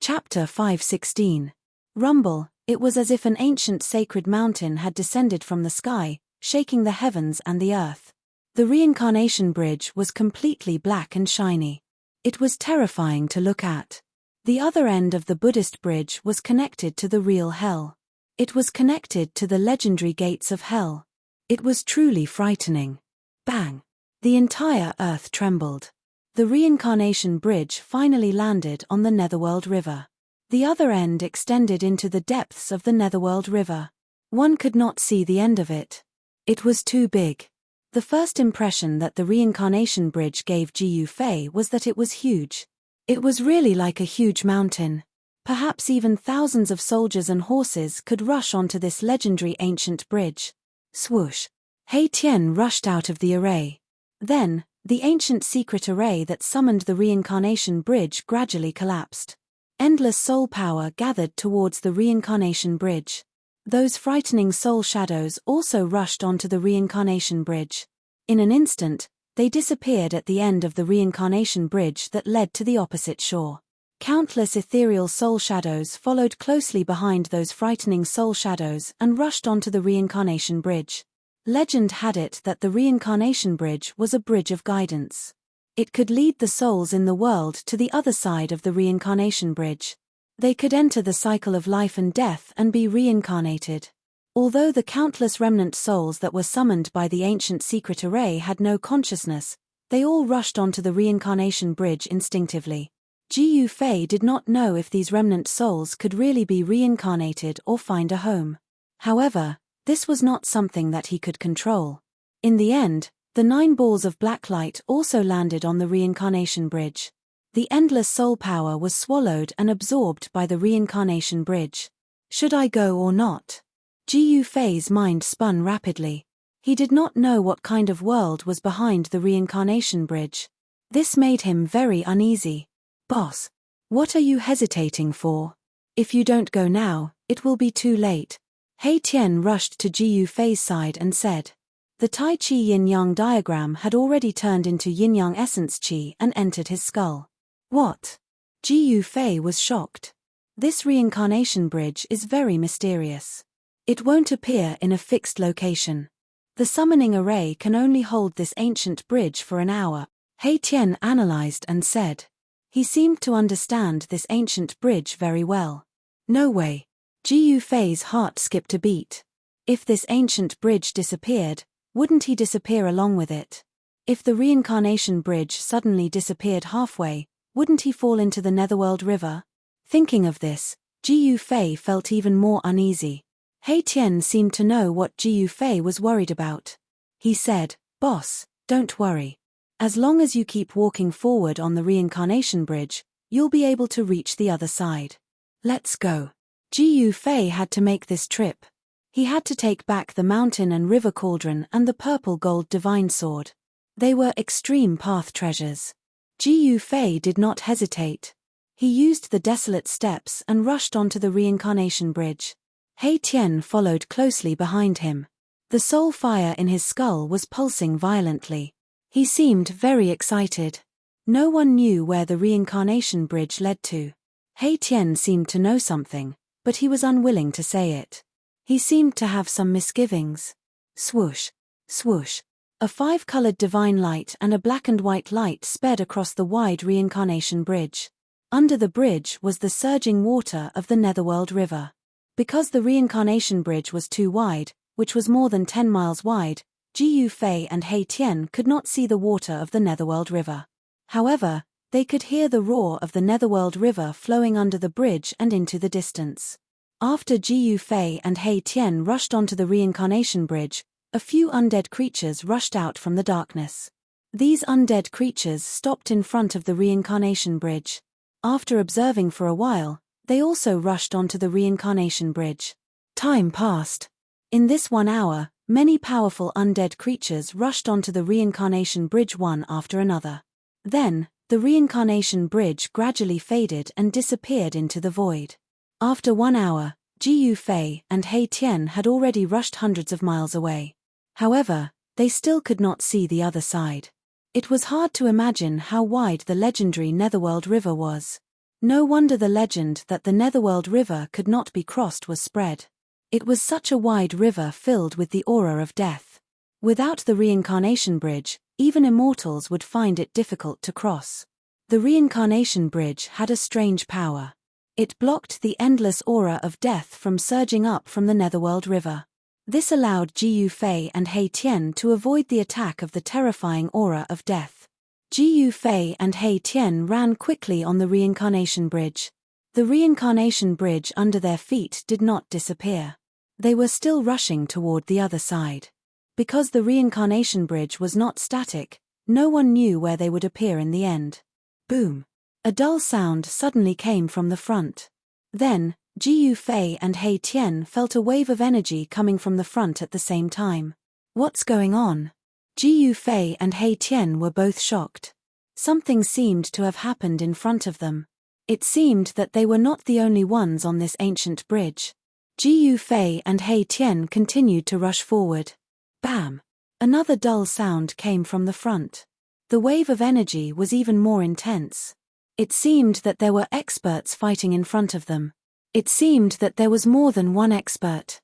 Chapter 5:16. Rumble. It was as if an ancient sacred mountain had descended from the sky, shaking the heavens and the earth. The reincarnation bridge was completely black and shiny. It was terrifying to look at. The other end of the Buddhist bridge was connected to the real hell. It was connected to the legendary gates of hell. It was truly frightening. Bang! The entire earth trembled. The reincarnation bridge finally landed on the Netherworld River. The other end extended into the depths of the Netherworld River. One could not see the end of it. It was too big. The first impression that the reincarnation bridge gave Jiu Fei was that it was huge. It was really like a huge mountain. Perhaps even thousands of soldiers and horses could rush onto this legendary ancient bridge. Swoosh! Hei Tian rushed out of the array. Then, the ancient secret array that summoned the reincarnation bridge gradually collapsed. Endless soul power gathered towards the reincarnation bridge. Those frightening soul shadows also rushed onto the reincarnation bridge. In an instant, they disappeared at the end of the reincarnation bridge that led to the opposite shore. Countless ethereal soul shadows followed closely behind those frightening soul shadows and rushed onto the reincarnation bridge. Legend had it that the reincarnation bridge was a bridge of guidance. It could lead the souls in the world to the other side of the reincarnation bridge. They could enter the cycle of life and death and be reincarnated. Although the countless remnant souls that were summoned by the ancient secret array had no consciousness, they all rushed onto the reincarnation bridge instinctively. Jiu Fei did not know if these remnant souls could really be reincarnated or find a home. However, this was not something that he could control. In the end, the 9 balls of black light also landed on the reincarnation bridge. The endless soul power was swallowed and absorbed by the reincarnation bridge. Should I go or not? Jiu Fei's mind spun rapidly. He did not know what kind of world was behind the reincarnation bridge. This made him very uneasy. Boss, what are you hesitating for? If you don't go now, it will be too late. Hei Tian rushed to Jiu Fei's side and said. The Tai Chi yin-yang diagram had already turned into yin-yang essence chi and entered his skull. What? Jiu Fei was shocked. This reincarnation bridge is very mysterious. It won't appear in a fixed location. The summoning array can only hold this ancient bridge for an hour, Hei Tian analyzed and said. He seemed to understand this ancient bridge very well. No way. Jiu Fei's heart skipped a beat. If this ancient bridge disappeared, wouldn't he disappear along with it? If the reincarnation bridge suddenly disappeared halfway, wouldn't he fall into the Netherworld River? Thinking of this, Jiu Fei felt even more uneasy. Hei Tian seemed to know what Jiu Fei was worried about. He said, Boss, don't worry. As long as you keep walking forward on the reincarnation bridge, you'll be able to reach the other side. Let's go. Jiu Fei had to make this trip. He had to take back the mountain and river cauldron and the purple gold divine sword. They were extreme path treasures. Jiu Fei did not hesitate. He used the desolate steps and rushed onto the reincarnation bridge. Hei Tian followed closely behind him. The soul fire in his skull was pulsing violently. He seemed very excited. No one knew where the reincarnation bridge led to. Hei Tian seemed to know something, but he was unwilling to say it. He seemed to have some misgivings. Swoosh, swoosh. A 5-colored divine light and a black and white light sped across the wide reincarnation bridge. Under the bridge was the surging water of the Netherworld River. Because the reincarnation bridge was too wide, which was more than 10 miles wide, Jiu Fei and Hei Tian could not see the water of the Netherworld River. However, they could hear the roar of the Netherworld River flowing under the bridge and into the distance. After Jiu Fei and Hei Tian rushed onto the reincarnation bridge, a few undead creatures rushed out from the darkness. These undead creatures stopped in front of the reincarnation bridge. After observing for a while, they also rushed onto the reincarnation bridge. Time passed. In this 1 hour, many powerful undead creatures rushed onto the reincarnation bridge one after another. Then, the reincarnation bridge gradually faded and disappeared into the void. After 1 hour, Jiu Fei and Hei Tian had already rushed hundreds of miles away. However, they still could not see the other side. It was hard to imagine how wide the legendary Netherworld River was. No wonder the legend that the Netherworld River could not be crossed was spread. It was such a wide river filled with the aura of death. Without the reincarnation bridge, even immortals would find it difficult to cross. The reincarnation bridge had a strange power. It blocked the endless aura of death from surging up from the Netherworld River. This allowed Jiu Fei and He Tian to avoid the attack of the terrifying aura of death. Jiu Fei and He Tian ran quickly on the reincarnation bridge. The reincarnation bridge under their feet did not disappear. They were still rushing toward the other side. Because the reincarnation bridge was not static, no one knew where they would appear in the end. Boom! A dull sound suddenly came from the front. Then, Jiu Fei and He Tian felt a wave of energy coming from the front at the same time. What's going on? Jiu Fei and He Tian were both shocked. Something seemed to have happened in front of them. It seemed that they were not the only ones on this ancient bridge. Jiu Fei and He Tian continued to rush forward. Bam! Another dull sound came from the front. The wave of energy was even more intense. It seemed that there were experts fighting in front of them. It seemed that there was more than one expert.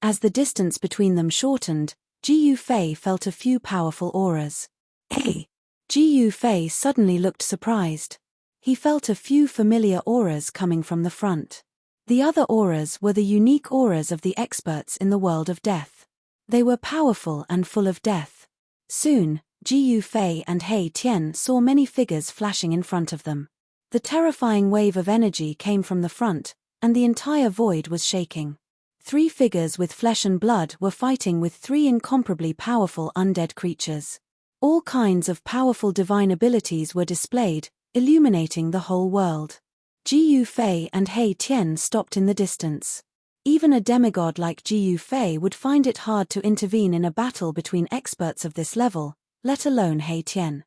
As the distance between them shortened, Jiu Fei felt a few powerful auras. Hey! Jiu Fei suddenly looked surprised. He felt a few familiar auras coming from the front. The other auras were the unique auras of the experts in the world of death. They were powerful and full of death. Soon, Jiu Fei and He Tian saw many figures flashing in front of them. The terrifying wave of energy came from the front, and the entire void was shaking. 3 figures with flesh and blood were fighting with 3 incomparably powerful undead creatures. All kinds of powerful divine abilities were displayed, illuminating the whole world. Jiu Fei and He Tian stopped in the distance. Even a demigod like Jiu Fei would find it hard to intervene in a battle between experts of this level, let alone He Tian.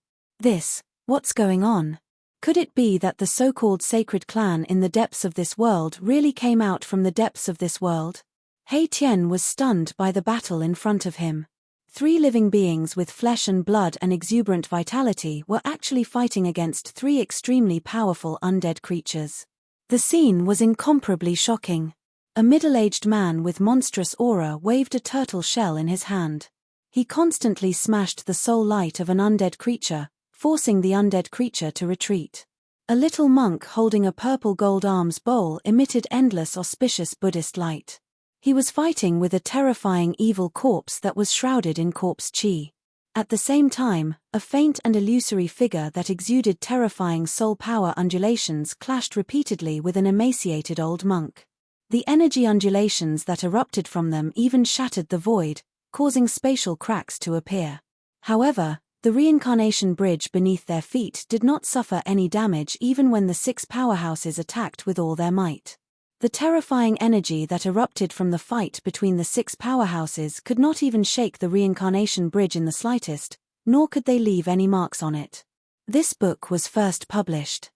What's going on? Could it be that the so-called sacred clan in the depths of this world really came out from the depths of this world? He Tian was stunned by the battle in front of him. 3 living beings with flesh and blood and exuberant vitality were actually fighting against 3 extremely powerful undead creatures. The scene was incomparably shocking. A middle-aged man with monstrous aura waved a turtle shell in his hand. He constantly smashed the soul light of an undead creature, forcing the undead creature to retreat. A little monk holding a purple gold arms bowl emitted endless auspicious Buddhist light. He was fighting with a terrifying evil corpse that was shrouded in corpse chi. At the same time, a faint and illusory figure that exuded terrifying soul power undulations clashed repeatedly with an emaciated old monk. The energy undulations that erupted from them even shattered the void, causing spatial cracks to appear. However, the reincarnation bridge beneath their feet did not suffer any damage even when the 6 powerhouses attacked with all their might. The terrifying energy that erupted from the fight between the 6 powerhouses could not even shake the reincarnation bridge in the slightest, nor could they leave any marks on it. This book was first published.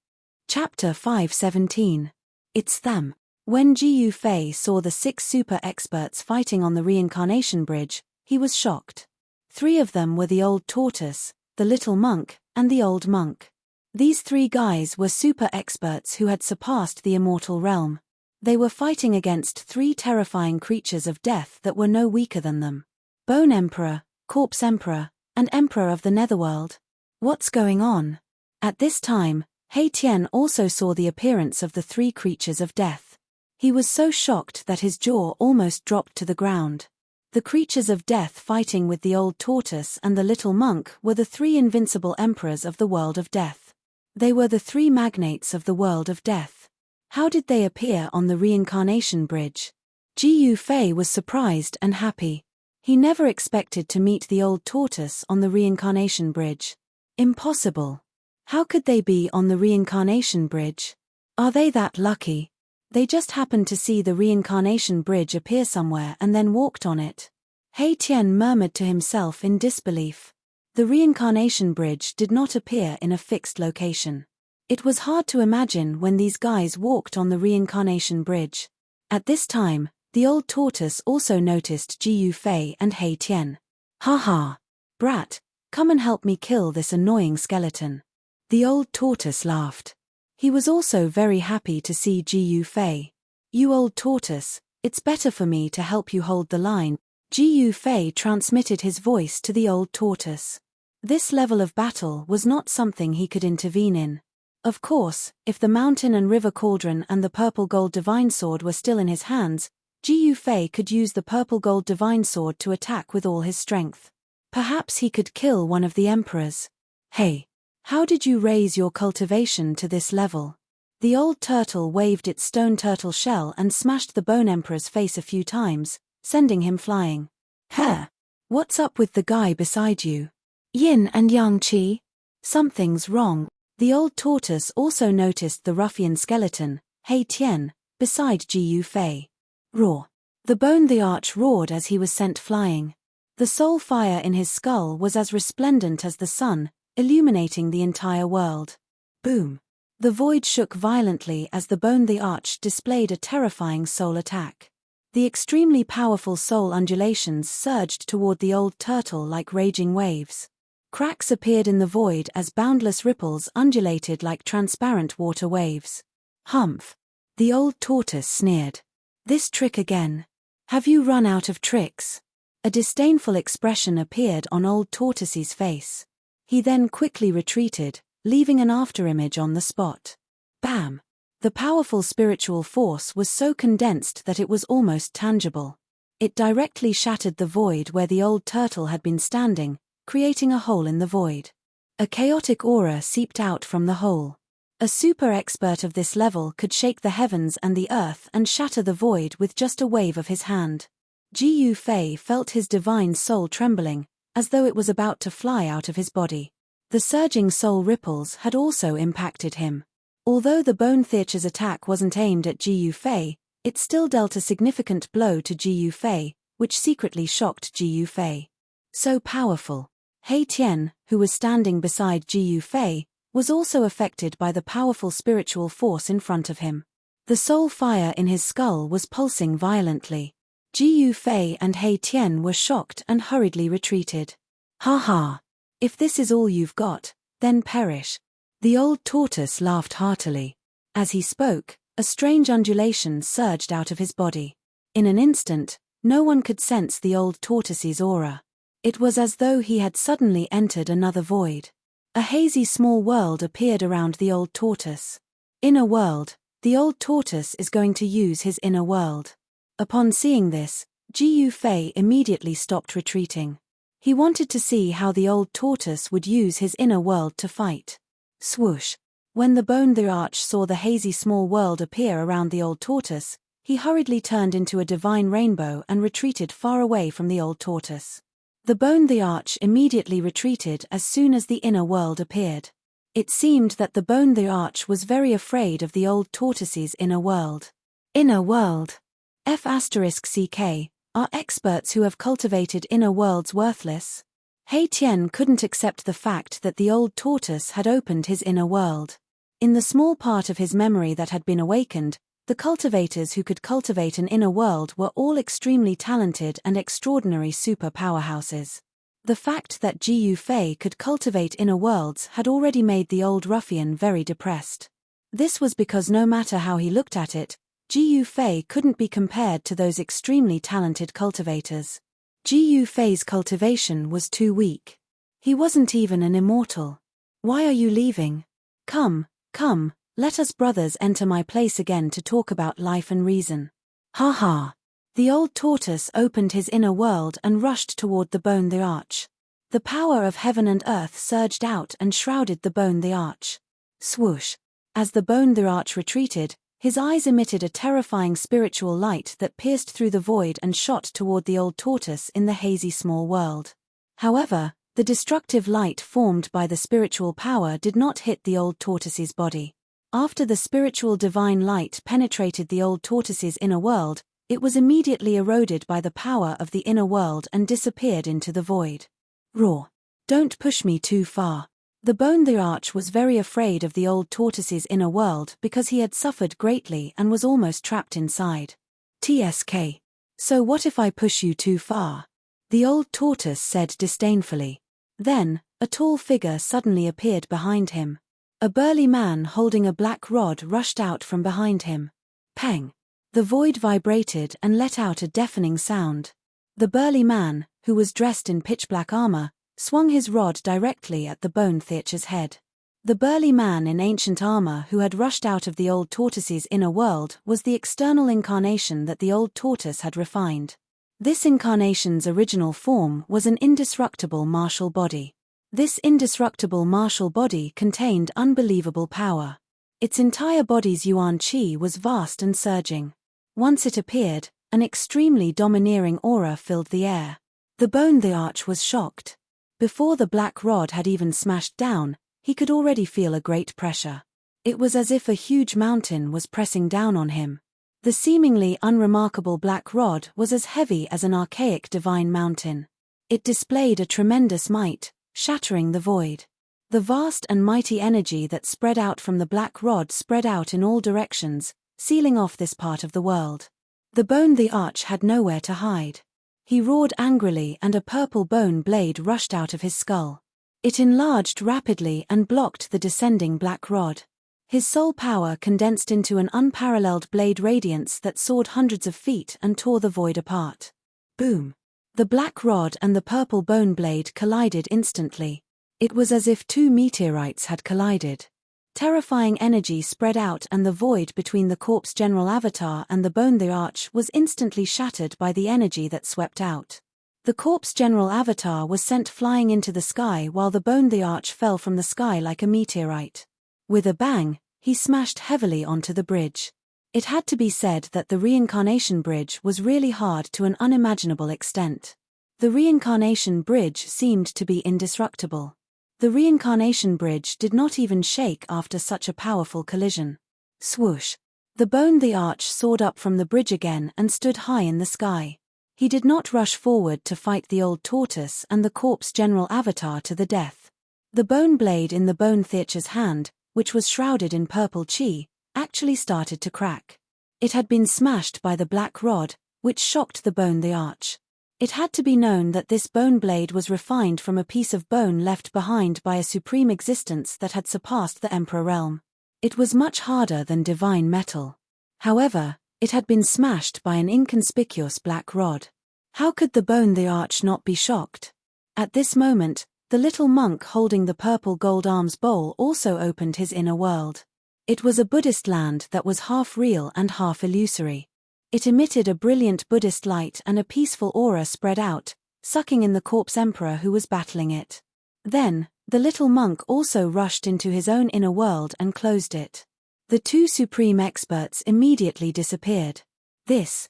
Chapter 517. It's them. When Jiu Fei saw the 6 super experts fighting on the reincarnation bridge, he was shocked. 3 of them were the old tortoise, the little monk, and the old monk. These 3 guys were super experts who had surpassed the immortal realm. They were fighting against 3 terrifying creatures of death that were no weaker than them. Bone Emperor, Corpse Emperor, and Emperor of the Netherworld. What's going on? At this time, He Tian also saw the appearance of the 3 creatures of death. He was so shocked that his jaw almost dropped to the ground. The creatures of death fighting with the old tortoise and the little monk were the 3 invincible emperors of the world of death. They were the 3 magnates of the world of death. How did they appear on the reincarnation bridge? Jiu Fei was surprised and happy. He never expected to meet the old tortoise on the reincarnation bridge. Impossible. How could they be on the reincarnation bridge? Are they that lucky? They just happened to see the reincarnation bridge appear somewhere and then walked on it. He Tian murmured to himself in disbelief. The reincarnation bridge did not appear in a fixed location. It was hard to imagine when these guys walked on the reincarnation bridge. At this time, the old tortoise also noticed Jiu Fei and He Tian. "Ha! Brat, come and help me kill this annoying skeleton." The old tortoise laughed. He was also very happy to see Gu Fei. "You old tortoise, it's better for me to help you hold the line." Gu Fei transmitted his voice to the old tortoise. This level of battle was not something he could intervene in. Of course, if the mountain and river cauldron and the purple gold divine sword were still in his hands, Gu Fei could use the purple gold divine sword to attack with all his strength. Perhaps he could kill one of the emperors. "Hey! How did you raise your cultivation to this level?" The old turtle waved its stone turtle shell and smashed the bone emperor's face a few times, sending him flying. "Heh! What's up with the guy beside you? Yin and Yang Qi? Something's wrong." The old tortoise also noticed the ruffian skeleton, Hei Tian, beside Gu Fei. Roar! The bone the arch roared as he was sent flying. The soul fire in his skull was as resplendent as the sun, illuminating the entire world. Boom! The void shook violently as the bone the arch displayed a terrifying soul attack. The extremely powerful soul undulations surged toward the old turtle like raging waves. Cracks appeared in the void as boundless ripples undulated like transparent water waves. "Humph!" The old tortoise sneered. "This trick again. Have you run out of tricks?" A disdainful expression appeared on old tortoise's face. He then quickly retreated, leaving an afterimage on the spot. Bam! The powerful spiritual force was so condensed that it was almost tangible. It directly shattered the void where the old turtle had been standing, creating a hole in the void. A chaotic aura seeped out from the hole. A super expert of this level could shake the heavens and the earth and shatter the void with just a wave of his hand. Gu Fei felt his divine soul trembling, as though it was about to fly out of his body. The surging soul ripples had also impacted him. Although the Bone Theater's attack wasn't aimed at Gu Fei, it still dealt a significant blow to Gu Fei, which secretly shocked Gu Fei. So powerful. Hei Tian, who was standing beside Gu Fei, was also affected by the powerful spiritual force in front of him. The soul fire in his skull was pulsing violently. Gu Fei and Hei Tian were shocked and hurriedly retreated. "Ha ha! If this is all you've got, then perish." The old tortoise laughed heartily. As he spoke, a strange undulation surged out of his body. In an instant, no one could sense the old tortoise's aura. It was as though he had suddenly entered another void. A hazy small world appeared around the old tortoise. Inner world. The old tortoise is going to use his inner world. Upon seeing this, Gu Fei immediately stopped retreating. He wanted to see how the old tortoise would use his inner world to fight. Swoosh! When the Bone the Arch saw the hazy small world appear around the old tortoise, he hurriedly turned into a divine rainbow and retreated far away from the old tortoise. The Bone the Arch immediately retreated as soon as the inner world appeared. It seemed that the Bone the Arch was very afraid of the old tortoise's inner world. Inner world. F***ck, are experts who have cultivated inner worlds worthless? Hei Tian couldn't accept the fact that the old tortoise had opened his inner world. In the small part of his memory that had been awakened, the cultivators who could cultivate an inner world were all extremely talented and extraordinary super powerhouses. The fact that Gu Fei could cultivate inner worlds had already made the old ruffian very depressed. This was because no matter how he looked at it, Gu Fei couldn't be compared to those extremely talented cultivators. Gu Fei's cultivation was too weak. He wasn't even an immortal. "Why are you leaving? Come, come, let us brothers enter my place again to talk about life and reason." Ha ha! The old tortoise opened his inner world and rushed toward the Bone the Arch. The power of heaven and earth surged out and shrouded the Bone the Arch. Swoosh! As the Bone the Arch retreated, his eyes emitted a terrifying spiritual light that pierced through the void and shot toward the old tortoise in the hazy small world. However, the destructive light formed by the spiritual power did not hit the old tortoise's body. After the spiritual divine light penetrated the old tortoise's inner world, it was immediately eroded by the power of the inner world and disappeared into the void. Roar! Don't push me too far. The Bone the Arch was very afraid of the old tortoise's inner world because he had suffered greatly and was almost trapped inside. TSK. So what if I push you too far? The old tortoise said disdainfully. Then, a tall figure suddenly appeared behind him. A burly man holding a black rod rushed out from behind him. Peng! The void vibrated and let out a deafening sound. The burly man, who was dressed in pitch-black armor, swung his rod directly at the bone theater's head. The burly man in ancient armor who had rushed out of the old tortoise's inner world was the external incarnation that the old tortoise had refined. This incarnation's original form was an indestructible martial body. This indestructible martial body contained unbelievable power. Its entire body's yuan qi was vast and surging. Once it appeared, an extremely domineering aura filled the air. The bone the arch was shocked. Before the black rod had even smashed down, he could already feel a great pressure. It was as if a huge mountain was pressing down on him. The seemingly unremarkable black rod was as heavy as an archaic divine mountain. It displayed a tremendous might, shattering the void. The vast and mighty energy that spread out from the black rod spread out in all directions, sealing off this part of the world. The bone the arch had nowhere to hide. He roared angrily and a purple bone blade rushed out of his skull. It enlarged rapidly and blocked the descending black rod. His soul power condensed into an unparalleled blade radiance that soared hundreds of feet and tore the void apart. Boom! The black rod and the purple bone blade collided instantly. It was as if two meteorites had collided. Terrifying energy spread out and the void between the corpse general avatar and the bone the arch was instantly shattered by the energy that swept out. The corpse general avatar was sent flying into the sky while the bone the arch fell from the sky like a meteorite. With a bang, he smashed heavily onto the bridge. It had to be said that the reincarnation bridge was really hard to an unimaginable extent. The reincarnation bridge seemed to be indestructible. The reincarnation bridge did not even shake after such a powerful collision. Swoosh! The bone the arch soared up from the bridge again and stood high in the sky. He did not rush forward to fight the old tortoise and the corpse general avatar to the death. The bone blade in the bone theater's hand, which was shrouded in purple chi, actually started to crack. It had been smashed by the black rod, which shocked the bone the arch. It had to be known that this bone blade was refined from a piece of bone left behind by a supreme existence that had surpassed the emperor realm. It was much harder than divine metal. However, it had been smashed by an inconspicuous black rod. How could the bone the arch not be shocked? At this moment, the little monk holding the purple gold arms bowl also opened his inner world. It was a Buddhist land that was half real and half illusory. It emitted a brilliant Buddhist light and a peaceful aura spread out, sucking in the corpse emperor who was battling it. Then, the little monk also rushed into his own inner world and closed it. The two supreme experts immediately disappeared. This.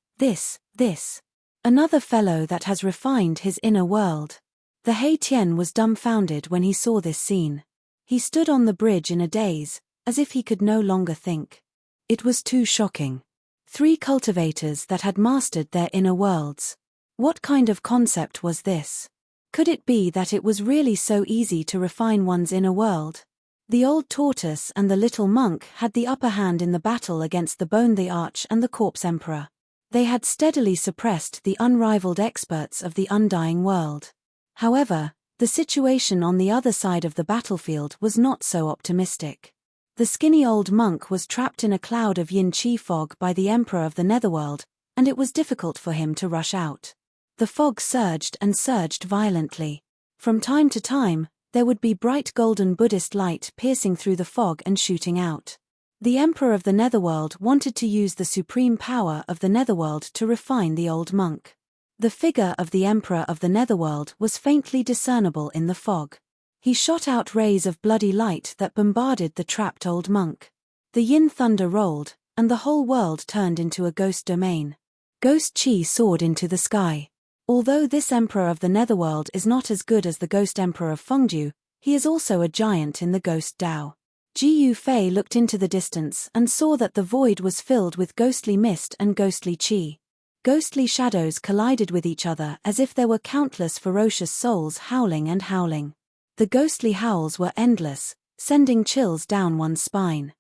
Another fellow that has refined his inner world. The Hei Tian was dumbfounded when he saw this scene. He stood on the bridge in a daze, as if he could no longer think. It was too shocking. 3 cultivators that had mastered their inner worlds. What kind of concept was this? Could it be that it was really so easy to refine one's inner world? The old tortoise and the little monk had the upper hand in the battle against the bone the arch and the corpse emperor. They had steadily suppressed the unrivaled experts of the undying world. However, the situation on the other side of the battlefield was not so optimistic. The skinny old monk was trapped in a cloud of yin qi fog by the emperor of the netherworld, and it was difficult for him to rush out. The fog surged and surged violently. From time to time, there would be bright golden Buddhist light piercing through the fog and shooting out. The emperor of the netherworld wanted to use the supreme power of the netherworld to refine the old monk. The figure of the emperor of the netherworld was faintly discernible in the fog. He shot out rays of bloody light that bombarded the trapped old monk. The yin thunder rolled, and the whole world turned into a ghost domain. Ghost chi soared into the sky. Although this emperor of the netherworld is not as good as the ghost emperor of Fengju, he is also a giant in the ghost Dao. Ji Yufei looked into the distance and saw that the void was filled with ghostly mist and ghostly chi. Ghostly shadows collided with each other as if there were countless ferocious souls howling and howling. The ghostly howls were endless, sending chills down one's spine.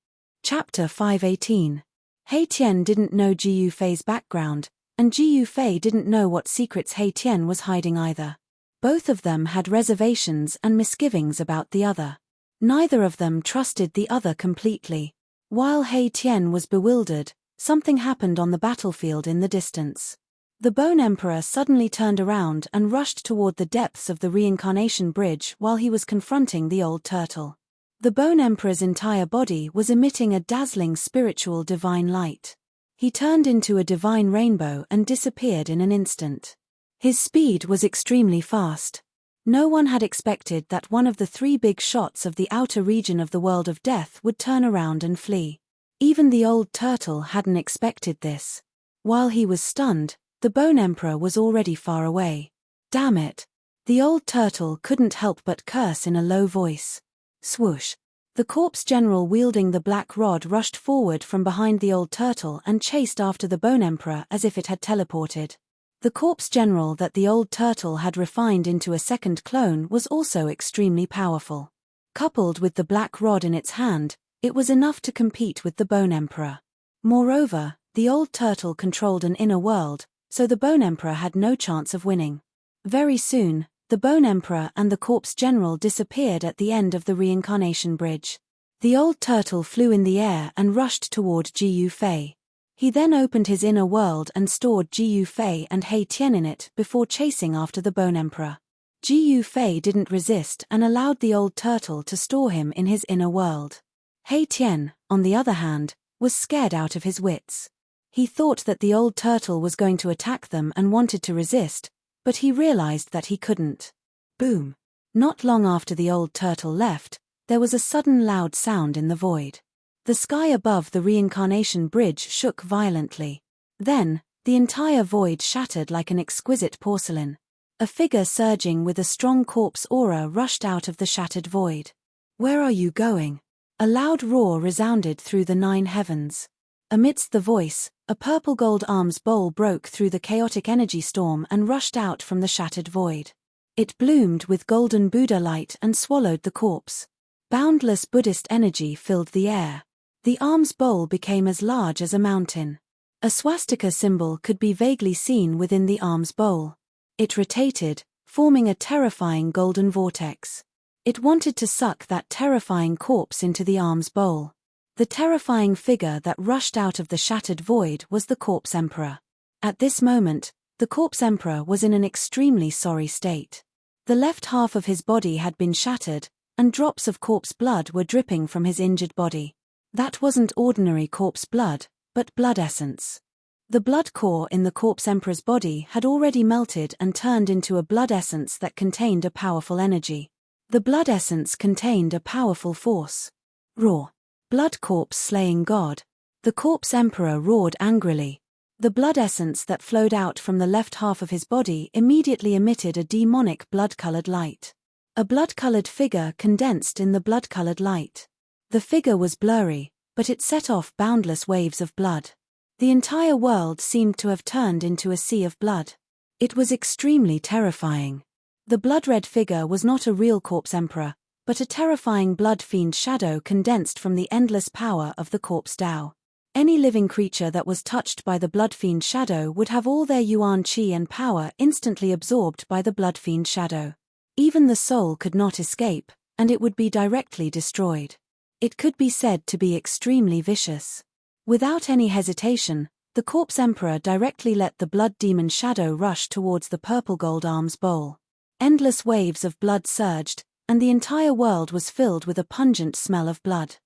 Chapter 518. Hei Tian didn't know Ji Yufei's background, and Ji Yufei didn't know what secrets Hei Tian was hiding either. Both of them had reservations and misgivings about the other. Neither of them trusted the other completely. While He Tian was bewildered, something happened on the battlefield in the distance. The Bone Emperor suddenly turned around and rushed toward the depths of the reincarnation bridge while he was confronting the old turtle. The Bone Emperor's entire body was emitting a dazzling spiritual divine light. He turned into a divine rainbow and disappeared in an instant. His speed was extremely fast. No one had expected that one of the three big shots of the outer region of the world of death would turn around and flee. Even the old turtle hadn't expected this. While he was stunned, the Bone Emperor was already far away. Damn it! The old turtle couldn't help but curse in a low voice. Swoosh! The corpse general wielding the black rod rushed forward from behind the old turtle and chased after the Bone Emperor as if it had teleported. The corpse general that the old turtle had refined into a second clone was also extremely powerful. Coupled with the black rod in its hand, it was enough to compete with the Bone Emperor. Moreover, the old turtle controlled an inner world, so the Bone Emperor had no chance of winning. Very soon, the Bone Emperor and the corpse general disappeared at the end of the reincarnation bridge. The old turtle flew in the air and rushed toward Jiu Fei. He then opened his inner world and stored Jiu Fei and He Tian in it before chasing after the Bone Emperor. Jiu Fei didn't resist and allowed the old turtle to store him in his inner world. He Tian, on the other hand, was scared out of his wits. He thought that the old turtle was going to attack them and wanted to resist, but he realized that he couldn't. Boom! Not long after the old turtle left, there was a sudden loud sound in the void. The sky above the reincarnation bridge shook violently. Then, the entire void shattered like an exquisite porcelain. A figure surging with a strong corpse aura rushed out of the shattered void. "Where are you going?" A loud roar resounded through the 9 heavens. Amidst the voice, a purple gold arms bowl broke through the chaotic energy storm and rushed out from the shattered void. It bloomed with golden Buddha light and swallowed the corpse. Boundless Buddhist energy filled the air. The arms bowl became as large as a mountain. A swastika symbol could be vaguely seen within the arms bowl. It rotated, forming a terrifying golden vortex. It wanted to suck that terrifying corpse into the arms bowl. The terrifying figure that rushed out of the shattered void was the Corpse Emperor. At this moment, the Corpse Emperor was in an extremely sorry state. The left half of his body had been shattered, and drops of corpse blood were dripping from his injured body. That wasn't ordinary corpse blood, but blood essence. The blood core in the Corpse Emperor's body had already melted and turned into a blood essence that contained a powerful energy. The blood essence contained a powerful force. Roar! Blood corpse slaying God. The Corpse Emperor roared angrily. The blood essence that flowed out from the left half of his body immediately emitted a demonic blood-colored light. A blood-colored figure condensed in the blood-colored light. The figure was blurry, but it set off boundless waves of blood. The entire world seemed to have turned into a sea of blood. It was extremely terrifying. The blood-red figure was not a real Corpse Emperor, but a terrifying blood fiend shadow condensed from the endless power of the Corpse Tao. Any living creature that was touched by the blood fiend shadow would have all their yuan qi and power instantly absorbed by the blood fiend shadow. Even the soul could not escape, and it would be directly destroyed. It could be said to be extremely vicious. Without any hesitation, the Corpse Emperor directly let the blood demon shadow rush towards the purple gold arms bowl. Endless waves of blood surged, and the entire world was filled with a pungent smell of blood.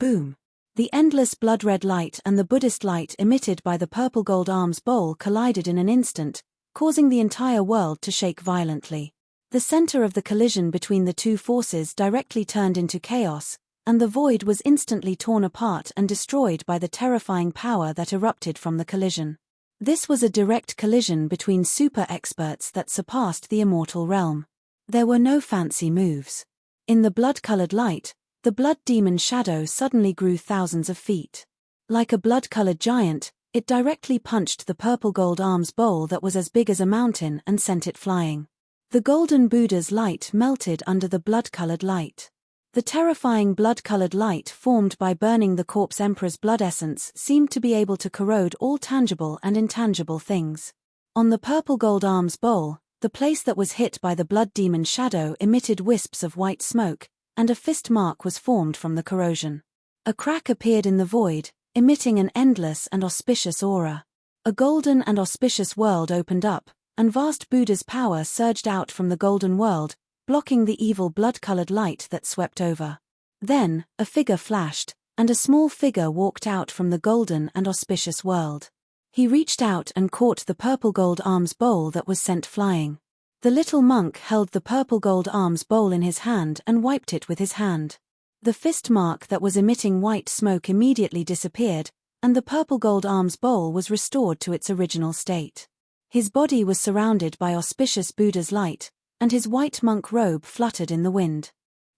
Boom! The endless blood-red light and the Buddhist light emitted by the purple gold arms bowl collided in an instant, causing the entire world to shake violently. The center of the collision between the two forces directly turned into chaos, and the void was instantly torn apart and destroyed by the terrifying power that erupted from the collision. This was a direct collision between super experts that surpassed the immortal realm. There were no fancy moves. In the blood-colored light, the blood demon shadow suddenly grew thousands of feet. Like a blood-colored giant, it directly punched the purple gold arms bowl that was as big as a mountain and sent it flying. The golden Buddha's light melted under the blood-colored light. The terrifying blood-colored light formed by burning the Corpse Emperor's blood essence seemed to be able to corrode all tangible and intangible things. On the purple gold arms bowl, the place that was hit by the blood demon shadow emitted wisps of white smoke, and a fist mark was formed from the corrosion. A crack appeared in the void, emitting an endless and auspicious aura. A golden and auspicious world opened up, and vast Buddha's power surged out from the golden world, blocking the evil blood-colored light that swept over. Then, a figure flashed, and a small figure walked out from the golden and auspicious world. He reached out and caught the purple gold arms bowl that was sent flying. The little monk held the purple gold arms bowl in his hand and wiped it with his hand. The fist mark that was emitting white smoke immediately disappeared, and the purple gold arms bowl was restored to its original state. His body was surrounded by auspicious Buddha's light, and his white monk robe fluttered in the wind.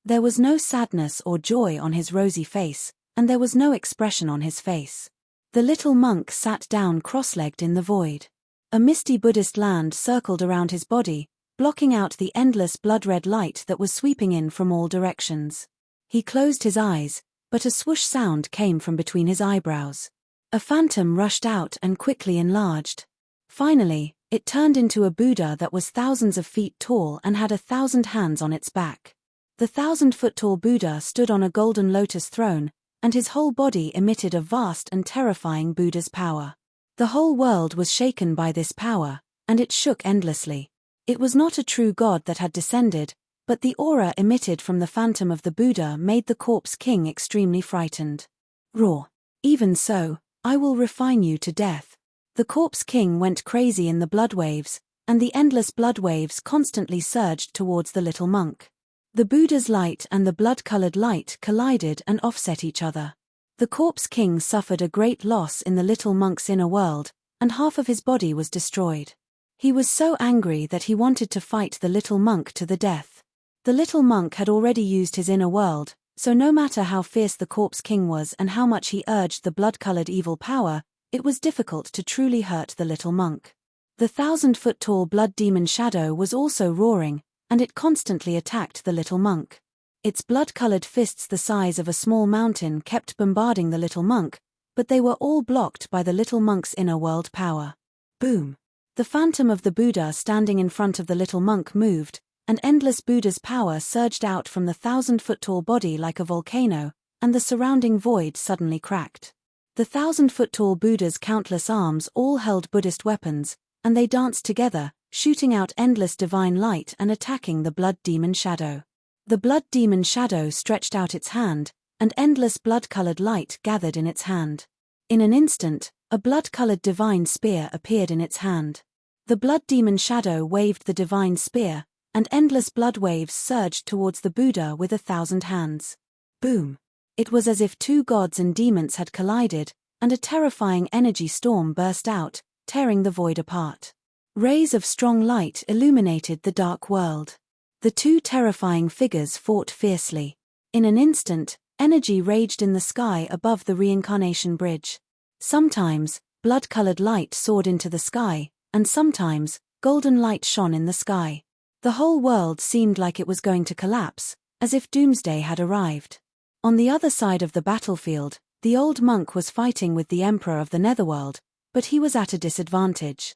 There was no sadness or joy on his rosy face, and there was no expression on his face. The little monk sat down cross-legged in the void. A misty Buddhist land circled around his body, blocking out the endless blood-red light that was sweeping in from all directions. He closed his eyes, but a swoosh sound came from between his eyebrows. A phantom rushed out and quickly enlarged. Finally, it turned into a Buddha that was thousands of feet tall and had 1,000 hands on its back. The 1,000-foot-tall Buddha stood on a golden lotus throne, and his whole body emitted a vast and terrifying Buddha's power. The whole world was shaken by this power, and it shook endlessly. It was not a true god that had descended, but the aura emitted from the phantom of the Buddha made the corpse king extremely frightened. Roar! Even so, I will refine you to death. The corpse king went crazy in the blood waves, and the endless blood waves constantly surged towards the little monk. The Buddha's light and the blood-colored light collided and offset each other. The corpse king suffered a great loss in the little monk's inner world, and half of his body was destroyed. He was so angry that he wanted to fight the little monk to the death. The little monk had already used his inner world, so no matter how fierce the corpse king was and how much he urged the blood-colored evil power, it was difficult to truly hurt the little monk. The 1,000-foot-tall blood demon shadow was also roaring, and it constantly attacked the little monk. Its blood-colored fists the size of a small mountain kept bombarding the little monk, but they were all blocked by the little monk's inner world power. Boom! The phantom of the Buddha standing in front of the little monk moved, and endless Buddha's power surged out from the 1,000-foot-tall body like a volcano, and the surrounding void suddenly cracked. The 1,000-foot-tall Buddha's countless arms all held Buddhist weapons, and they danced together, shooting out endless divine light and attacking the blood demon shadow. The blood demon shadow stretched out its hand, and endless blood-colored light gathered in its hand. In an instant, a blood-colored divine spear appeared in its hand. The blood demon shadow waved the divine spear, and endless blood waves surged towards the Buddha with 1,000 hands. Boom! It was as if two gods and demons had collided, and a terrifying energy storm burst out, tearing the void apart. Rays of strong light illuminated the dark world. The two terrifying figures fought fiercely. In an instant, energy raged in the sky above the reincarnation bridge. Sometimes, blood-colored light soared into the sky, and sometimes, golden light shone in the sky. The whole world seemed like it was going to collapse, as if doomsday had arrived. On the other side of the battlefield, the old monk was fighting with the emperor of the netherworld, but he was at a disadvantage.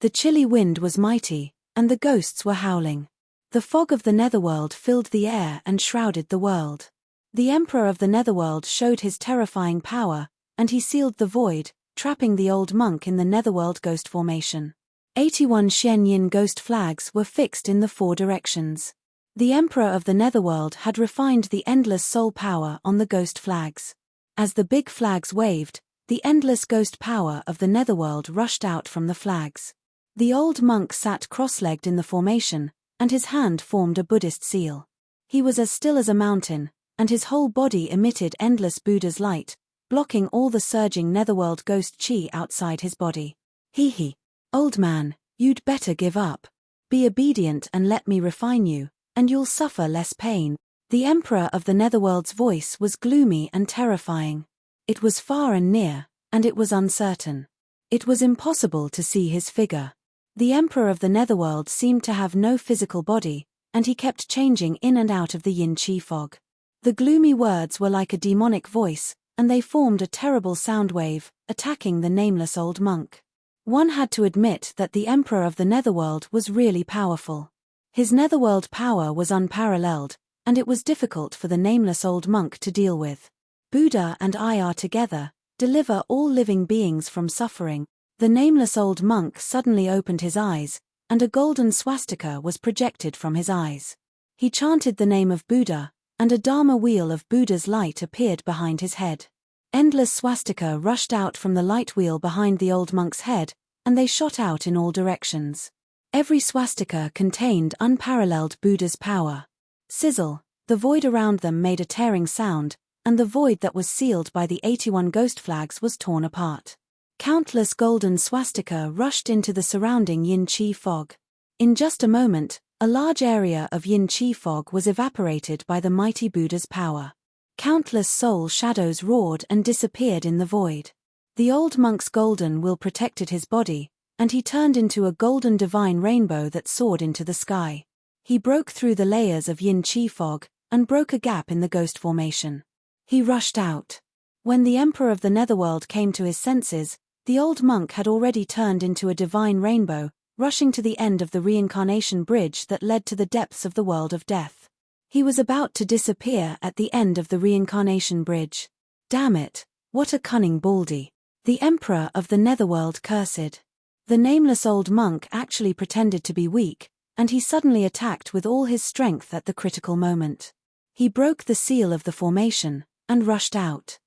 The chilly wind was mighty, and the ghosts were howling. The fog of the netherworld filled the air and shrouded the world. The emperor of the netherworld showed his terrifying power, and he sealed the void, trapping the old monk in the netherworld ghost formation. 81 Xian Yin ghost flags were fixed in the 4 directions. The emperor of the netherworld had refined the endless soul power on the ghost flags. As the big flags waved, the endless ghost power of the netherworld rushed out from the flags. The old monk sat cross-legged in the formation, and his hand formed a Buddhist seal. He was as still as a mountain, and his whole body emitted endless Buddha's light, blocking all the surging netherworld ghost chi outside his body. Hee. Old man, you'd better give up. Be obedient and let me refine you, and you'll suffer less pain. The emperor of the netherworld's voice was gloomy and terrifying. It was far and near, and it was uncertain. It was impossible to see his figure. The emperor of the netherworld seemed to have no physical body, and he kept changing in and out of the yin chi fog. The gloomy words were like a demonic voice, and they formed a terrible sound wave, attacking the nameless old monk. One had to admit that the emperor of the netherworld was really powerful. His netherworld power was unparalleled, and it was difficult for the nameless old monk to deal with. Buddha and I are together, deliver all living beings from suffering. The nameless old monk suddenly opened his eyes, and a golden swastika was projected from his eyes. He chanted the name of Buddha, and a Dharma wheel of Buddha's light appeared behind his head. Endless swastika rushed out from the light wheel behind the old monk's head, and they shot out in all directions. Every swastika contained unparalleled Buddha's power. Sizzle, the void around them made a tearing sound, and the void that was sealed by the 81 ghost flags was torn apart. Countless golden swastika rushed into the surrounding yin-chi fog. In just a moment, a large area of yin-chi fog was evaporated by the mighty Buddha's power. Countless soul shadows roared and disappeared in the void. The old monk's golden will protected his body, and he turned into a golden divine rainbow that soared into the sky. He broke through the layers of yin-chi fog, and broke a gap in the ghost formation. He rushed out. When the Emperor of the Netherworld came to his senses, the old monk had already turned into a divine rainbow, rushing to the end of the reincarnation bridge that led to the depths of the world of death. He was about to disappear at the end of the reincarnation bridge. Damn it, what a cunning baldy. The Emperor of the Netherworld cursed. The nameless old monk actually pretended to be weak, and he suddenly attacked with all his strength at the critical moment. He broke the seal of the formation, and rushed out.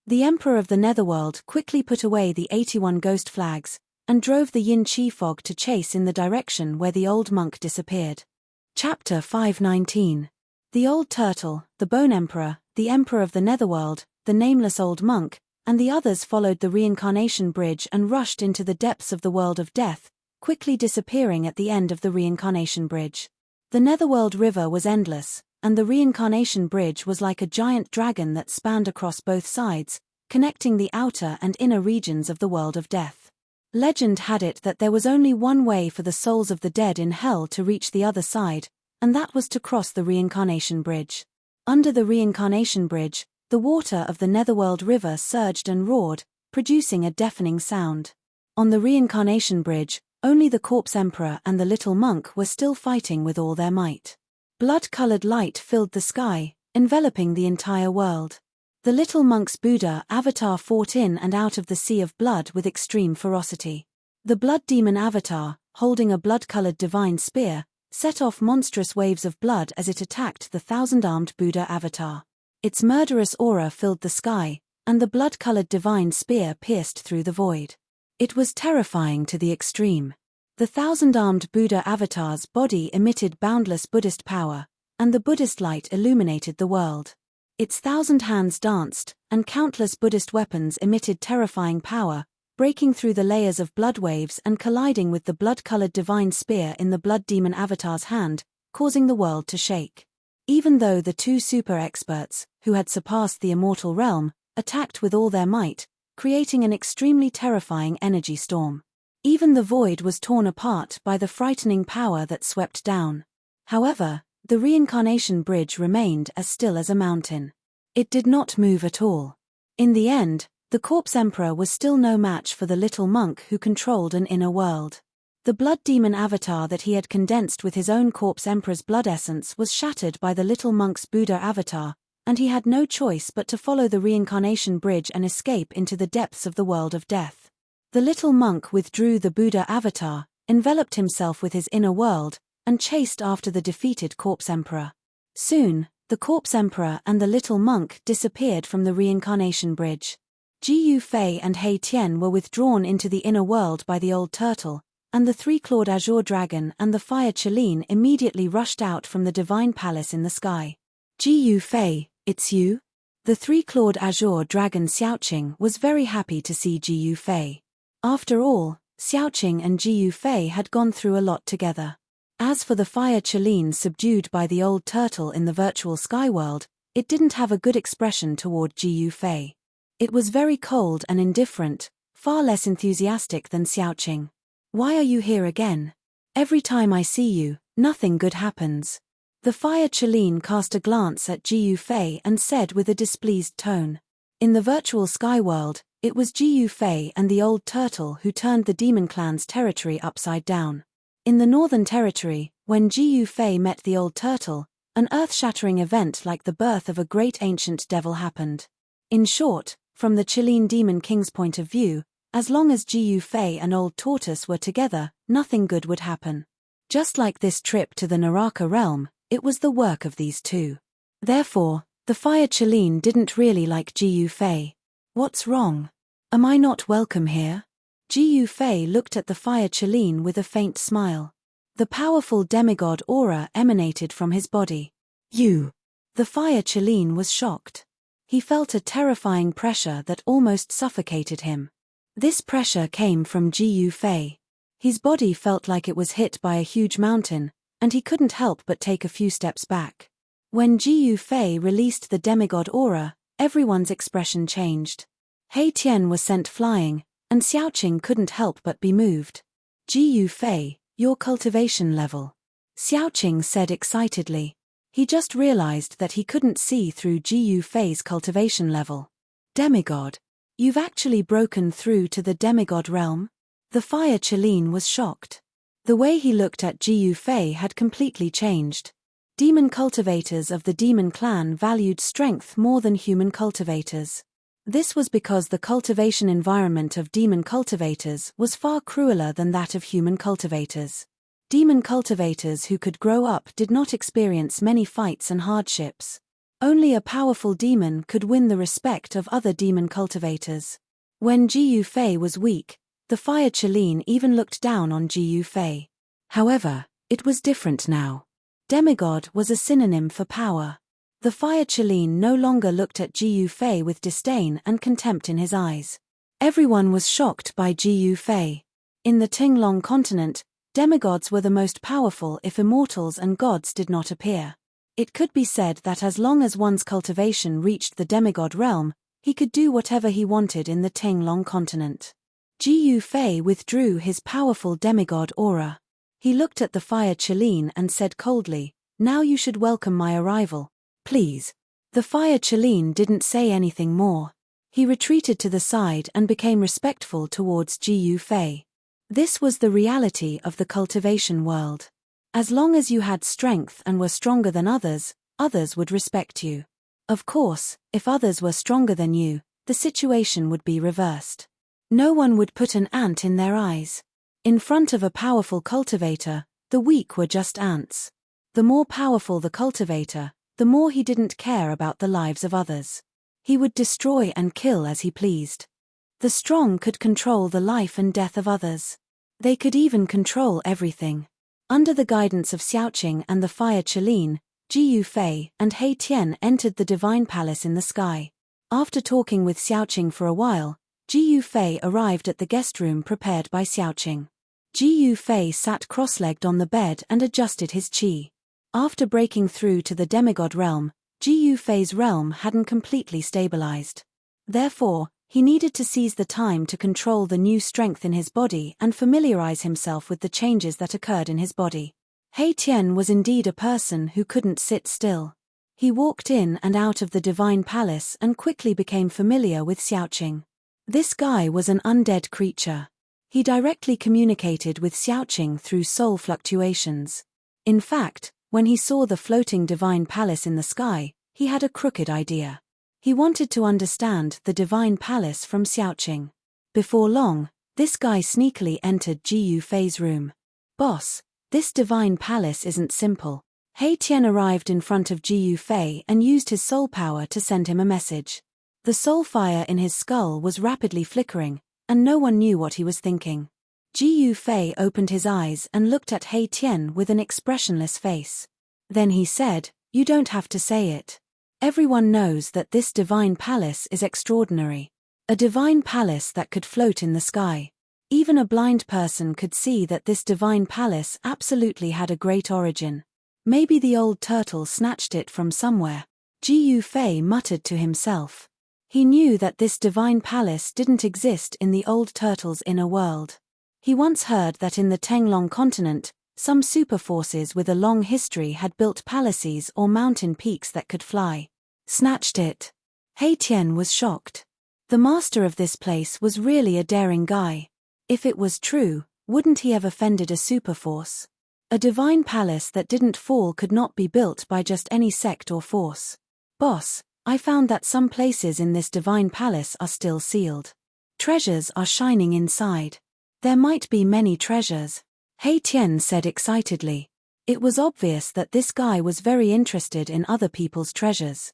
The Emperor of the Netherworld quickly put away the 81 ghost flags, and drove the yin-chi fog to chase in the direction where the old monk disappeared. Chapter 519. The Old Turtle, the Bone Emperor, the Emperor of the Netherworld, the nameless old monk, and the others followed the reincarnation bridge and rushed into the depths of the world of death, quickly disappearing at the end of the reincarnation bridge. The Netherworld River was endless, and the reincarnation bridge was like a giant dragon that spanned across both sides, connecting the outer and inner regions of the world of death. Legend had it that there was only one way for the souls of the dead in hell to reach the other side, and that was to cross the reincarnation bridge. Under the reincarnation bridge, the water of the Netherworld River surged and roared, producing a deafening sound. On the reincarnation bridge, only the corpse emperor and the little monk were still fighting with all their might. Blood-colored light filled the sky, enveloping the entire world. The little monk's Buddha avatar fought in and out of the sea of blood with extreme ferocity. The blood demon avatar, holding a blood-colored divine spear, set off monstrous waves of blood as it attacked the thousand-armed Buddha avatar. Its murderous aura filled the sky, and the blood-colored divine spear pierced through the void. It was terrifying to the extreme. The thousand-armed Buddha avatar's body emitted boundless Buddhist power, and the Buddhist light illuminated the world. Its thousand hands danced, and countless Buddhist weapons emitted terrifying power, breaking through the layers of blood waves and colliding with the blood-colored divine spear in the blood demon avatar's hand, causing the world to shake. Even though the two super experts, who had surpassed the immortal realm, attacked with all their might, creating an extremely terrifying energy storm. Even the void was torn apart by the frightening power that swept down. However, the reincarnation bridge remained as still as a mountain. It did not move at all. In the end, the corpse emperor was still no match for the little monk who controlled an inner world. The blood demon avatar that he had condensed with his own corpse emperor's blood essence was shattered by the little monk's Buddha avatar, and he had no choice but to follow the reincarnation bridge and escape into the depths of the world of death. The little monk withdrew the Buddha avatar, enveloped himself with his inner world, and chased after the defeated corpse emperor. Soon, the corpse emperor and the little monk disappeared from the reincarnation bridge. Ji Fei and Hei Tian were withdrawn into the inner world by the old turtle, and the three-clawed azure dragon and the fire Chelene immediately rushed out from the divine palace in the sky. Ji Fei, it's you? The three-clawed azure dragon Xiaoqing was very happy to see Ji Fei. After all, Xiaoqing and Ji Fei had gone through a lot together. As for the fire Chelene subdued by the old turtle in the virtual sky world, it didn't have a good expression toward Ji Fei. It was very cold and indifferent, far less enthusiastic than Xiaoqing. Why are you here again? Every time I see you, nothing good happens. The fire Chelene cast a glance at Ji Fei and said with a displeased tone. In the virtual sky world, it was Ji Fei and the old turtle who turned the demon clan's territory upside down. In the northern territory, when Ji Fei met the old turtle, An earth-shattering event like the birth of a great ancient devil happened. In short, from the Chilean Demon King's point of view, as long as Jiu Fei and Old Tortoise were together, nothing good would happen. Just like this trip to the Naraka realm, it was the work of these two. Therefore, the Fire Chilean didn't really like Jiu Fei. What's wrong? Am I not welcome here? Jiu Fei looked at the Fire Chilean with a faint smile. The powerful demigod aura emanated from his body. You! The Fire Chilean was shocked. He felt a terrifying pressure that almost suffocated him. This pressure came from Jiu Fei. His body felt like it was hit by a huge mountain, and he couldn't help but take a few steps back. When Jiu Fei released the demigod aura, everyone's expression changed. He Tian was sent flying, and Xiaoqing couldn't help but be moved. Jiu Fei, your cultivation level. Xiaoqing said excitedly. He just realized that he couldn't see through Jiu Fei's cultivation level. Demigod. You've actually broken through to the demigod realm? The Fire Chilean was shocked. The way he looked at Jiu Fei had completely changed. Demon cultivators of the demon clan valued strength more than human cultivators. This was because the cultivation environment of demon cultivators was far crueler than that of human cultivators. Demon cultivators who could grow up did not experience many fights and hardships. Only a powerful demon could win the respect of other demon cultivators. When Jiu Fei was weak, the Fire Chilean even looked down on Jiu Fei. However, it was different now. Demigod was a synonym for power. The Fire Chilean no longer looked at Jiu Fei with disdain and contempt in his eyes. Everyone was shocked by Jiu Fei. In the Tinglong continent, demigods were the most powerful if immortals and gods did not appear. It could be said that as long as one's cultivation reached the demigod realm, he could do whatever he wanted in the Tinglong continent. Jiu Fei withdrew his powerful demigod aura. He looked at the Fire Chilean and said coldly, "Now you should welcome my arrival, please." The Fire Chilean didn't say anything more. He retreated to the side and became respectful towards Jiu Fei. This was the reality of the cultivation world. As long as you had strength and were stronger than others, others would respect you. Of course, if others were stronger than you, the situation would be reversed. No one would put an ant in their eyes. In front of a powerful cultivator, the weak were just ants. The more powerful the cultivator, the more he didn't care about the lives of others. He would destroy and kill as he pleased. The strong could control the life and death of others. They could even control everything. Under the guidance of Xiaoqing and the Fire Chilean, Jiu Fei and He Tian entered the divine palace in the sky. After talking with Xiaoqing for a while, Jiu Fei arrived at the guest room prepared by Xiaoqing. Jiu Fei sat cross-legged on the bed and adjusted his qi. After breaking through to the demigod realm, Jiu Fei's realm hadn't completely stabilized. Therefore, he needed to seize the time to control the new strength in his body and familiarize himself with the changes that occurred in his body. He Tian was indeed a person who couldn't sit still. He walked in and out of the divine palace and quickly became familiar with Xiaoqing. This guy was an undead creature. He directly communicated with Xiaoqing through soul fluctuations. In fact, when he saw the floating divine palace in the sky, he had a crooked idea. He wanted to understand the divine palace from Xiaoqing. Before long, this guy sneakily entered Jiu Fei's room. "Boss, this divine palace isn't simple." He Tian arrived in front of Jiu Fei and used his soul power to send him a message. The soul fire in his skull was rapidly flickering, and no one knew what he was thinking. Jiu Fei opened his eyes and looked at He Tian with an expressionless face. Then he said, "You don't have to say it. Everyone knows that this divine palace is extraordinary. A divine palace that could float in the sky. Even a blind person could see that this divine palace absolutely had a great origin. Maybe the old turtle snatched it from somewhere." Jiu Fei muttered to himself. He knew that this divine palace didn't exist in the old turtle's inner world. He once heard that in the Tinglong continent, some superforces with a long history had built palaces or mountain peaks that could fly. Snatched it. He Tian was shocked. The master of this place was really a daring guy. If it was true, wouldn't he have offended a superforce? A divine palace that didn't fall could not be built by just any sect or force. Boss, I found that some places in this divine palace are still sealed. Treasures are shining inside. There might be many treasures, He Tian said excitedly. It was obvious that this guy was very interested in other people's treasures.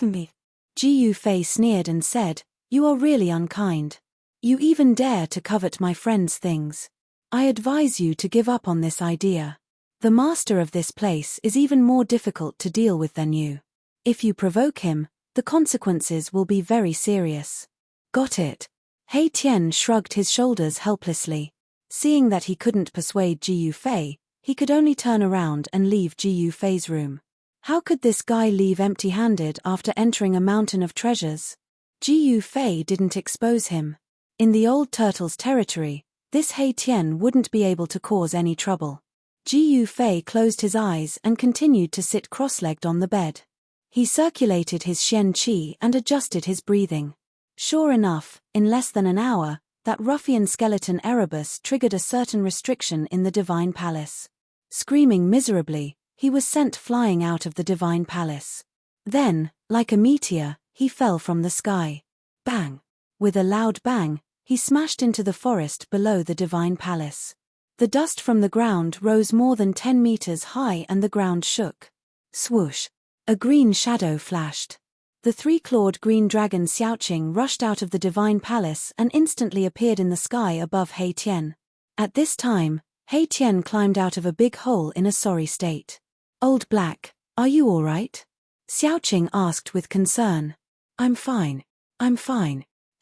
Me. Ji Yufei sneered and said, "You are really unkind. You even dare to covet my friend's things. I advise you to give up on this idea. The master of this place is even more difficult to deal with than you. If you provoke him, the consequences will be very serious." Got it. He Tian shrugged his shoulders helplessly. Seeing that he couldn't persuade Ji Yufei, he could only turn around and leave Ji Yufei's room. How could this guy leave empty-handed after entering a mountain of treasures? Ji Yufei didn't expose him. In the old turtle's territory, this He Tian wouldn't be able to cause any trouble. Ji Yufei closed his eyes and continued to sit cross-legged on the bed. He circulated his Xian Qi and adjusted his breathing. Sure enough, in less than an hour, that ruffian skeleton Erebus triggered a certain restriction in the divine palace. Screaming miserably, he was sent flying out of the divine palace. Then, like a meteor, he fell from the sky. Bang! With a loud bang, he smashed into the forest below the divine palace. The dust from the ground rose more than 10 meters high and the ground shook. Swoosh! A green shadow flashed. The three-clawed green dragon Xiaoqing rushed out of the divine palace and instantly appeared in the sky above He Tian. At this time, He Tian climbed out of a big hole in a sorry state. "Old Black, are you all right?" Xiaoqing asked with concern. I'm fine.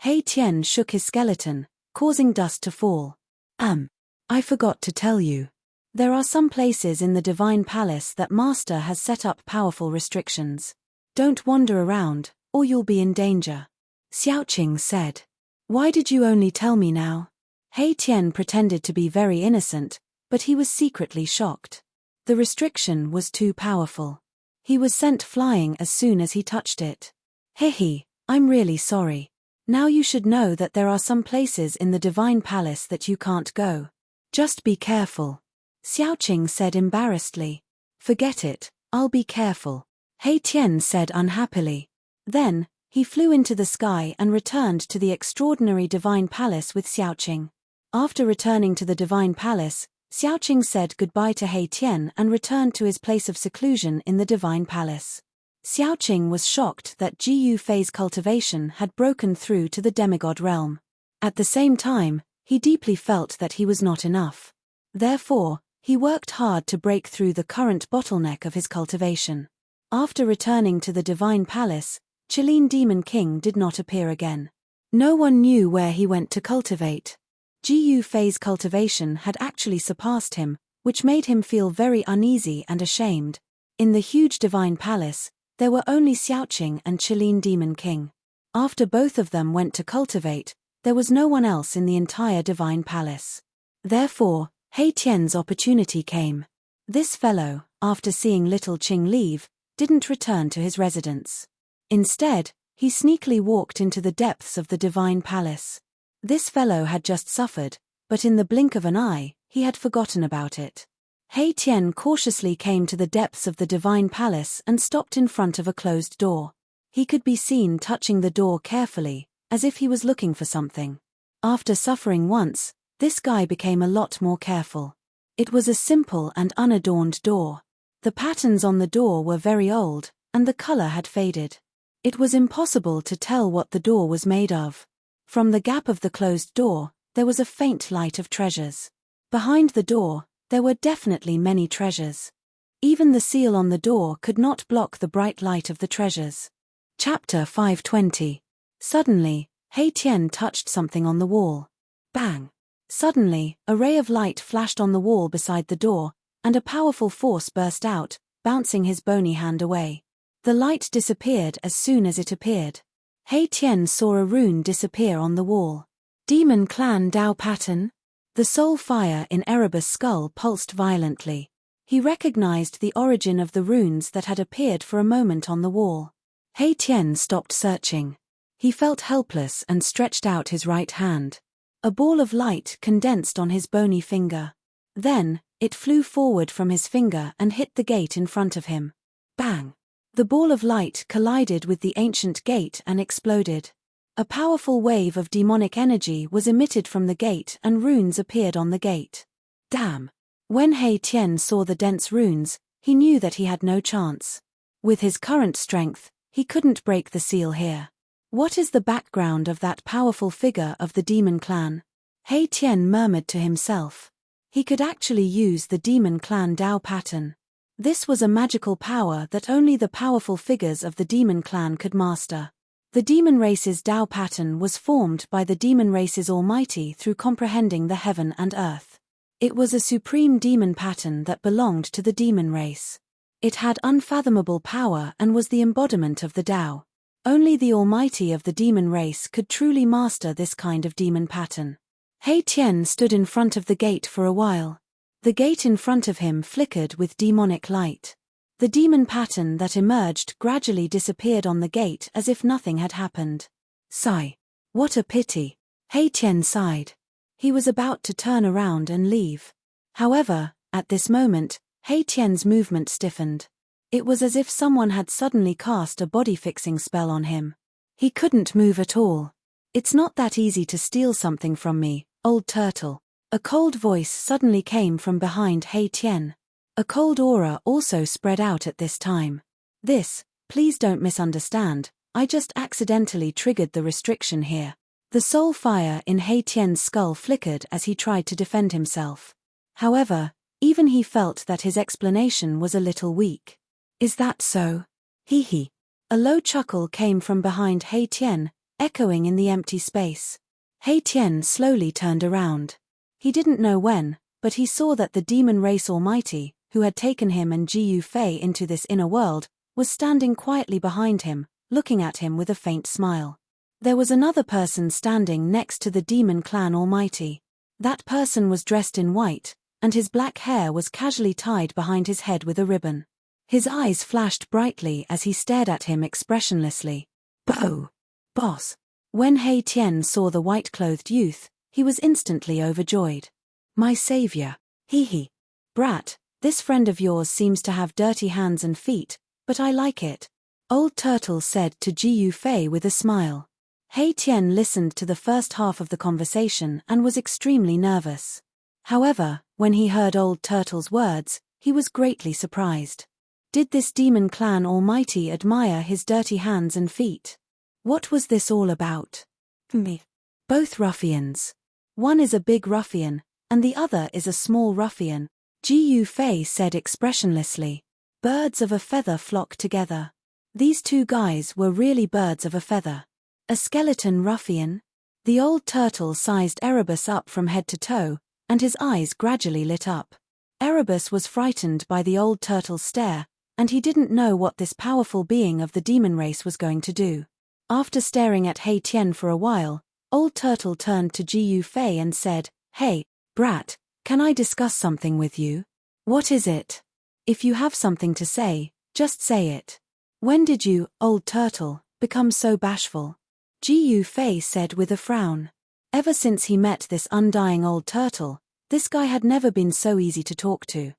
He Tian shook his skeleton, causing dust to fall. I forgot to tell you. There are some places in the divine palace that Master has set up powerful restrictions. Don't wander around, or you'll be in danger. Xiaoqing said. Why did you only tell me now? He Tian pretended to be very innocent, but he was secretly shocked. The restriction was too powerful. He was sent flying as soon as he touched it. Hehe, I'm really sorry. Now you should know that there are some places in the divine palace that you can't go. Just be careful. Xiaoqing said embarrassedly. Forget it, I'll be careful. He Tian said unhappily. Then, he flew into the sky and returned to the extraordinary divine palace with Xiaoqing. After returning to the divine palace, Xiaoqing said goodbye to He Tian and returned to his place of seclusion in the divine palace. Xiaoqing was shocked that Ji Yufei's cultivation had broken through to the demigod realm. At the same time, he deeply felt that he was not enough. Therefore, he worked hard to break through the current bottleneck of his cultivation. After returning to the divine palace, Qilin Demon King did not appear again. No one knew where he went to cultivate. Ji Yufei's cultivation had actually surpassed him, which made him feel very uneasy and ashamed. In the huge divine palace, there were only Xiaoqing and Qilin Demon King. After both of them went to cultivate, there was no one else in the entire divine palace. Therefore, He Tian's opportunity came. This fellow, after seeing little Qing leave, didn't return to his residence. Instead, he sneakily walked into the depths of the divine palace. This fellow had just suffered, but in the blink of an eye, he had forgotten about it. He Tian cautiously came to the depths of the divine palace and stopped in front of a closed door. He could be seen touching the door carefully, as if he was looking for something. After suffering once, this guy became a lot more careful. It was a simple and unadorned door. The patterns on the door were very old, and the color had faded. It was impossible to tell what the door was made of. From the gap of the closed door, there was a faint light of treasures. Behind the door, there were definitely many treasures. Even the seal on the door could not block the bright light of the treasures. Chapter 520. Suddenly, He Tian touched something on the wall. Bang! Suddenly, a ray of light flashed on the wall beside the door, and a powerful force burst out, bouncing his bony hand away. The light disappeared as soon as it appeared. He Tian saw a rune disappear on the wall. Demon Clan Dao pattern? The soul fire in Erebus' skull pulsed violently. He recognized the origin of the runes that had appeared for a moment on the wall. He Tian stopped searching. He felt helpless and stretched out his right hand. A ball of light condensed on his bony finger. Then, It flew forward from his finger and hit the gate in front of him. Bang! The ball of light collided with the ancient gate and exploded. A powerful wave of demonic energy was emitted from the gate and runes appeared on the gate. Damn! When He Tian saw the dense runes, he knew that he had no chance. With his current strength, he couldn't break the seal here. What is the background of that powerful figure of the demon clan? He Tian murmured to himself. He could actually use the demon clan Dao pattern. This was a magical power that only the powerful figures of the demon clan could master. The demon race's Dao pattern was formed by the demon race's almighty through comprehending the heaven and earth. It was a supreme demon pattern that belonged to the demon race. It had unfathomable power and was the embodiment of the Dao. Only the almighty of the demon race could truly master this kind of demon pattern. He Tian stood in front of the gate for a while. The gate in front of him flickered with demonic light. The demon pattern that emerged gradually disappeared on the gate as if nothing had happened. Sigh. What a pity. He Tian sighed. He was about to turn around and leave. However, at this moment, He Tian's movement stiffened. It was as if someone had suddenly cast a body-fixing spell on him. He couldn't move at all. It's not that easy to steal something from me, old turtle. A cold voice suddenly came from behind He Tian. A cold aura also spread out at this time. Please don't misunderstand, I just accidentally triggered the restriction here. The soul fire in He Tian's skull flickered as he tried to defend himself. However, even he felt that his explanation was a little weak. Is that so? Hee hee. A low chuckle came from behind He Tian, echoing in the empty space. He Tian slowly turned around. He didn't know when, but he saw that the demon race almighty, who had taken him and Ji Yu Fei into this inner world, was standing quietly behind him, looking at him with a faint smile. There was another person standing next to the demon clan almighty. That person was dressed in white, and his black hair was casually tied behind his head with a ribbon. His eyes flashed brightly as he stared at him expressionlessly. Bo! Boss! When He Tian saw the white-clothed youth, he was instantly overjoyed. My savior! Hee hee! Brat, this friend of yours seems to have dirty hands and feet, but I like it. Old Turtle said to Ji Yu Fei with a smile. He Tian listened to the first half of the conversation and was extremely nervous. However, when he heard Old Turtle's words, he was greatly surprised. Did this demon clan almighty admire his dirty hands and feet? What was this all about? Me. Both ruffians. One is a big ruffian, and the other is a small ruffian, Ji Yu Fei said expressionlessly. Birds of a feather flock together. These two guys were really birds of a feather. A skeleton ruffian? The old turtle sized Erebus up from head to toe, and his eyes gradually lit up. Erebus was frightened by the old turtle's stare, and he didn't know what this powerful being of the demon race was going to do. After staring at He Tian for a while, Old Turtle turned to Ji Yu Fei and said, Hey, brat, can I discuss something with you? What is it? If you have something to say, just say it. When did you, Old Turtle, become so bashful? Ji Yu Fei said with a frown. Ever since he met this undying Old Turtle, this guy had never been so easy to talk to.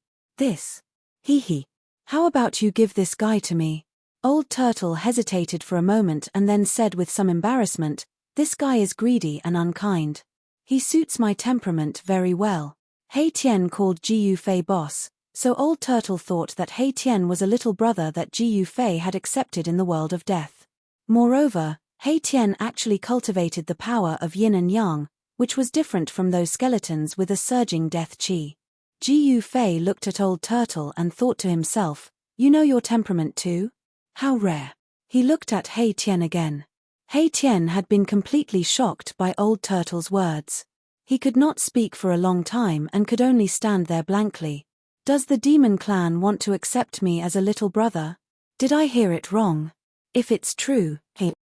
Hee hee. How about you give this guy to me? Old Turtle hesitated for a moment and then said with some embarrassment, This guy is greedy and unkind. He suits my temperament very well. He Tian called Ji Yu Fei boss, so Old Turtle thought that He Tian was a little brother that Ji Yu Fei had accepted in the world of death. Moreover, He Tian actually cultivated the power of yin and yang, which was different from those skeletons with a surging death chi. Ji Yu Fei looked at Old Turtle and thought to himself, You know your temperament too? How rare. He looked at He Tian again. He Tian had been completely shocked by Old Turtle's words. He could not speak for a long time and could only stand there blankly. Does the demon clan want to accept me as a little brother? Did I hear it wrong? If it's true,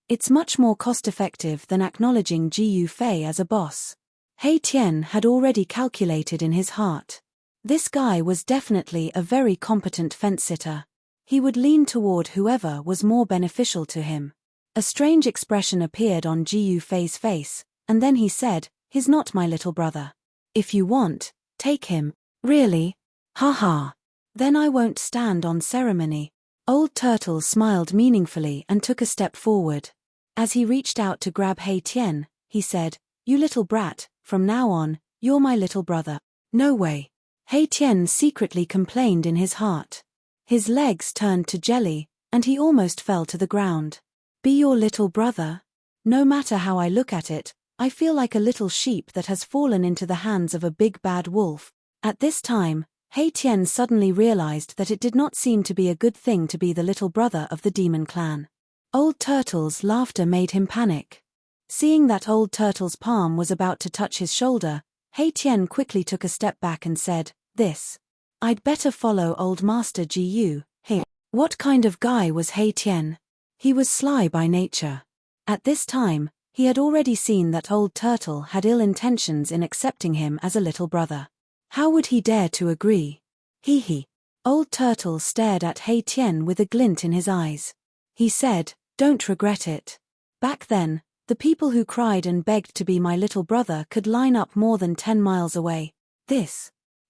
it's much more cost-effective than acknowledging Ji Yu Fei as a boss. He Tian had already calculated in his heart. This guy was definitely a very competent fence-sitter. He would lean toward whoever was more beneficial to him. A strange expression appeared on Ji Yu Fei's face, and then he said, He's not my little brother. If you want, take him. Really? Ha ha. Then I won't stand on ceremony. Old Turtle smiled meaningfully and took a step forward. As he reached out to grab Hei Tian, he said, "You little brat, from now on, you're my little brother." "No way." Hei Tian secretly complained in his heart. His legs turned to jelly, and he almost fell to the ground. "Be your little brother? No matter how I look at it, I feel like a little sheep that has fallen into the hands of a big bad wolf." At this time, Hei Tian suddenly realized that it did not seem to be a good thing to be the little brother of the demon clan. Old Turtle's laughter made him panic. Seeing that Old Turtle's palm was about to touch his shoulder, Hei Tian quickly took a step back and said, I'd better follow Old Master Gu. Hey. What kind of guy was Hei Tian? He was sly by nature. At this time, he had already seen that Old Turtle had ill intentions in accepting him as a little brother. How would he dare to agree? Hee. Old Turtle stared at Hei Tian with a glint in his eyes. He said, "Don't regret it. Back then, the people who cried and begged to be my little brother could line up more than 10 miles away.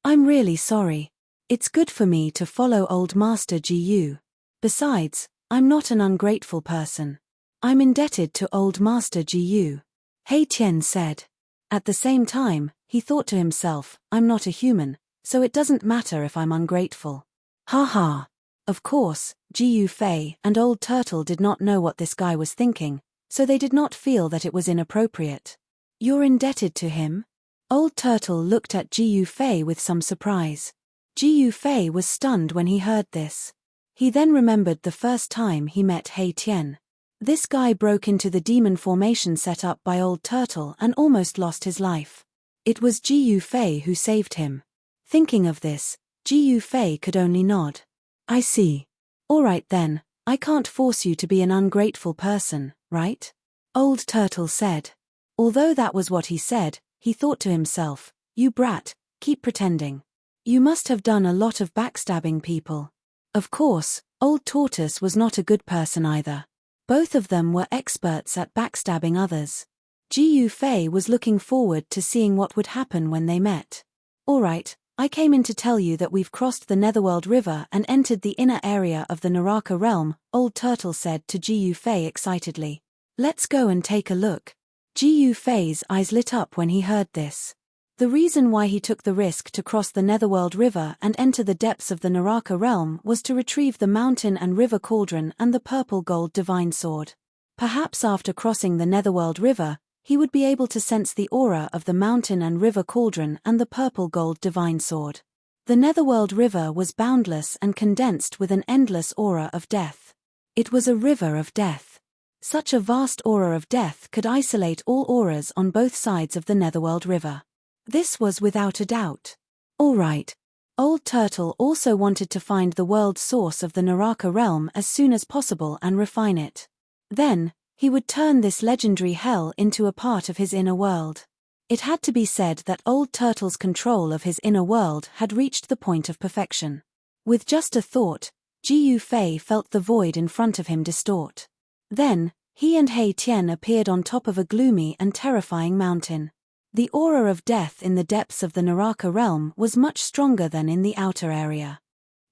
I'm really sorry. It's good for me to follow Old Master Gu. Besides, I'm not an ungrateful person. I'm indebted to Old Master Gu," Hei Tian said. At the same time, he thought to himself, "I'm not a human, so it doesn't matter if I'm ungrateful." Ha ha. Of course, Gu Fei and Old Turtle did not know what this guy was thinking, so they did not feel that it was inappropriate. "You're indebted to him?" Old Turtle looked at Gu Fei with some surprise. Gu Fei was stunned when he heard this. He then remembered the first time he met Hei Tian. This guy broke into the demon formation set up by Old Turtle and almost lost his life. It was Gu Fei who saved him. Thinking of this, Gu Fei could only nod. "I see. Alright then, I can't force you to be an ungrateful person, right?" Old Turtle said. Although that was what he said, he thought to himself, "You brat, keep pretending. You must have done a lot of backstabbing people." Of course, Old Tortoise was not a good person either. Both of them were experts at backstabbing others. Gu Fei was looking forward to seeing what would happen when they met. "Alright, I came in to tell you that we've crossed the Netherworld River and entered the inner area of the Naraka realm," Old Turtle said to Gu Fei excitedly. "Let's go and take a look." Gu Fei's eyes lit up when he heard this. The reason why he took the risk to cross the Netherworld River and enter the depths of the Naraka realm was to retrieve the mountain and river cauldron and the purple gold divine sword. Perhaps after crossing the Netherworld River, he would be able to sense the aura of the mountain and river cauldron and the purple gold divine sword. The Netherworld River was boundless and condensed with an endless aura of death. It was a river of death. Such a vast aura of death could isolate all auras on both sides of the Netherworld River. This was without a doubt. Alright. Old Turtle also wanted to find the world source of the Naraka realm as soon as possible and refine it. Then, he would turn this legendary hell into a part of his inner world. It had to be said that Old Turtle's control of his inner world had reached the point of perfection. With just a thought, Gu Fei felt the void in front of him distort. Then, he and Hei Tian appeared on top of a gloomy and terrifying mountain. The aura of death in the depths of the Naraka realm was much stronger than in the outer area.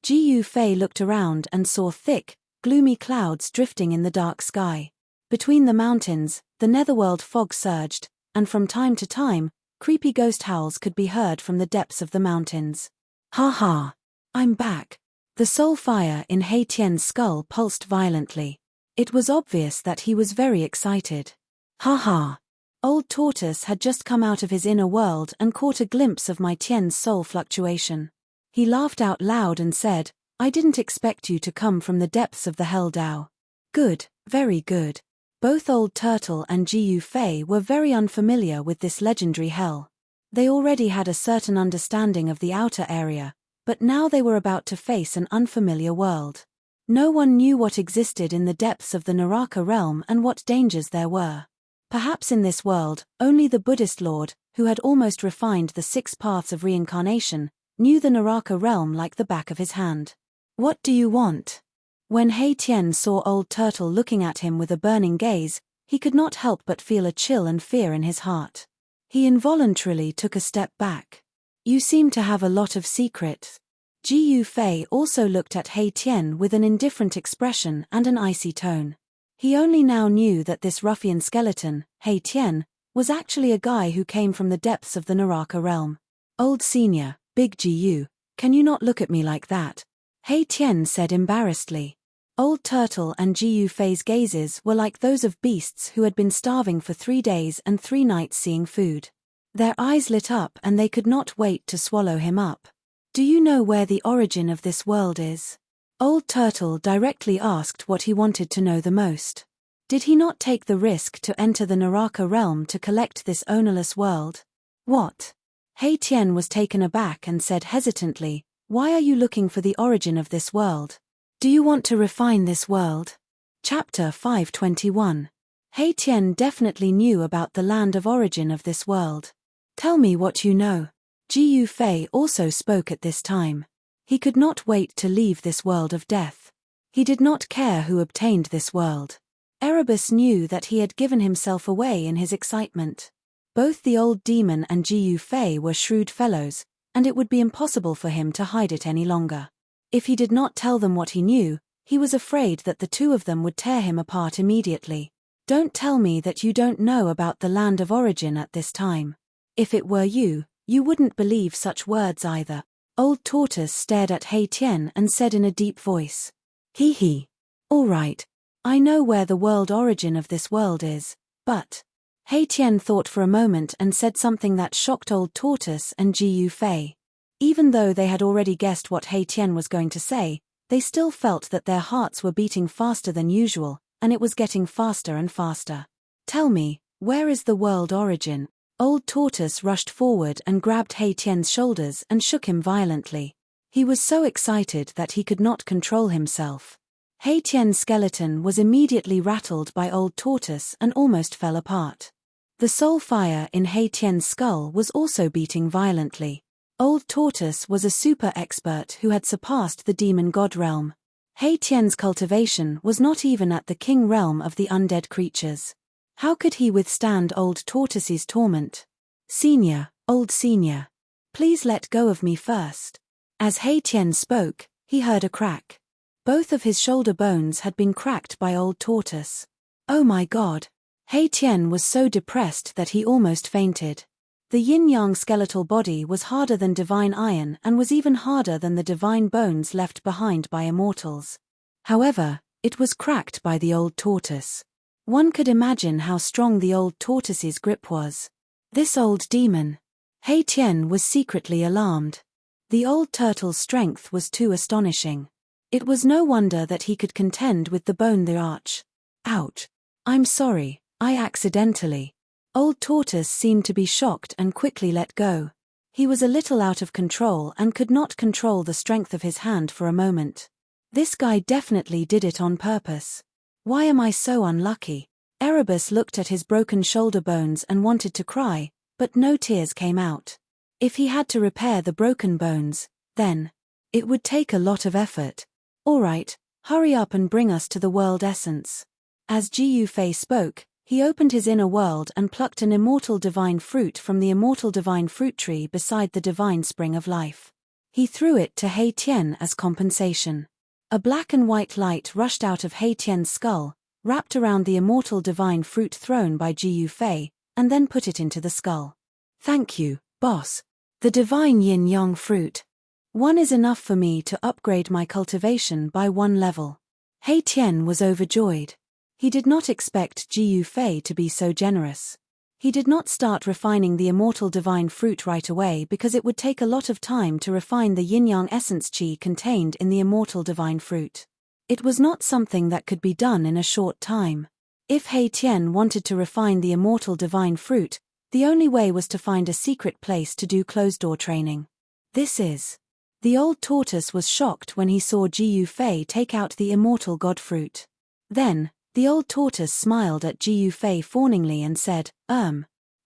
Gu Fei looked around and saw thick, gloomy clouds drifting in the dark sky. Between the mountains, the netherworld fog surged, and from time to time, creepy ghost howls could be heard from the depths of the mountains. "Ha ha! I'm back." The soul fire in Hei Tian's skull pulsed violently. It was obvious that he was very excited. "Ha ha! Old Tortoise had just come out of his inner world and caught a glimpse of my Tian's soul fluctuation. He laughed out loud and said, "I didn't expect you to come from the depths of the Hell Dao." Good, very good. Both Old Turtle and Gu Fei were very unfamiliar with this legendary hell. They already had a certain understanding of the outer area, but now they were about to face an unfamiliar world. No one knew what existed in the depths of the Naraka realm and what dangers there were. Perhaps in this world, only the Buddhist Lord, who had almost refined the 6 paths of reincarnation, knew the Naraka realm like the back of his hand. "What do you want?" When Hei Tian saw Old Turtle looking at him with a burning gaze, he could not help but feel a chill and fear in his heart. He involuntarily took a step back. You seem to have a lot of secrets. Ji Fei also looked at He Tian with an indifferent expression and an icy tone. He only now knew that this ruffian skeleton, He Tian, was actually a guy who came from the depths of the Naraka realm. Old senior, Big Gu, can you not look at me like that? He Tian said embarrassedly. Old Turtle and Ji Fei's gazes were like those of beasts who had been starving for 3 days and 3 nights seeing food. Their eyes lit up and they could not wait to swallow him up. Do you know where the origin of this world is? Old Turtle directly asked what he wanted to know the most. Did he not take the risk to enter the Naraka realm to collect this ownerless world? What? He Tian was taken aback and said hesitantly, why are you looking for the origin of this world? Do you want to refine this world? Chapter 521. He Tian definitely knew about the land of origin of this world. Tell me what you know. Ji Fei also spoke at this time. He could not wait to leave this world of death. He did not care who obtained this world. Erebus knew that he had given himself away in his excitement. Both the old demon and Ji Fei were shrewd fellows, and it would be impossible for him to hide it any longer. If he did not tell them what he knew, he was afraid that the two of them would tear him apart immediately. Don't tell me that you don't know about the land of origin at this time. If it were you, you wouldn't believe such words either. Old Tortoise stared at He Tian and said in a deep voice. Hee hee. All right. I know where the world origin of this world is, but... He Tian thought for a moment and said something that shocked Old Tortoise and Ji Fei. Even though they had already guessed what He Tian was going to say, they still felt that their hearts were beating faster than usual, and it was getting faster and faster. Tell me, where is the world origin? Old Tortoise rushed forward and grabbed He Tian's shoulders and shook him violently. He was so excited that he could not control himself. He Tian's skeleton was immediately rattled by Old Tortoise and almost fell apart. The soul fire in He Tian's skull was also beating violently. Old Tortoise was a super expert who had surpassed the demon god realm. He Tian's cultivation was not even at the king realm of the undead creatures. How could he withstand Old Tortoise's torment? Senior, old senior. Please let go of me first. As He Tian spoke, he heard a crack. Both of his shoulder bones had been cracked by Old Tortoise. Oh my god. He Tian was so depressed that he almost fainted. The yin-yang skeletal body was harder than divine iron and was even harder than the divine bones left behind by immortals. However, it was cracked by the Old Tortoise. One could imagine how strong the Old Tortoise's grip was. This old demon. He Tian was secretly alarmed. The Old Turtle's strength was too astonishing. It was no wonder that he could contend with the bone the arch. Ouch. I'm sorry, I accidentally. Old Tortoise seemed to be shocked and quickly let go. He was a little out of control and could not control the strength of his hand for a moment. This guy definitely did it on purpose. Why am I so unlucky? Erebus looked at his broken shoulder bones and wanted to cry, but no tears came out. If he had to repair the broken bones, then it would take a lot of effort. All right, hurry up and bring us to the world essence. As Ji Fei spoke, he opened his inner world and plucked an immortal divine fruit from the immortal divine fruit tree beside the divine spring of life. He threw it to He Tian as compensation. A black and white light rushed out of He Tian's skull, wrapped around the immortal divine fruit thrown by Ji Fei, and then put it into the skull. Thank you, boss. The divine yin-yang fruit. One is enough for me to upgrade my cultivation by 1 level. He Tian was overjoyed. He did not expect Ji Fei to be so generous. He did not start refining the immortal divine fruit right away because it would take a lot of time to refine the yin-yang essence qi contained in the immortal divine fruit. It was not something that could be done in a short time. If He Tian wanted to refine the immortal divine fruit, the only way was to find a secret place to do closed-door training. This is... The Old Tortoise was shocked when he saw Ji Fei take out the immortal god fruit. Then, the Old Tortoise smiled at Ji Fei fawningly and said,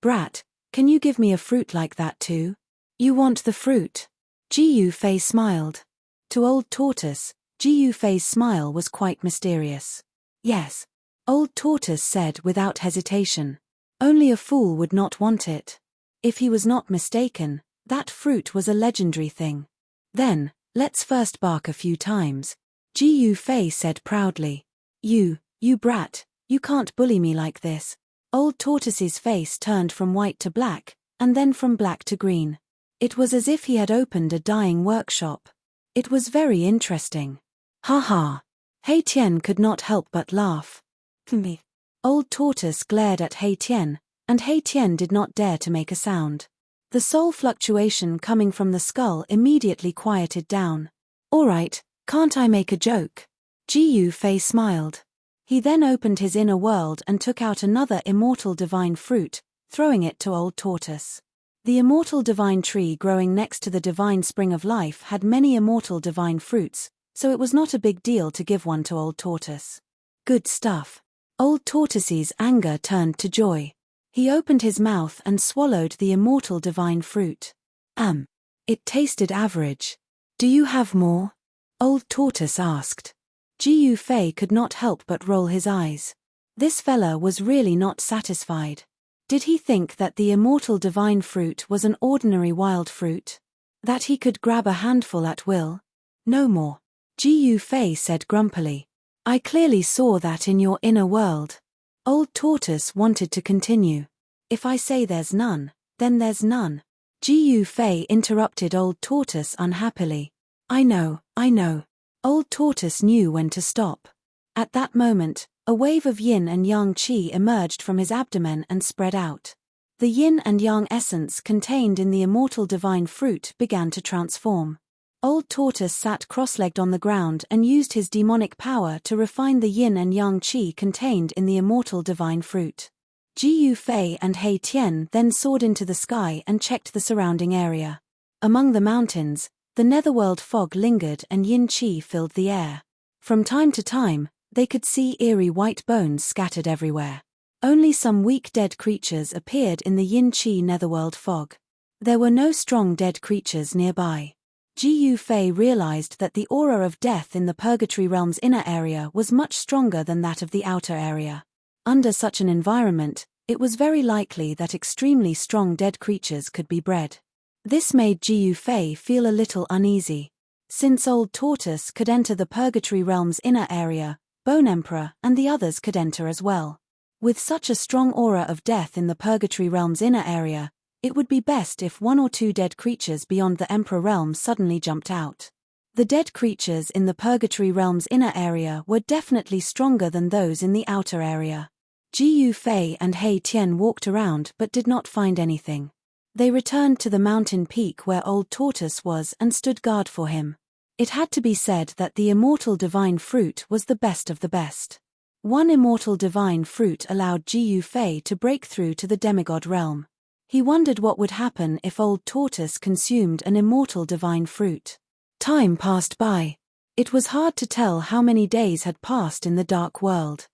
Brat, can you give me a fruit like that too? You want the fruit? Ji Fei smiled. To Old Tortoise, Ji Fei's smile was quite mysterious. Yes. Old Tortoise said without hesitation. Only a fool would not want it. If he was not mistaken, That fruit was a legendary thing. Then, let's first bark a few times, Gu Fei said proudly. You brat, you can't bully me like this. Old Tortoise's face turned from white to black, and then from black to green. It was as if he had opened a dyeing workshop. It was very interesting. Ha ha. Hei Tian could not help but laugh. Me. Old Tortoise glared at Hei Tian, and Hei Tian did not dare to make a sound. The soul fluctuation coming from the skull immediately quieted down. All right, can't I make a joke? Gu Fei smiled. He then opened his inner world and took out another immortal divine fruit, throwing it to Old Tortoise. The immortal divine tree growing next to the divine spring of life had many immortal divine fruits, so it was not a big deal to give one to Old Tortoise. Good stuff. Old Tortoise's anger turned to joy. He opened his mouth and swallowed the immortal divine fruit. It tasted average. Do you have more? Old Tortoise asked. Gu Fei could not help but roll his eyes. This fella was really not satisfied. Did he think that the immortal divine fruit was an ordinary wild fruit? That he could grab a handful at will? No more. Gu Fei said grumpily. I clearly saw that in your inner world. Old Tortoise wanted to continue. If I say there's none, then there's none. Gu Fei interrupted Old Tortoise unhappily. I know. Old Tortoise knew when to stop. At that moment, a wave of yin and yang qi emerged from his abdomen and spread out. The yin and yang essence contained in the immortal divine fruit began to transform. Old Tortoise sat cross-legged on the ground and used his demonic power to refine the yin and yang qi contained in the immortal divine fruit. Gu Fei and Hei Tian then soared into the sky and checked the surrounding area. Among the mountains, the netherworld fog lingered and yin qi filled the air. From time to time, they could see eerie white bones scattered everywhere. Only some weak dead creatures appeared in the yin qi netherworld fog. There were no strong dead creatures nearby. Gu Fei realized that the aura of death in the Purgatory Realm's inner area was much stronger than that of the outer area. Under such an environment, it was very likely that extremely strong dead creatures could be bred. This made Gu Fei feel a little uneasy. Since Old Tortoise could enter the Purgatory Realm's inner area, Bone Emperor and the others could enter as well. With such a strong aura of death in the Purgatory Realm's inner area, it would be best if one or two dead creatures beyond the Emperor Realm suddenly jumped out. The dead creatures in the Purgatory Realm's inner area were definitely stronger than those in the outer area. Gu Fei and Hei Tian walked around but did not find anything. They returned to the mountain peak where Old Tortoise was and stood guard for him. It had to be said that the immortal divine fruit was the best of the best. One immortal divine fruit allowed Gu Fei to break through to the demigod realm. He wondered what would happen if Old Tortoise consumed an immortal divine fruit. Time passed by. It was hard to tell how many days had passed in the dark world.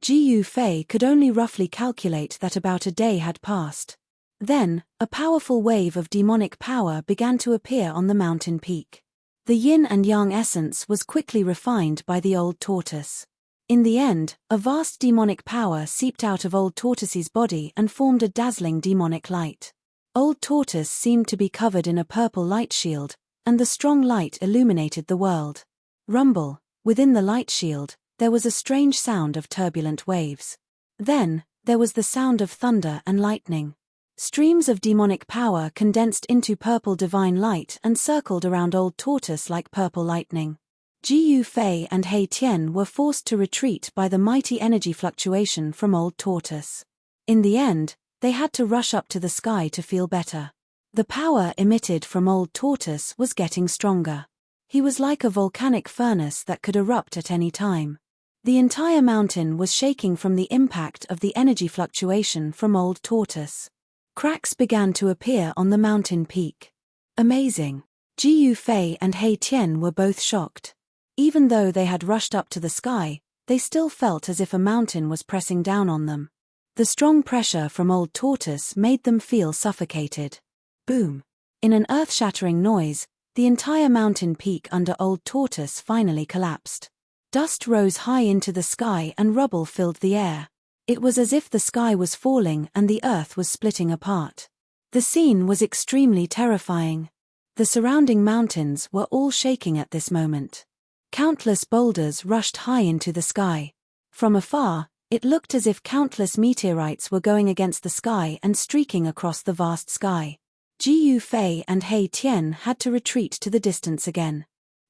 Gu Fei could only roughly calculate that about a day had passed. Then, a powerful wave of demonic power began to appear on the mountain peak. The yin and yang essence was quickly refined by the Old Tortoise. In the end, a vast demonic power seeped out of Old Tortoise's body and formed a dazzling demonic light. Old Tortoise seemed to be covered in a purple light shield, and the strong light illuminated the world. Rumble, within the light shield, there was a strange sound of turbulent waves. Then, there was the sound of thunder and lightning. Streams of demonic power condensed into purple divine light and circled around Old Tortoise like purple lightning. Gu Fei and Hei Tian were forced to retreat by the mighty energy fluctuation from Old Tortoise. In the end, they had to rush up to the sky to feel better. The power emitted from Old Tortoise was getting stronger. He was like a volcanic furnace that could erupt at any time. The entire mountain was shaking from the impact of the energy fluctuation from Old Tortoise. Cracks began to appear on the mountain peak. Amazing. Gu Fei and Hei Tian were both shocked. Even though they had rushed up to the sky, they still felt as if a mountain was pressing down on them. The strong pressure from Old Tortoise made them feel suffocated. Boom. In an earth-shattering noise, the entire mountain peak under Old Tortoise finally collapsed. Dust rose high into the sky and rubble filled the air. It was as if the sky was falling and the earth was splitting apart. The scene was extremely terrifying. The surrounding mountains were all shaking at this moment. Countless boulders rushed high into the sky. From afar, it looked as if countless meteorites were going against the sky and streaking across the vast sky. Ji Yufei and He Tian had to retreat to the distance again.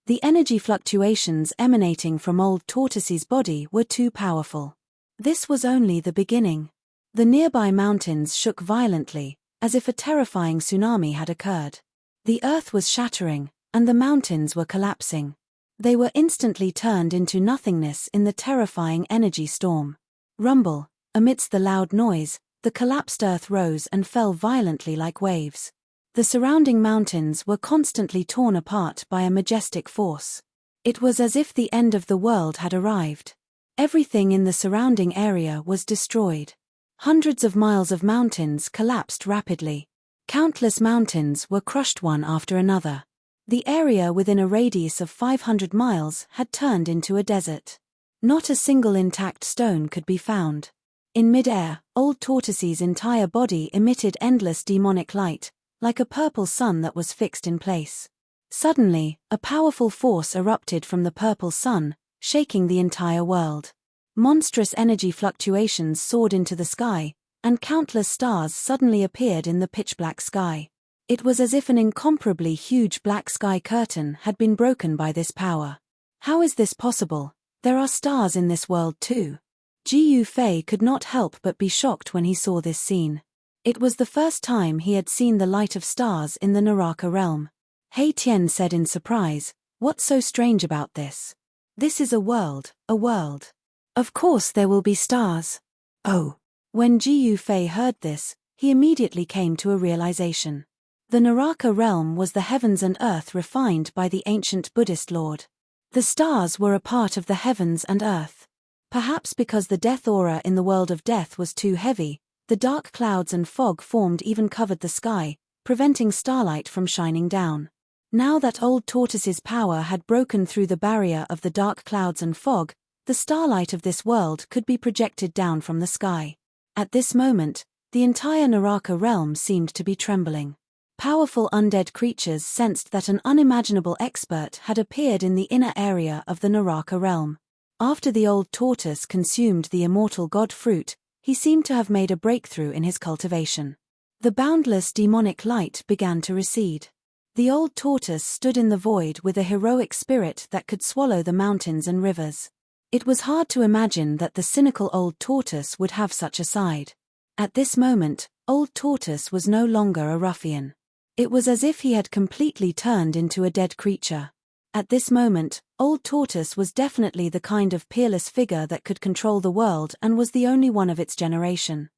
The energy fluctuations emanating from Old Tortoise's body were too powerful. This was only the beginning. The nearby mountains shook violently, as if a terrifying tsunami had occurred. The earth was shattering, and the mountains were collapsing. They were instantly turned into nothingness in the terrifying energy storm. Rumble, amidst the loud noise, the collapsed earth rose and fell violently like waves. The surrounding mountains were constantly torn apart by a majestic force. It was as if the end of the world had arrived. Everything in the surrounding area was destroyed. Hundreds of miles of mountains collapsed rapidly. Countless mountains were crushed one after another. The area within a radius of 500 miles had turned into a desert. Not a single intact stone could be found. In midair, Old Tortoise's entire body emitted endless demonic light, like a purple sun that was fixed in place. Suddenly, a powerful force erupted from the purple sun, shaking the entire world. Monstrous energy fluctuations soared into the sky, and countless stars suddenly appeared in the pitch-black sky. It was as if an incomparably huge black sky curtain had been broken by this power. How is this possible? There are stars in this world too. Ji Yufei could not help but be shocked when he saw this scene. It was the first time he had seen the light of stars in the Naraka realm. He Tian said in surprise, "What's so strange about this? This is a world, a world. Of course there will be stars." Oh. When Ji Yufei heard this, he immediately came to a realization. The Naraka realm was the heavens and earth refined by the ancient Buddhist Lord. The stars were a part of the heavens and earth. Perhaps because the death aura in the world of death was too heavy, the dark clouds and fog formed even covered the sky, preventing starlight from shining down. Now that Old Tortoise's power had broken through the barrier of the dark clouds and fog, the starlight of this world could be projected down from the sky. At this moment, the entire Naraka realm seemed to be trembling. Powerful undead creatures sensed that an unimaginable expert had appeared in the inner area of the Naraka realm. After the Old Tortoise consumed the immortal god fruit, he seemed to have made a breakthrough in his cultivation. The boundless demonic light began to recede. The Old Tortoise stood in the void with a heroic spirit that could swallow the mountains and rivers. It was hard to imagine that the cynical Old Tortoise would have such a side. At this moment, Old Tortoise was no longer a ruffian. It was as if he had completely turned into a dead creature. At this moment, Old Tortoise was definitely the kind of peerless figure that could control the world and was the only one of its generation.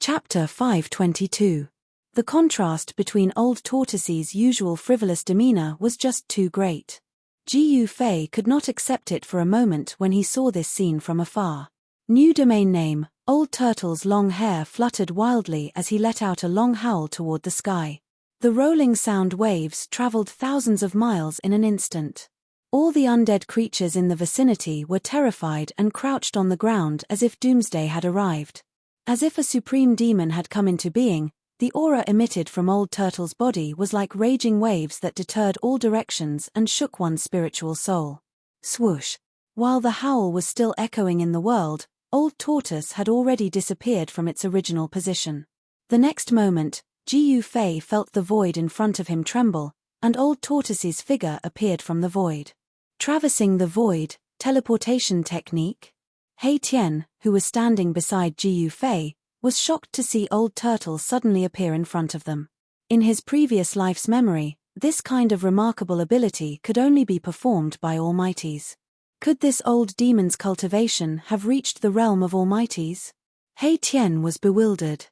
Chapter 522. The contrast between Old Tortoise's usual frivolous demeanor was just too great. Ji Yufei could not accept it for a moment when he saw this scene from afar. New domain name, Old Turtle's long hair fluttered wildly as he let out a long howl toward the sky. The rolling sound waves traveled thousands of miles in an instant. All the undead creatures in the vicinity were terrified and crouched on the ground as if doomsday had arrived. As if a supreme demon had come into being, the aura emitted from Old Turtle's body was like raging waves that deterred all directions and shook one's spiritual soul. Swoosh! While the howl was still echoing in the world, Old Tortoise had already disappeared from its original position. The next moment, Ji Yufei felt the void in front of him tremble, and Old Tortoise's figure appeared from the void. Traversing the void, teleportation technique? He Tian, who was standing beside Ji Yufei, was shocked to see Old Turtle suddenly appear in front of them. In his previous life's memory, this kind of remarkable ability could only be performed by Almighties. Could this old demon's cultivation have reached the realm of Almighties? He Tian was bewildered.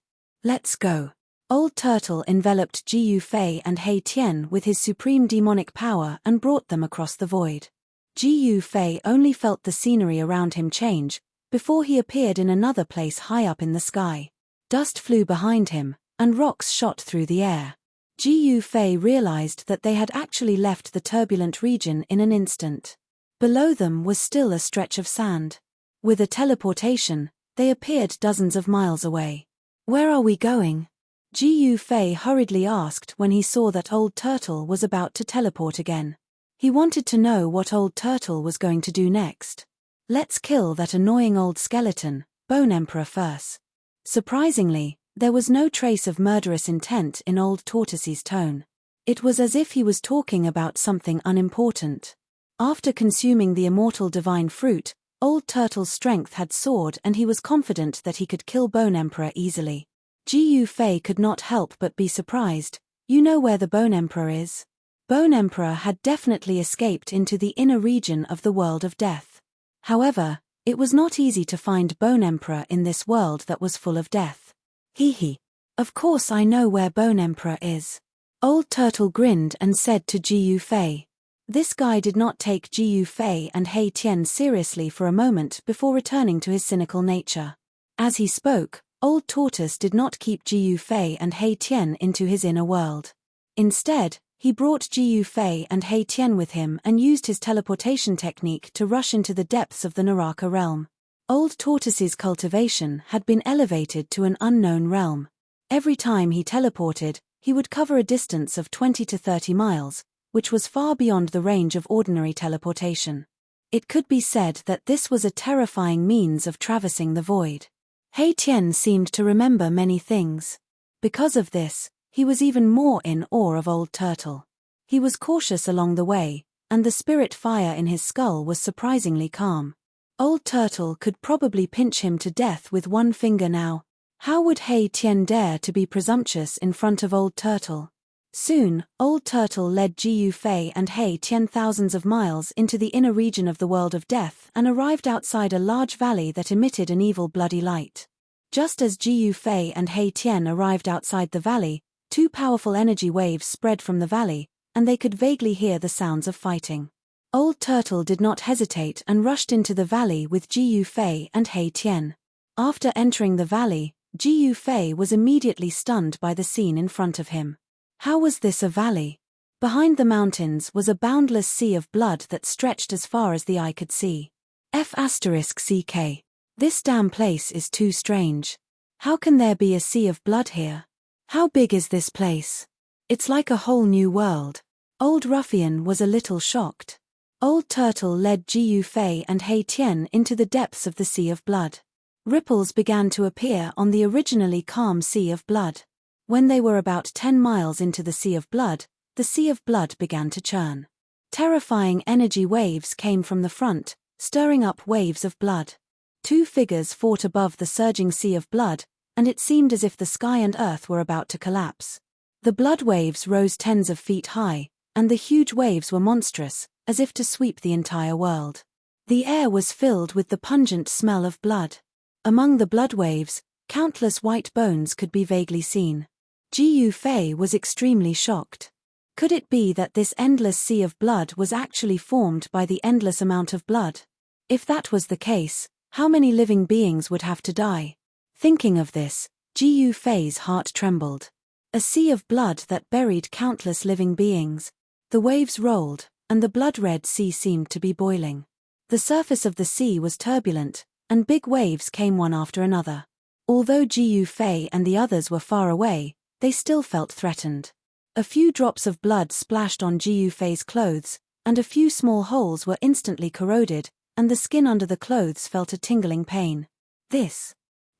Let's go. Old Turtle enveloped Ji Yufei and He Tian with his supreme demonic power and brought them across the void. Ji Yufei only felt the scenery around him change, before he appeared in another place high up in the sky. Dust flew behind him, and rocks shot through the air. Ji Yufei realized that they had actually left the turbulent region in an instant. Below them was still a stretch of sand. With a teleportation, they appeared dozens of miles away. Where are we going? Ji Fei hurriedly asked when he saw that Old Turtle was about to teleport again. He wanted to know what Old Turtle was going to do next. Let's kill that annoying old skeleton, Bone Emperor first. Surprisingly, there was no trace of murderous intent in Old Tortoise's tone. It was as if he was talking about something unimportant. After consuming the immortal divine fruit, Old Turtle's strength had soared and he was confident that he could kill Bone Emperor easily. Ji Fei could not help but be surprised. You know where the Bone Emperor is? Bone Emperor had definitely escaped into the inner region of the world of death. However, it was not easy to find Bone Emperor in this world that was full of death. Hee. Of course I know where Bone Emperor is. Old Turtle grinned and said to Ji Fei. This guy did not take Ji Fei and Hei Tian seriously for a moment before returning to his cynical nature. As he spoke, Old Tortoise did not keep Ji Fei and Hei Tian into his inner world. Instead, he brought Ji Fei and Hei Tian with him and used his teleportation technique to rush into the depths of the Naraka realm. Old Tortoise's cultivation had been elevated to an unknown realm. Every time he teleported, he would cover a distance of 20 to 30 miles, which was far beyond the range of ordinary teleportation. It could be said that this was a terrifying means of traversing the void. Hei Tian seemed to remember many things. Because of this, he was even more in awe of Old Turtle. He was cautious along the way, and the spirit fire in his skull was surprisingly calm. Old Turtle could probably pinch him to death with one finger now. How would Hei Tian dare to be presumptuous in front of Old Turtle? Soon, Old Turtle led Ji Fei and Hei Tian thousands of miles into the inner region of the world of death and arrived outside a large valley that emitted an evil bloody light. Just as Ji Fei and Hei Tian arrived outside the valley, two powerful energy waves spread from the valley, and they could vaguely hear the sounds of fighting. Old Turtle did not hesitate and rushed into the valley with Ji Fei and Hei Tian. After entering the valley, Ji Fei was immediately stunned by the scene in front of him. How was this a valley? Behind the mountains was a boundless sea of blood that stretched as far as the eye could see. F***CK. This damn place is too strange. How can there be a sea of blood here? How big is this place? It's like a whole new world. Old Ruffian was a little shocked. Old Turtle led Ji Fei and Hei Tian into the depths of the sea of blood. Ripples began to appear on the originally calm sea of blood. When they were about 10 miles into the sea of blood, the sea of blood began to churn. Terrifying energy waves came from the front, stirring up waves of blood. Two figures fought above the surging sea of blood, and it seemed as if the sky and earth were about to collapse. The blood waves rose tens of feet high, and the huge waves were monstrous, as if to sweep the entire world. The air was filled with the pungent smell of blood. Among the blood waves, countless white bones could be vaguely seen. Ji Fei was extremely shocked. Could it be that this endless sea of blood was actually formed by the endless amount of blood? If that was the case, how many living beings would have to die? Thinking of this, Ji Fei's heart trembled. A sea of blood that buried countless living beings. The waves rolled, and the blood-red sea seemed to be boiling. The surface of the sea was turbulent, and big waves came one after another. Although Ji Fei and the others were far away, they still felt threatened. A few drops of blood splashed on Ji Fei's clothes, and a few small holes were instantly corroded, and the skin under the clothes felt a tingling pain.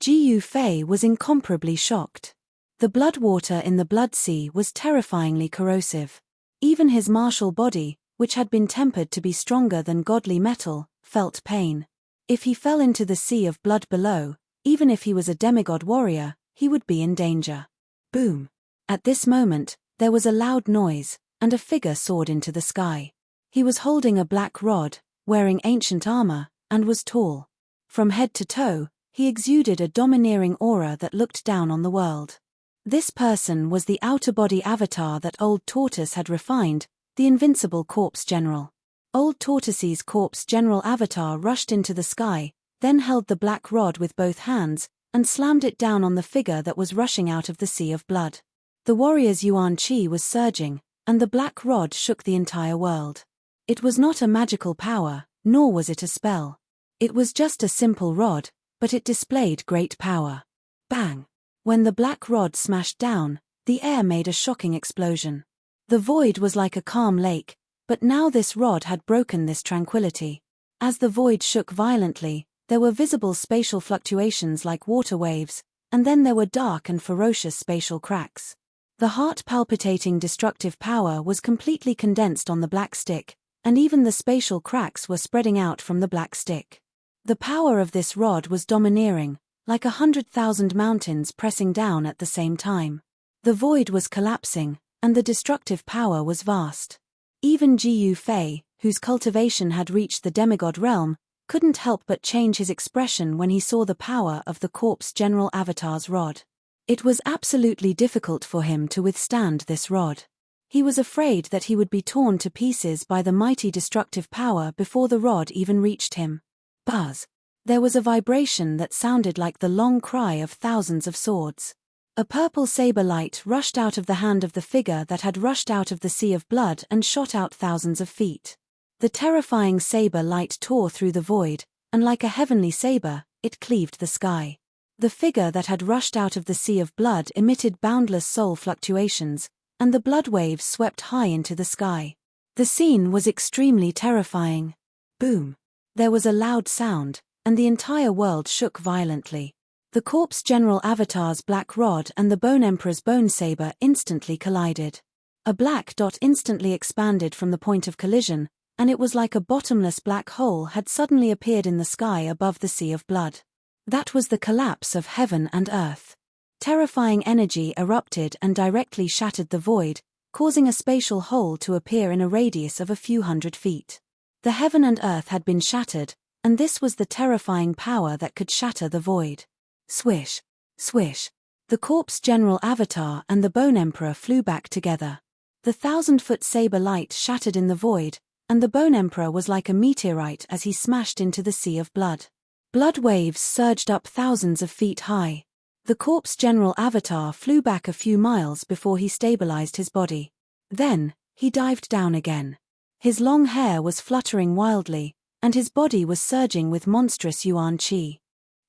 Ji Fei was incomparably shocked. The blood water in the blood sea was terrifyingly corrosive. Even his martial body, which had been tempered to be stronger than godly metal, felt pain. If he fell into the sea of blood below, even if he was a demigod warrior, he would be in danger. Boom! At this moment, there was a loud noise, and a figure soared into the sky. He was holding a black rod, wearing ancient armor, and was tall. From head to toe, he exuded a domineering aura that looked down on the world. This person was the outer body avatar that Old Tortoise had refined, the invincible Corpse General. Old Tortoise's Corpse General avatar rushed into the sky, then held the black rod with both hands, and slammed it down on the figure that was rushing out of the sea of blood. The warrior's yuan qi was surging, and the black rod shook the entire world. It was not a magical power, nor was it a spell. It was just a simple rod, but it displayed great power. Bang! When the black rod smashed down, the air made a shocking explosion. The void was like a calm lake, but now this rod had broken this tranquility. As the void shook violently, there were visible spatial fluctuations like water waves, and then there were dark and ferocious spatial cracks. The heart-palpitating destructive power was completely condensed on the black stick, and even the spatial cracks were spreading out from the black stick. The power of this rod was domineering, like 100,000 mountains pressing down at the same time. The void was collapsing, and the destructive power was vast. Even Jiu Fei, whose cultivation had reached the demigod realm, couldn't help but change his expression when he saw the power of the Corpse General Avatar's rod. It was absolutely difficult for him to withstand this rod. He was afraid that he would be torn to pieces by the mighty destructive power before the rod even reached him. Buzz! There was a vibration that sounded like the long cry of thousands of swords. A purple saber light rushed out of the hand of the figure that had rushed out of the sea of blood and shot out thousands of feet. The terrifying saber light tore through the void, and like a heavenly saber, it cleaved the sky. The figure that had rushed out of the sea of blood emitted boundless soul fluctuations, and the blood waves swept high into the sky. The scene was extremely terrifying. Boom! There was a loud sound, and the entire world shook violently. The Corpse General Avatar's black rod and the Bone Emperor's bone saber instantly collided. A black dot instantly expanded from the point of collision, and it was like a bottomless black hole had suddenly appeared in the sky above the sea of blood. That was the collapse of heaven and earth. Terrifying energy erupted and directly shattered the void, causing a spatial hole to appear in a radius of a few hundred feet. The heaven and earth had been shattered, and this was the terrifying power that could shatter the void. Swish! Swish! The Corpse General Avatar and the Bone Emperor flew back together. The 1,000-foot saber light shattered in the void, and the Bone Emperor was like a meteorite as he smashed into the sea of blood. Blood waves surged up thousands of feet high. The Corpse General Avatar flew back a few miles before he stabilized his body. Then, he dived down again. His long hair was fluttering wildly, and his body was surging with monstrous yuan qi.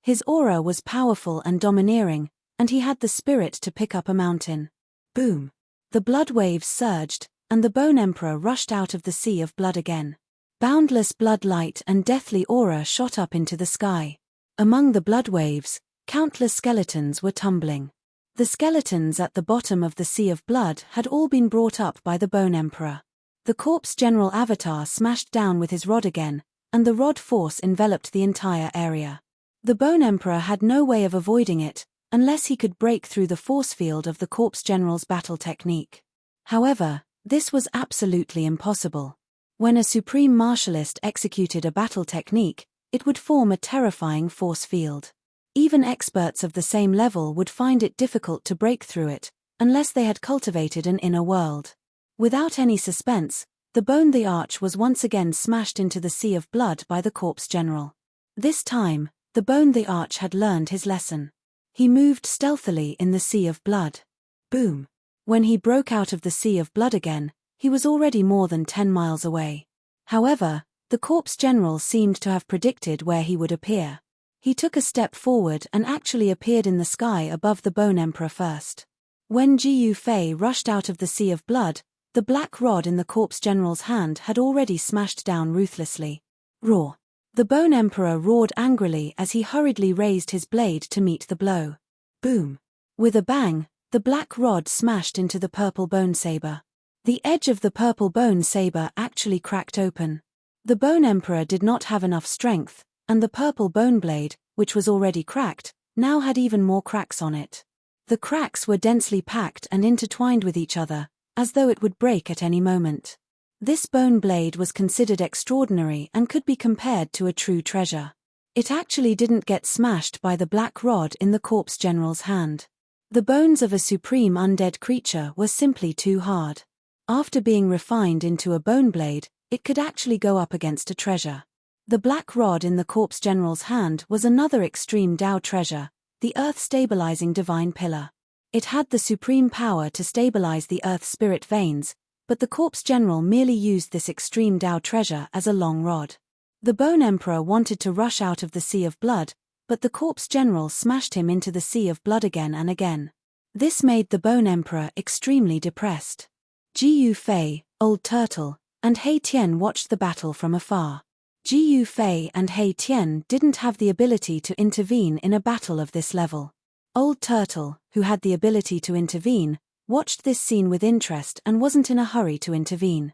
His aura was powerful and domineering, and he had the spirit to pick up a mountain. Boom! The blood waves surged, and the Bone Emperor rushed out of the sea of blood again. Boundless blood light and deathly aura shot up into the sky. Among the blood waves, countless skeletons were tumbling. The skeletons at the bottom of the sea of blood had all been brought up by the Bone Emperor. The Corpse General Avatar smashed down with his rod again, and the rod force enveloped the entire area. The Bone Emperor had no way of avoiding it, unless he could break through the force field of the Corpse General's battle technique. However, this was absolutely impossible. When a supreme martialist executed a battle technique, it would form a terrifying force field. Even experts of the same level would find it difficult to break through it, unless they had cultivated an inner world. Without any suspense, the Bone the Arch was once again smashed into the sea of blood by the Corpse General. This time, the Bone the Arch had learned his lesson. He moved stealthily in the sea of blood. Boom! When he broke out of the sea of blood again, he was already more than 10 miles away. However, the Corpse General seemed to have predicted where he would appear. He took a step forward and actually appeared in the sky above the Bone Emperor first. When Jiu Fei rushed out of the sea of blood, the black rod in the Corpse General's hand had already smashed down ruthlessly. Roar! The Bone Emperor roared angrily as he hurriedly raised his blade to meet the blow. Boom! With a bang, the black rod smashed into the purple bone saber. The edge of the purple bone saber actually cracked open. The Bone Emperor did not have enough strength, and the purple bone blade, which was already cracked, now had even more cracks on it. The cracks were densely packed and intertwined with each other, as though it would break at any moment. This bone blade was considered extraordinary and could be compared to a true treasure. It actually didn't get smashed by the black rod in the Corpse General's hand. The bones of a supreme undead creature were simply too hard. After being refined into a bone blade, it could actually go up against a treasure. The black rod in the Corpse General's hand was another extreme Dao treasure, the earth-stabilizing divine pillar. It had the supreme power to stabilize the earth spirit veins, but the Corpse General merely used this extreme Dao treasure as a long rod. The Bone Emperor wanted to rush out of the sea of blood, but the corpse general smashed him into the sea of blood again and again. This made the Bone Emperor extremely depressed. Ji Yufei, Old Turtle, and He Tian watched the battle from afar. Ji Yufei and He Tian didn't have the ability to intervene in a battle of this level. Old Turtle, who had the ability to intervene, watched this scene with interest and wasn't in a hurry to intervene.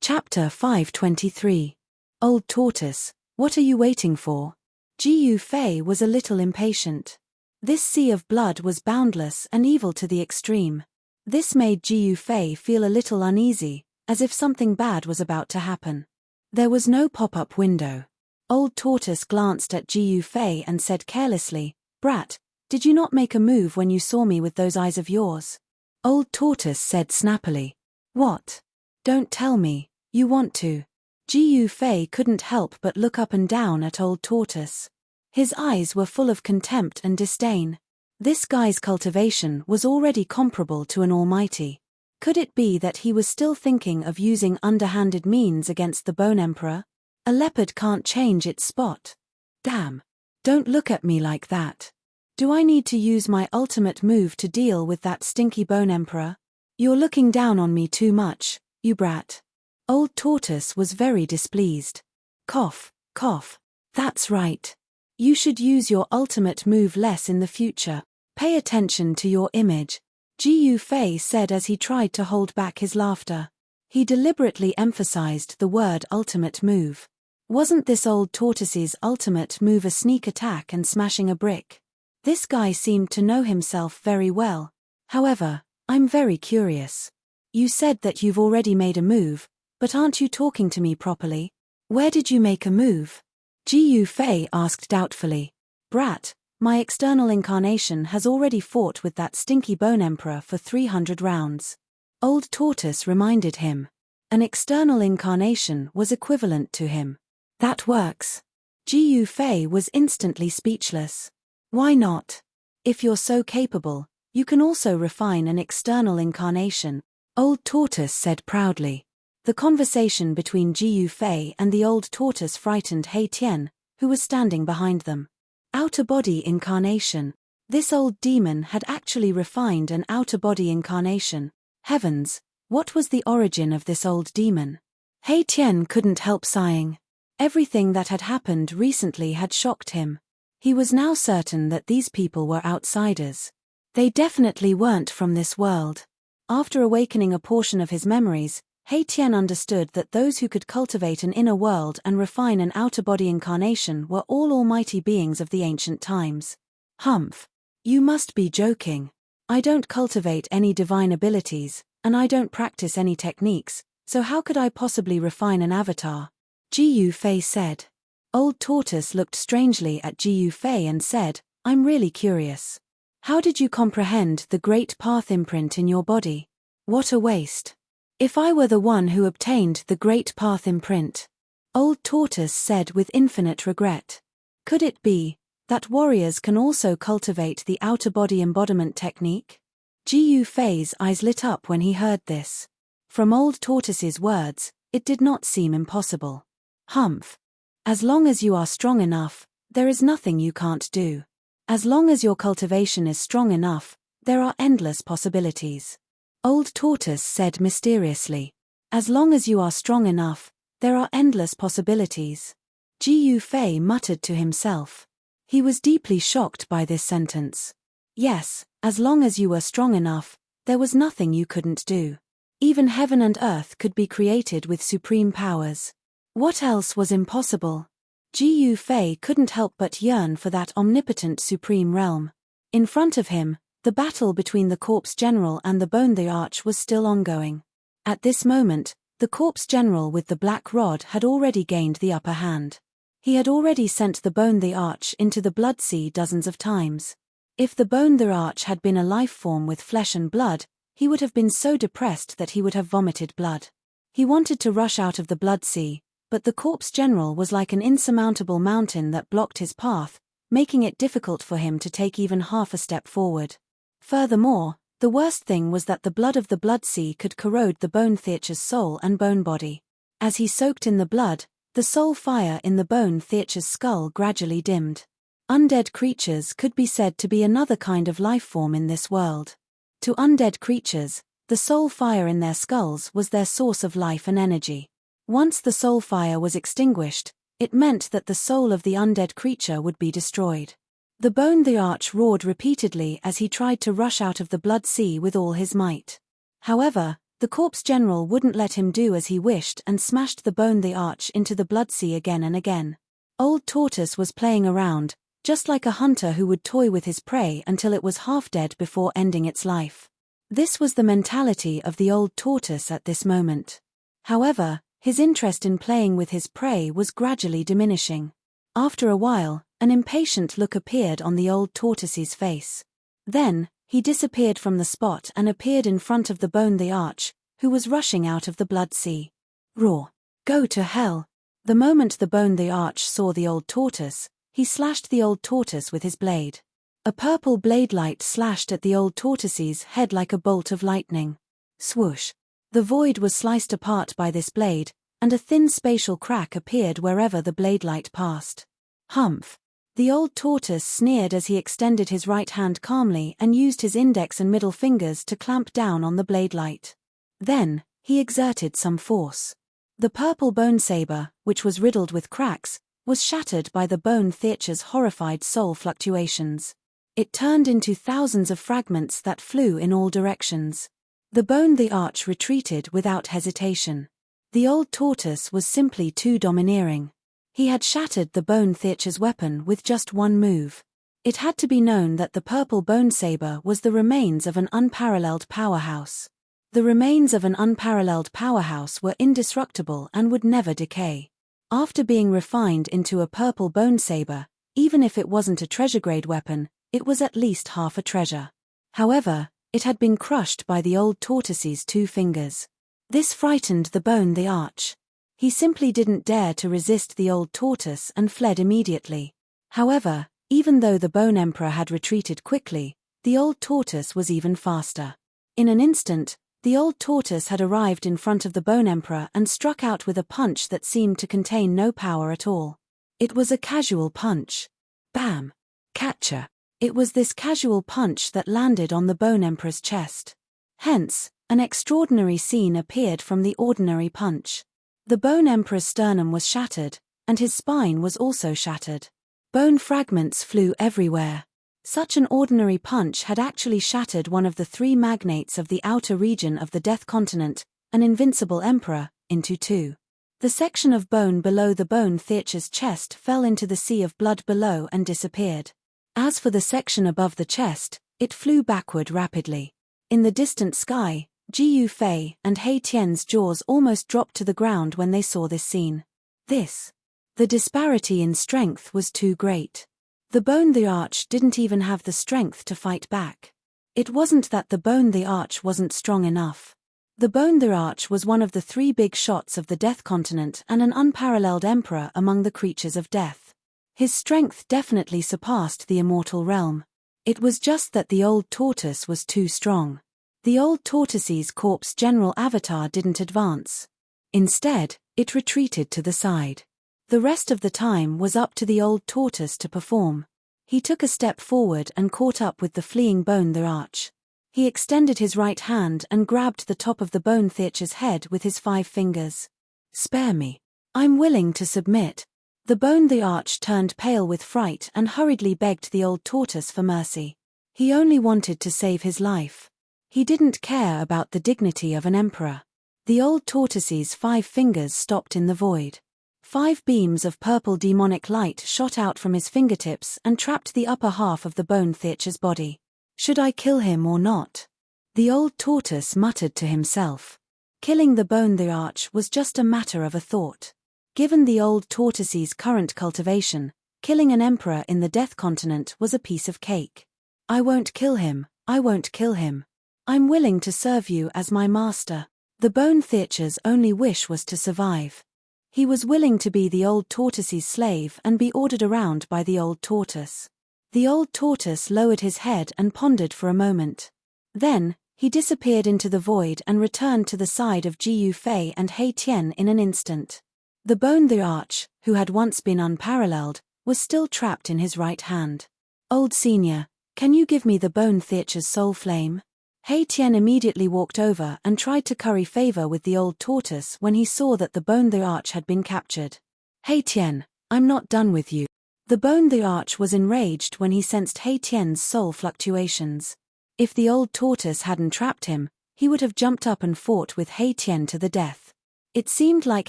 Chapter 523. Old Tortoise, what are you waiting for? Ji Yufei was a little impatient. This sea of blood was boundless and evil to the extreme. This made Ji Yufei feel a little uneasy, as if something bad was about to happen. There was no pop-up window. Old Tortoise glanced at Ji Yufei and said carelessly, "Brat, did you not make a move when you saw me with those eyes of yours?" Old Tortoise said snappily, "What? Don't tell me, you want to." Ji Yufei couldn't help but look up and down at Old Tortoise. His eyes were full of contempt and disdain. This guy's cultivation was already comparable to an almighty. Could it be that he was still thinking of using underhanded means against the Bone Emperor? A leopard can't change its spot. Damn. Don't look at me like that. Do I need to use my ultimate move to deal with that stinky Bone Emperor? You're looking down on me too much, you brat. Old Tortoise was very displeased. Cough, cough. That's right. You should use your ultimate move less in the future. Pay attention to your image, Ji Yufei said as he tried to hold back his laughter. He deliberately emphasized the word ultimate move. Wasn't this Old Tortoise's ultimate move a sneak attack and smashing a brick? This guy seemed to know himself very well. However, I'm very curious. You said that you've already made a move, but aren't you talking to me properly? Where did you make a move? Ji Yufei asked doubtfully. Brat, my external incarnation has already fought with that stinky Bone Emperor for 300 rounds. Old Tortoise reminded him. An external incarnation was equivalent to him. That works. Ji Yufei was instantly speechless. Why not? If you're so capable, you can also refine an external incarnation, Old Tortoise said proudly. The conversation between Ji Yufei and the Old Tortoise frightened He Tian, who was standing behind them. Outer body incarnation. This old demon had actually refined an outer body incarnation. Heavens, what was the origin of this old demon? He Tian couldn't help sighing. Everything that had happened recently had shocked him. He was now certain that these people were outsiders. They definitely weren't from this world. After awakening a portion of his memories, He Tian understood that those who could cultivate an inner world and refine an outer body incarnation were all almighty beings of the ancient times. Humph. You must be joking. I don't cultivate any divine abilities, and I don't practice any techniques, so how could I possibly refine an avatar? Ji Yufei said. Old Tortoise looked strangely at Ji Yufei and said, I'm really curious. How did you comprehend the great path imprint in your body? What a waste. If I were the one who obtained the great path imprint, Old Tortoise said with infinite regret. Could it be that warriors can also cultivate the outer body embodiment technique? Ji Yufei's eyes lit up when he heard this. From Old Tortoise's words, it did not seem impossible. Humph. As long as you are strong enough, there is nothing you can't do. As long as your cultivation is strong enough, there are endless possibilities. Old Tortoise said mysteriously. As long as you are strong enough, there are endless possibilities. Ji Yufei muttered to himself. He was deeply shocked by this sentence. Yes, as long as you were strong enough, there was nothing you couldn't do. Even heaven and earth could be created with supreme powers. What else was impossible? Ji Yufei couldn't help but yearn for that omnipotent supreme realm. In front of him, the battle between the Corpse General and the Bone the Arch was still ongoing. At this moment, the Corpse General with the black rod had already gained the upper hand. He had already sent the Bone the Arch into the blood sea dozens of times. If the Bone the Arch had been a life form with flesh and blood, he would have been so depressed that he would have vomited blood. He wanted to rush out of the blood sea, but the Corpse General was like an insurmountable mountain that blocked his path, making it difficult for him to take even half a step forward. Furthermore, the worst thing was that the blood of the blood sea could corrode the Bone Theacher's soul and bone body. As he soaked in the blood, The soul fire in the bone theater's skull gradually dimmed. Undead creatures could be said to be another kind of life form in this world. To undead creatures, the soul fire in their skulls was their source of life and energy. Once the soul fire was extinguished, it meant that the soul of the undead creature would be destroyed. The bone the arch roared repeatedly as he tried to rush out of the blood sea with all his might. However, the corpse general wouldn't let him do as he wished and smashed the bone the arch into the blood sea again and again. Old Tortoise was playing around, just like a hunter who would toy with his prey until it was half dead before ending its life. This was the mentality of the old tortoise at this moment. However, his interest in playing with his prey was gradually diminishing. After a while, an impatient look appeared on the old tortoise's face. Then, he disappeared from the spot and appeared in front of the bone the arch, who was rushing out of the blood sea. Roar! Go to hell! The moment the bone the arch saw the old tortoise, he slashed the old tortoise with his blade. A purple blade light slashed at the old tortoise's head like a bolt of lightning. Swoosh! The void was sliced apart by this blade, and a thin spatial crack appeared wherever the blade light passed. Humph! The old tortoise sneered as he extended his right hand calmly and used his index and middle fingers to clamp down on the blade light. Then, he exerted some force. The purple bone saber, which was riddled with cracks, was shattered by the bone theater's horrified soul fluctuations. It turned into thousands of fragments that flew in all directions. The bone the arch retreated without hesitation. The old tortoise was simply too domineering. He had shattered the bone theater's weapon with just one move. It had to be known that the purple bone saber was the remains of an unparalleled powerhouse. The remains of an unparalleled powerhouse were indestructible and would never decay. After being refined into a purple bone saber, even if it wasn't a treasure-grade weapon, it was at least half a treasure. However, it had been crushed by the old tortoise's 2 fingers. This frightened the bone the arch. He simply didn't dare to resist the old tortoise and fled immediately. However, even though the bone emperor had retreated quickly, the old tortoise was even faster. In an instant, the old tortoise had arrived in front of the bone emperor and struck out with a punch that seemed to contain no power at all. It was a casual punch. Bam! Catcher! It was this casual punch that landed on the bone emperor's chest. Hence, an extraordinary scene appeared from the ordinary punch. The bone emperor's sternum was shattered, and his spine was also shattered. Bone fragments flew everywhere. Such an ordinary punch had actually shattered one of the 3 magnates of the outer region of the Death Continent, an invincible emperor, into 2. The section of bone below the bone theater's chest fell into the sea of blood below and disappeared. As for the section above the chest, it flew backward rapidly. In the distant sky, Ji Yufei and He Tian's jaws almost dropped to the ground when they saw this scene. The disparity in strength was too great. The bone the arch didn't even have the strength to fight back. It wasn't that the bone the arch wasn't strong enough. The bone the arch was one of the 3 big shots of the Death Continent and an unparalleled emperor among the creatures of death. His strength definitely surpassed the immortal realm. It was just that the old tortoise was too strong. The old tortoise's corpse general avatar didn't advance. Instead, it retreated to the side. The rest of the time was up to the old tortoise to perform. He took a step forward and caught up with the fleeing bone the arch. He extended his right hand and grabbed the top of the bone theater's head with his 5 fingers. Spare me. I'm willing to submit. The bone the arch turned pale with fright and hurriedly begged the old tortoise for mercy. He only wanted to save his life. He didn't care about the dignity of an emperor. The old tortoise's 5 fingers stopped in the void. 5 beams of purple demonic light shot out from his fingertips and trapped the upper half of the bone theater's body. Should I kill him or not? The old tortoise muttered to himself. Killing the bone the arch was just a matter of a thought. Given the old tortoise's current cultivation, killing an emperor in the Death Continent was a piece of cake. I won't kill him, I won't kill him. I'm willing to serve you as my master. The bone theater's only wish was to survive. He was willing to be the old tortoise's slave and be ordered around by the old tortoise. The old tortoise lowered his head and pondered for a moment. Then, he disappeared into the void and returned to the side of Ji Yufei and He Tian in an instant. The bone the arch, who had once been unparalleled, was still trapped in his right hand. Old senior, can you give me the bone theater's soul flame? Hei Tian immediately walked over and tried to curry favor with the old tortoise when he saw that the bone the arch had been captured. Hei Tian, I'm not done with you. The bone the arch was enraged when he sensed Hei Tian's soul fluctuations. If the old tortoise hadn't trapped him, he would have jumped up and fought with Hei Tian to the death. It seemed like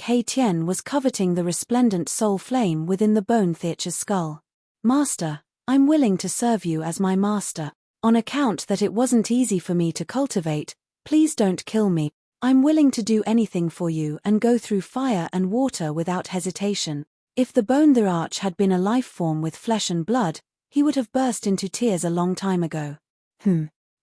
Hei Tian was coveting the resplendent soul flame within the bone theater's skull. Master, I'm willing to serve you as my master. On account that it wasn't easy for me to cultivate, please don't kill me. I'm willing to do anything for you and go through fire and water without hesitation. If the bone the arch had been a life form with flesh and blood, he would have burst into tears a long time ago.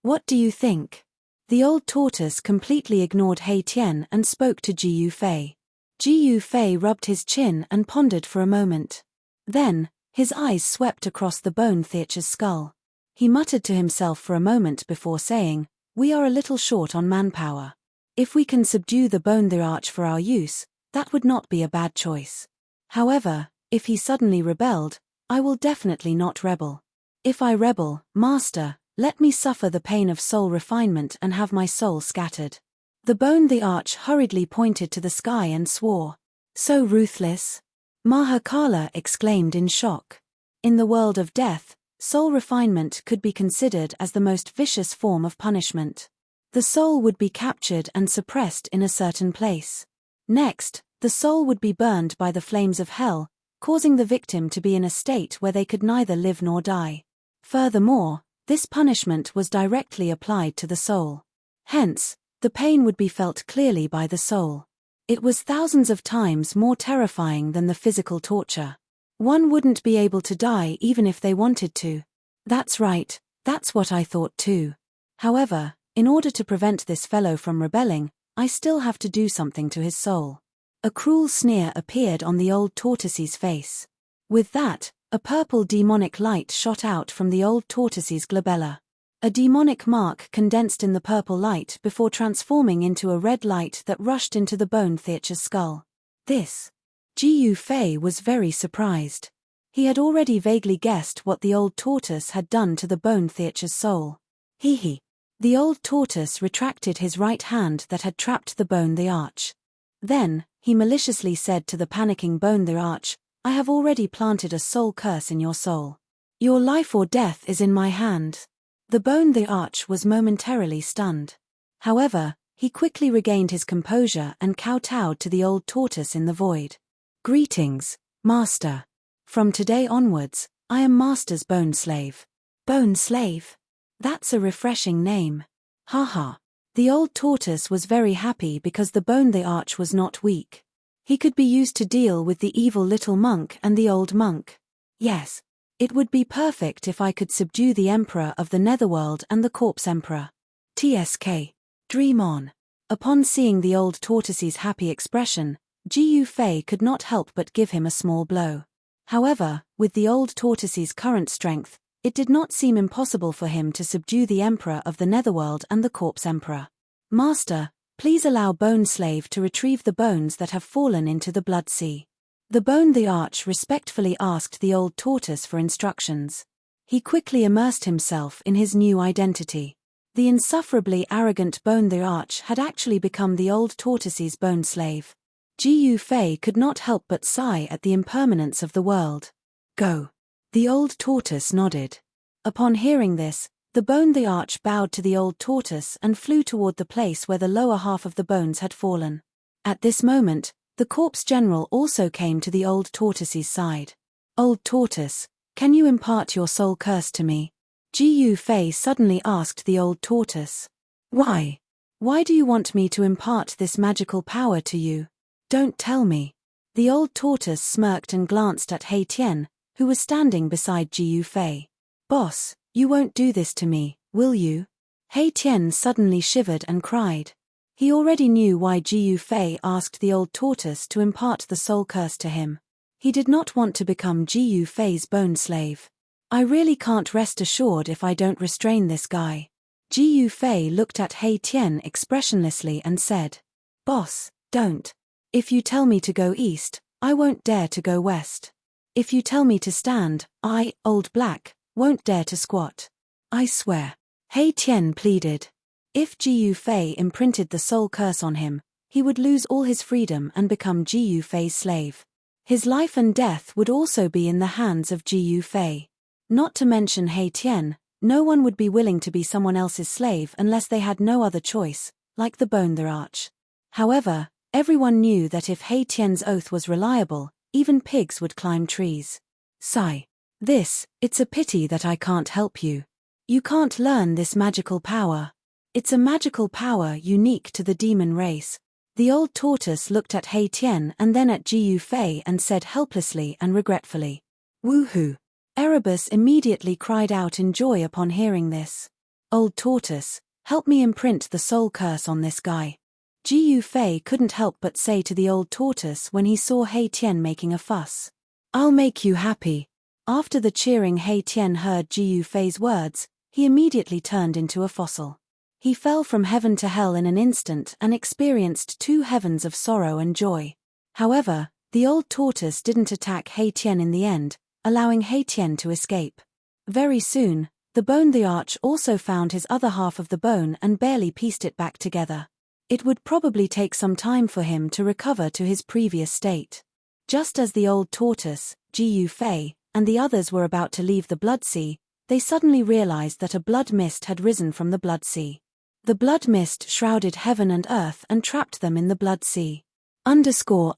What do you think? The old tortoise completely ignored Hei Tian and spoke to Ji Yufei. Ji Yufei rubbed his chin and pondered for a moment. Then, his eyes swept across the bone theater's skull. He muttered to himself for a moment before saying, "We are a little short on manpower. If we can subdue the bone the arch for our use, that would not be a bad choice. However, if he suddenly rebelled, I will definitely not rebel. If I rebel, master, let me suffer the pain of soul refinement and have my soul scattered." The bone the arch hurriedly pointed to the sky and swore. "So ruthless?" Mahakala exclaimed in shock. In the world of death, soul refinement could be considered as the most vicious form of punishment. The soul would be captured and suppressed in a certain place. Next, the soul would be burned by the flames of hell, causing the victim to be in a state where they could neither live nor die. Furthermore, this punishment was directly applied to the soul. Hence, the pain would be felt clearly by the soul. It was thousands of times more terrifying than the physical torture. One wouldn't be able to die even if they wanted to. That's right, that's what I thought too. However, in order to prevent this fellow from rebelling, I still have to do something to his soul. A cruel sneer appeared on the old tortoise's face. With that, a purple demonic light shot out from the old tortoise's glabella. A demonic mark condensed in the purple light before transforming into a red light that rushed into the bone theater's skull. This. Ji Yufei was very surprised. He had already vaguely guessed what the old tortoise had done to the bone theater's soul. Hee. The old tortoise retracted his right hand that had trapped the bone the arch. Then, he maliciously said to the panicking bone the arch, "I have already planted a soul curse in your soul. Your life or death is in my hand." The bone the arch was momentarily stunned. However, he quickly regained his composure and kowtowed to the old tortoise in the void. "Greetings, master. From today onwards, I am master's bone slave." Bone slave? That's a refreshing name. Haha. The old tortoise was very happy because the bone the arch was not weak. He could be used to deal with the evil little monk and the old monk. Yes. It would be perfect if I could subdue the Emperor of the Netherworld and the Corpse Emperor. TSK. Dream on. Upon seeing the old tortoise's happy expression, Ji Yufei could not help but give him a small blow. However, with the old tortoise's current strength, it did not seem impossible for him to subdue the Emperor of the Netherworld and the Corpse Emperor. "Master, please allow Bone Slave to retrieve the bones that have fallen into the Blood Sea." The bone the arch respectfully asked the old tortoise for instructions. He quickly immersed himself in his new identity. The insufferably arrogant bone the arch had actually become the old tortoise's bone slave. Ji Yufei could not help but sigh at the impermanence of the world. "Go." The old tortoise nodded. Upon hearing this, the bone the arch bowed to the old tortoise and flew toward the place where the lower half of the bones had fallen. At this moment, the corpse general also came to the old tortoise's side. "Old tortoise, can you impart your soul curse to me?" Ji Yufei suddenly asked the old tortoise. "Why? Why do you want me to impart this magical power to you? Don't tell me." The old tortoise smirked and glanced at Hei Tian, who was standing beside Ji Yufei. "Boss, you won't do this to me, will you?" Hei Tian suddenly shivered and cried. He already knew why Ji Yufei asked the old tortoise to impart the soul curse to him. He did not want to become Ji Yufei's bone slave. "I really can't rest assured if I don't restrain this guy." Ji Yufei looked at Hei Tian expressionlessly and said, "Boss, don't. If you tell me to go east, I won't dare to go west. If you tell me to stand, I, Old Black, won't dare to squat. I swear. He Tian pleaded. If Jiu Fei imprinted the soul curse on him, he would lose all his freedom and become Jiu Fei's slave. His life and death would also be in the hands of Jiu Fei. Not to mention He Tian, no one would be willing to be someone else's slave unless they had no other choice, like the Bone the Arch. However, everyone knew that if He Tian's oath was reliable, even pigs would climb trees. Sigh. It's a pity that I can't help you. You can't learn this magical power. It's a magical power unique to the demon race. The old tortoise looked at He Tian and then at Jiu Fei and said helplessly and regretfully, "Woohoo." Erebus immediately cried out in joy upon hearing this. Old tortoise, help me imprint the soul curse on this guy. Jiu Fei couldn't help but say to the old tortoise when he saw He Tian making a fuss. I'll make you happy. After the cheering He Tian heard Jiu Fei's words, he immediately turned into a fossil. He fell from heaven to hell in an instant and experienced 2 heavens of sorrow and joy. However, the old tortoise didn't attack He Tian in the end, allowing He Tian to escape. Very soon, the Bone the Arch also found his other half of the bone and barely pieced it back together. It would probably take some time for him to recover to his previous state. Just as the old tortoise, Jiu Fei, and the others were about to leave the Blood Sea, they suddenly realized that a blood mist had risen from the Blood Sea. The blood mist shrouded heaven and earth and trapped them in the Blood Sea. Chapter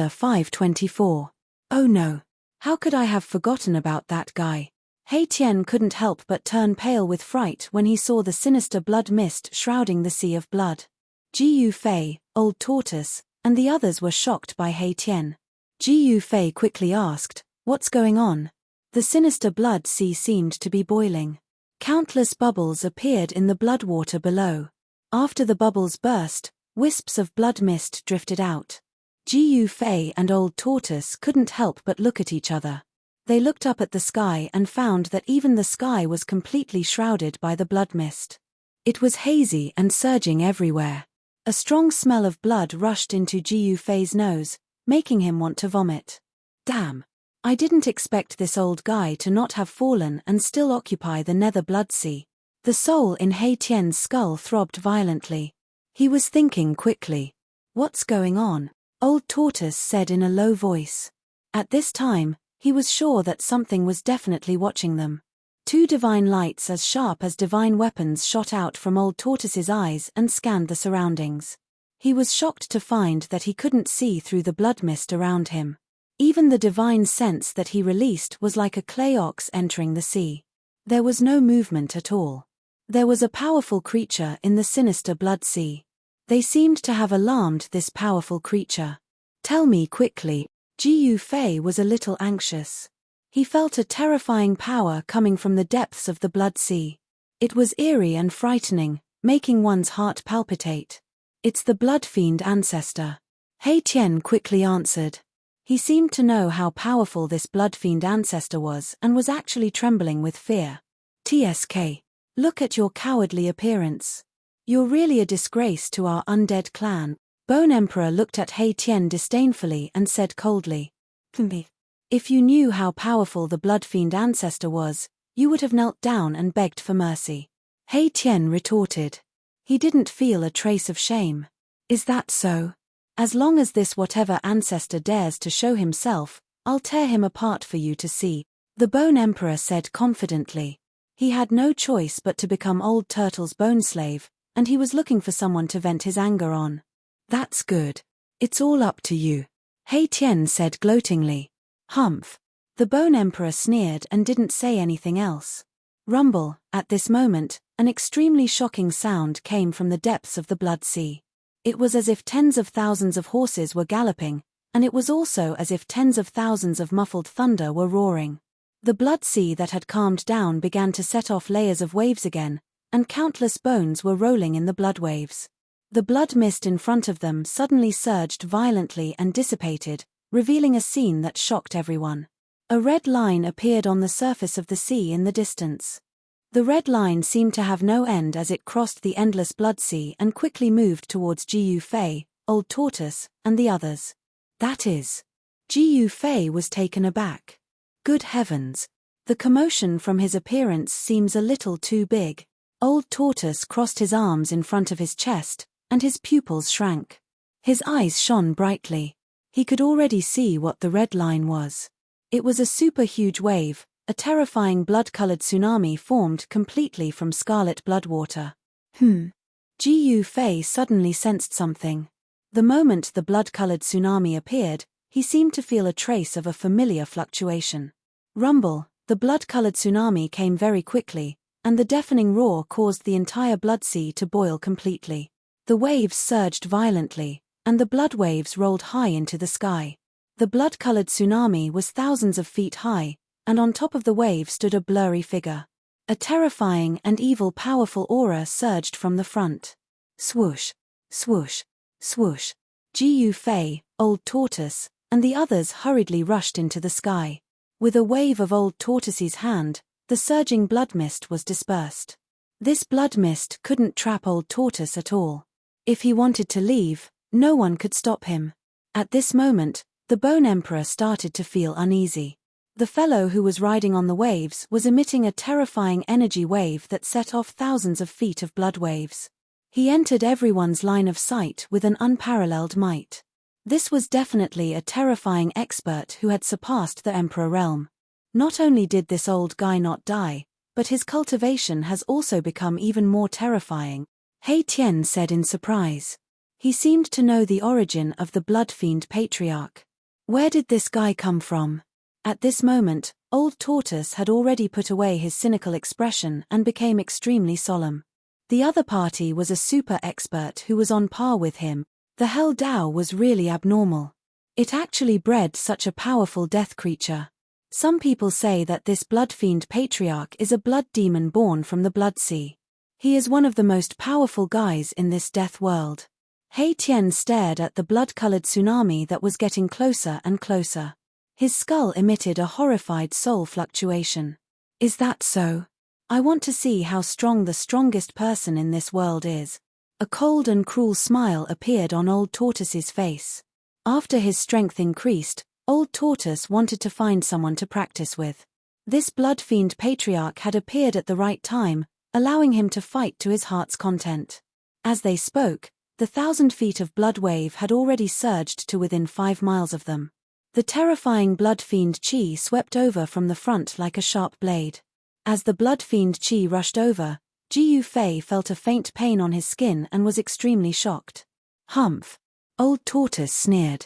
524. Oh no. How could I have forgotten about that guy? He Tian couldn't help but turn pale with fright when he saw the sinister blood mist shrouding the sea of blood. Jiu Fei, Old Tortoise, and the others were shocked by He Tian. Jiu Fei quickly asked, "What's going on?" The sinister blood sea seemed to be boiling. Countless bubbles appeared in the blood water below. After the bubbles burst, wisps of blood mist drifted out. Jiu Fei and Old Tortoise couldn't help but look at each other. They looked up at the sky and found that even the sky was completely shrouded by the blood mist. It was hazy and surging everywhere. A strong smell of blood rushed into Jiu Fei's nose, making him want to vomit. Damn. I didn't expect this old guy to not have fallen and still occupy the nether blood sea. The soul in He Tian's skull throbbed violently. He was thinking quickly. What's going on? Old Tortoise said in a low voice. At this time, he was sure that something was definitely watching them. 2 divine lights as sharp as divine weapons shot out from Old Tortoise's eyes and scanned the surroundings. He was shocked to find that he couldn't see through the blood mist around him. Even the divine sense that he released was like a clay ox entering the sea. There was no movement at all. There was a powerful creature in the sinister blood sea. They seemed to have alarmed this powerful creature. Tell me quickly. Jiu Fei was a little anxious. He felt a terrifying power coming from the depths of the blood sea. It was eerie and frightening, making one's heart palpitate. It's the blood fiend ancestor. He Tian quickly answered. He seemed to know how powerful this blood fiend ancestor was and was actually trembling with fear. TSK. Look at your cowardly appearance. You're really a disgrace to our undead clan. Bone Emperor looked at He Tian disdainfully and said coldly. If you knew how powerful the blood fiend ancestor was, you would have knelt down and begged for mercy. He Tian retorted. He didn't feel a trace of shame. Is that so? As long as this whatever ancestor dares to show himself, I'll tear him apart for you to see, the Bone Emperor said confidently. He had no choice but to become Old Turtle's bone slave, and he was looking for someone to vent his anger on. That's good. It's all up to you. He Tian said gloatingly. Humph. The Bone Emperor sneered and didn't say anything else. Rumble. At this moment, an extremely shocking sound came from the depths of the blood sea. It was as if tens of thousands of horses were galloping, and it was also as if tens of thousands of muffled thunder were roaring. The blood sea that had calmed down began to set off layers of waves again, and countless bones were rolling in the blood waves. The blood mist in front of them suddenly surged violently and dissipated, revealing a scene that shocked everyone. A red line appeared on the surface of the sea in the distance. The red line seemed to have no end as it crossed the endless blood sea and quickly moved towards Jiu Fei, Old Tortoise, and the others. That is. Ji Fei was taken aback. Good heavens. The commotion from his appearance seems a little too big. Old Tortoise crossed his arms in front of his chest, and his pupils shrank. His eyes shone brightly. He could already see what the red line was. It was a super huge wave, a terrifying blood-colored tsunami formed completely from scarlet blood water. Ji Fei suddenly sensed something. The moment the blood-colored tsunami appeared, he seemed to feel a trace of a familiar fluctuation. Rumble, the blood-colored tsunami came very quickly, and the deafening roar caused the entire blood sea to boil completely. The waves surged violently, and the blood waves rolled high into the sky. The blood-colored tsunami was thousands of feet high, and on top of the wave stood a blurry figure. A terrifying and evil powerful aura surged from the front. Swoosh, swoosh, swoosh. Ji Fei, Old Tortoise, and the others hurriedly rushed into the sky. With a wave of Old Tortoise's hand, the surging blood mist was dispersed. This blood mist couldn't trap Old Tortoise at all. If he wanted to leave, no one could stop him. At this moment, the Bone Emperor started to feel uneasy. The fellow who was riding on the waves was emitting a terrifying energy wave that set off thousands of feet of blood waves. He entered everyone's line of sight with an unparalleled might. This was definitely a terrifying expert who had surpassed the Emperor realm. Not only did this old guy not die, but his cultivation has also become even more terrifying, He Tian said in surprise. He seemed to know the origin of the Blood Fiend Patriarch. Where did this guy come from? At this moment, Old Tortoise had already put away his cynical expression and became extremely solemn. The other party was a super expert who was on par with him. The Hell Dao was really abnormal. It actually bred such a powerful death creature. Some people say that this Blood Fiend Patriarch is a blood demon born from the Blood Sea. He is one of the most powerful guys in this death world. He Tian stared at the blood-colored tsunami that was getting closer and closer. His skull emitted a horrified soul fluctuation. Is that so? I want to see how strong the strongest person in this world is. A cold and cruel smile appeared on Old Tortoise's face. After his strength increased, Old Tortoise wanted to find someone to practice with. This Blood Fiend Patriarch had appeared at the right time, allowing him to fight to his heart's content. As they spoke, the 1,000 feet of blood wave had already surged to within 5 miles of them. The terrifying Blood Fiend Chi swept over from the front like a sharp blade. As the Blood Fiend Chi rushed over, Ji Fei felt a faint pain on his skin and was extremely shocked. Humph! Old Tortoise sneered.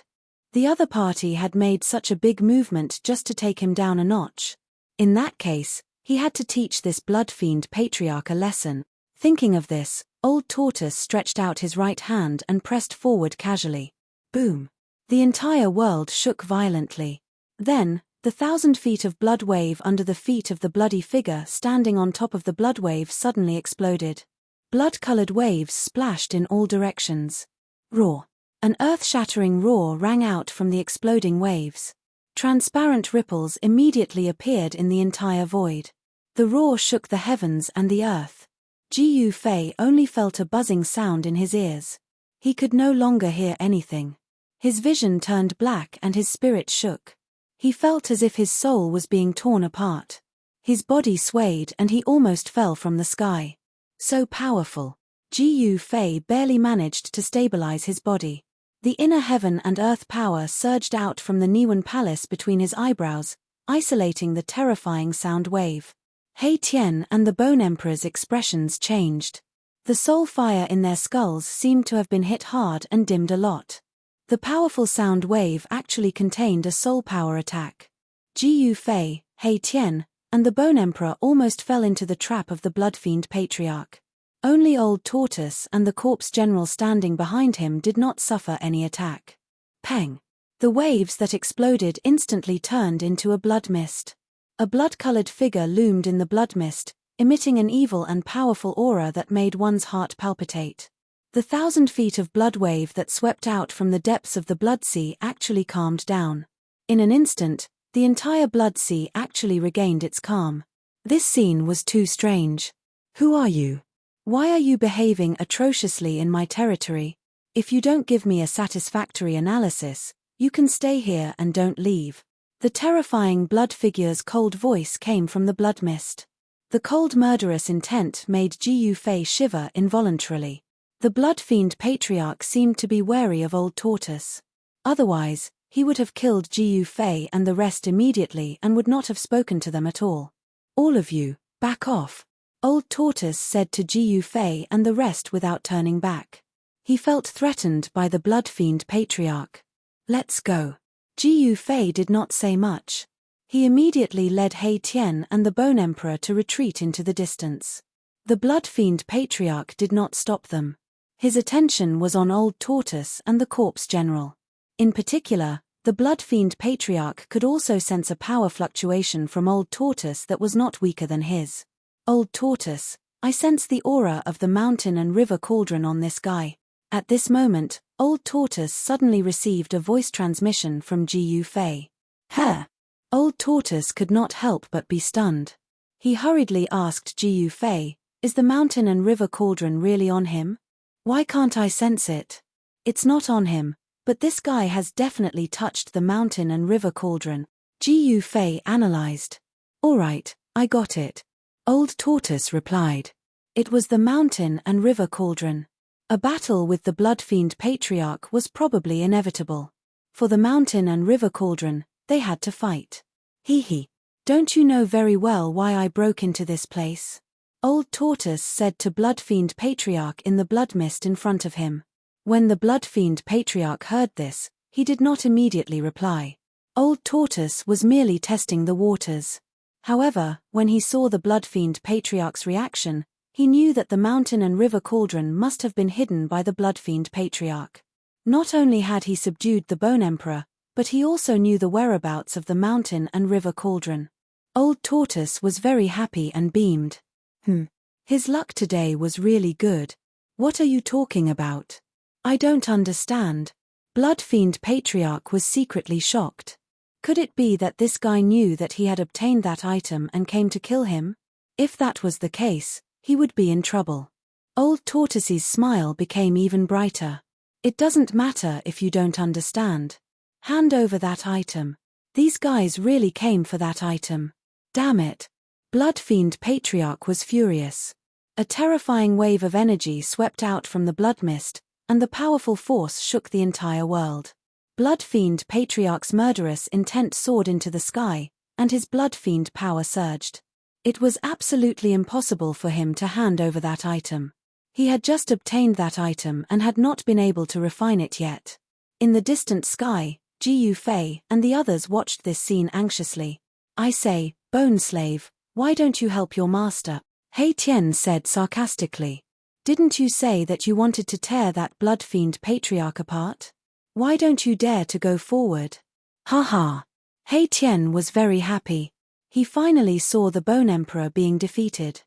The other party had made such a big movement just to take him down a notch. In that case, he had to teach this Blood Fiend Patriarch a lesson. Thinking of this, Old Tortoise stretched out his right hand and pressed forward casually. Boom! The entire world shook violently. Then, the 1,000 feet of blood wave under the feet of the bloody figure standing on top of the blood wave suddenly exploded. Blood-colored waves splashed in all directions. Roar! An earth-shattering roar rang out from the exploding waves. Transparent ripples immediately appeared in the entire void. The roar shook the heavens and the earth. Ji Fei only felt a buzzing sound in his ears. He could no longer hear anything. His vision turned black and his spirit shook. He felt as if his soul was being torn apart. His body swayed and he almost fell from the sky. So powerful. Ji Fei barely managed to stabilize his body. The inner heaven and earth power surged out from the Niwen Palace between his eyebrows, isolating the terrifying sound wave. He Tian and the Bone Emperor's expressions changed. The soul fire in their skulls seemed to have been hit hard and dimmed a lot. The powerful sound wave actually contained a soul power attack. Ji Fei, He Tian, and the Bone Emperor almost fell into the trap of the Blood Fiend Patriarch. Only Old Tortoise and the corpse general standing behind him did not suffer any attack. Peng! The waves that exploded instantly turned into a blood mist. A blood-colored figure loomed in the blood mist, emitting an evil and powerful aura that made one's heart palpitate. The 1,000 feet of blood wave that swept out from the depths of the blood sea actually calmed down. In an instant, the entire blood sea actually regained its calm. This scene was too strange. Who are you? Why are you behaving atrociously in my territory? If you don't give me a satisfactory analysis, You can stay here and don't leave. The terrifying blood figure's cold voice came from the blood mist. The cold murderous intent made Ji Fei shiver involuntarily. The blood fiend patriarch seemed to be wary of Old Tortoise. Otherwise, he would have killed Ji Fei and the rest immediately and would not have spoken to them at all. All of you, back off, Old Tortoise said to Ji Fei and the rest without turning back. He felt threatened by the blood fiend patriarch. Let's go. Ji Fei did not say much. He immediately led He Tian and the Bone Emperor to retreat into the distance. The blood fiend patriarch did not stop them. His attention was on Old Tortoise and the corpse general. In particular, the blood fiend patriarch could also sense a power fluctuation from Old Tortoise that was not weaker than his. Old Tortoise, I sense the aura of the mountain and river cauldron on this guy. At this moment, Old Tortoise suddenly received a voice transmission from Ji Fei. Huh? Old Tortoise could not help but be stunned. He hurriedly asked Ji Fei, is the mountain and river cauldron really on him? Why can't I sense it? It's not on him, but this guy has definitely touched the mountain and river cauldron. Ji Fei analyzed. All right, I got it. Old Tortoise replied. It was the mountain and river cauldron. A battle with the blood fiend patriarch was probably inevitable. For the mountain and river cauldron, they had to fight. Hee. Don't you know very well why I broke into this place? Old Tortoise said to blood fiend patriarch in the blood mist in front of him. When the blood fiend patriarch heard this, he did not immediately reply. Old Tortoise was merely testing the waters. However, when he saw the blood fiend patriarch's reaction, he knew that the mountain and river cauldron must have been hidden by the blood fiend patriarch. Not only had he subdued the Bone Emperor, but he also knew the whereabouts of the mountain and river cauldron. Old Tortoise was very happy and beamed. His luck today was really good. What are you talking about? I don't understand. Blood fiend patriarch was secretly shocked. Could it be that this guy knew that he had obtained that item and came to kill him? If that was the case, he would be in trouble. Old Tortoise's smile became even brighter. It doesn't matter if you don't understand. Hand over that item. These guys really came for that item. Damn it. Blood fiend patriarch was furious. A terrifying wave of energy swept out from the blood mist, and the powerful force shook the entire world. Blood fiend patriarch's murderous intent soared into the sky, and his blood fiend power surged. It was absolutely impossible for him to hand over that item. He had just obtained that item and had not been able to refine it yet. In the distant sky, Ji Fei and the others watched this scene anxiously. I say, Bone Slave, why don't you help your master? He Tian said sarcastically. Didn't you say that you wanted to tear that blood fiend patriarch apart? Why don't you dare to go forward? Ha ha. He Tian was very happy. He finally saw the Bone Emperor being defeated.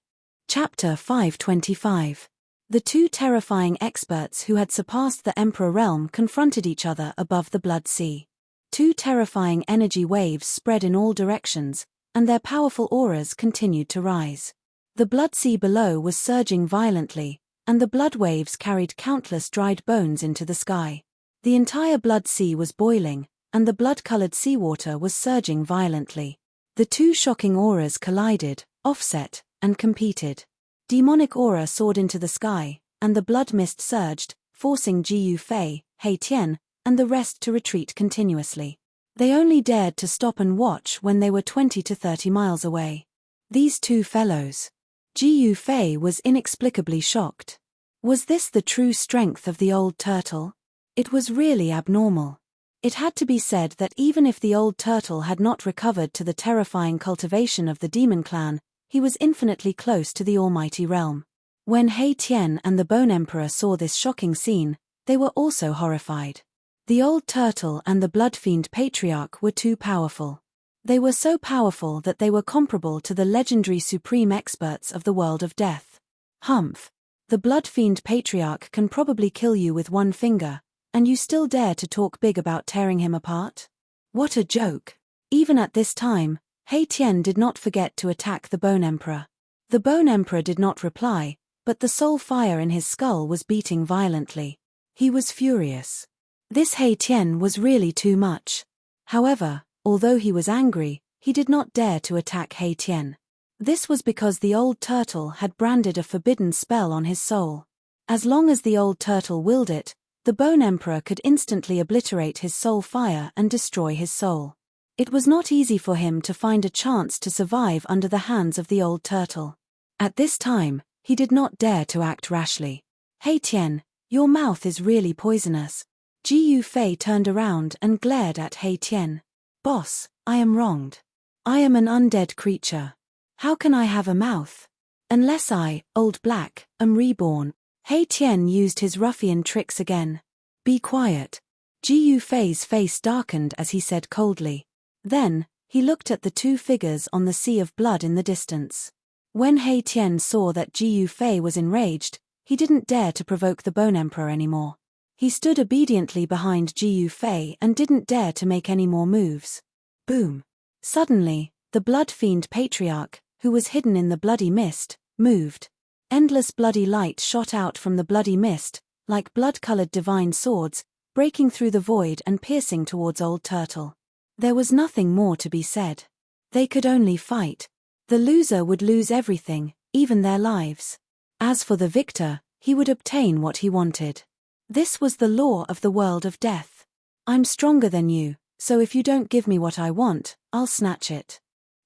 Chapter 525. The two terrifying experts who had surpassed the Emperor realm confronted each other above the Blood Sea. Two terrifying energy waves spread in all directions, and their powerful auras continued to rise. The Blood Sea below was surging violently, and the blood waves carried countless dried bones into the sky. The entire Blood Sea was boiling, and the blood-colored seawater was surging violently. The two shocking auras collided, offset, and competed. Demonic aura soared into the sky, and the blood mist surged, forcing Ji Fei, He Tian, and the rest to retreat continuously. They only dared to stop and watch when they were 20 to 30 miles away. These two fellows. Ji Fei was inexplicably shocked. Was this the true strength of the old turtle? It was really abnormal. It had to be said that even if the old turtle had not recovered to the terrifying cultivation of the demon clan, he was infinitely close to the almighty realm. When He Tian and the Bone Emperor saw this shocking scene, they were also horrified. The old turtle and the blood fiend patriarch were too powerful. They were so powerful that they were comparable to the legendary supreme experts of the world of death. Humph. The blood fiend patriarch can probably kill you with one finger, and you still dare to talk big about tearing him apart? What a joke. Even at this time, He Tian did not forget to attack the Bone Emperor. The Bone Emperor did not reply, but the soul fire in his skull was beating violently. He was furious. This He Tian was really too much. However, although he was angry, he did not dare to attack He Tian. This was because the old turtle had branded a forbidden spell on his soul. As long as the old turtle willed it, the Bone Emperor could instantly obliterate his soul fire and destroy his soul. It was not easy for him to find a chance to survive under the hands of the old turtle. At this time, he did not dare to act rashly. He Tian, your mouth is really poisonous. Ji Yufei turned around and glared at He Tian. Boss, I am wronged. I am an undead creature. How can I have a mouth? Unless I, Old Black, am reborn. He Tian used his ruffian tricks again. Be quiet. Ji Yufei's face darkened as he said coldly. Then, he looked at the two figures on the sea of blood in the distance. When He Tian saw that Ji Yufei was enraged, he didn't dare to provoke the Bone Emperor anymore. He stood obediently behind Ji Yufei and didn't dare to make any more moves. Boom. Suddenly, the Blood Fiend Patriarch, who was hidden in the bloody mist, moved. Endless bloody light shot out from the bloody mist, like blood-colored divine swords, breaking through the void and piercing towards Old Turtle. There was nothing more to be said. They could only fight. The loser would lose everything, even their lives. As for the victor, he would obtain what he wanted. This was the law of the world of death. I'm stronger than you, so if you don't give me what I want, I'll snatch it.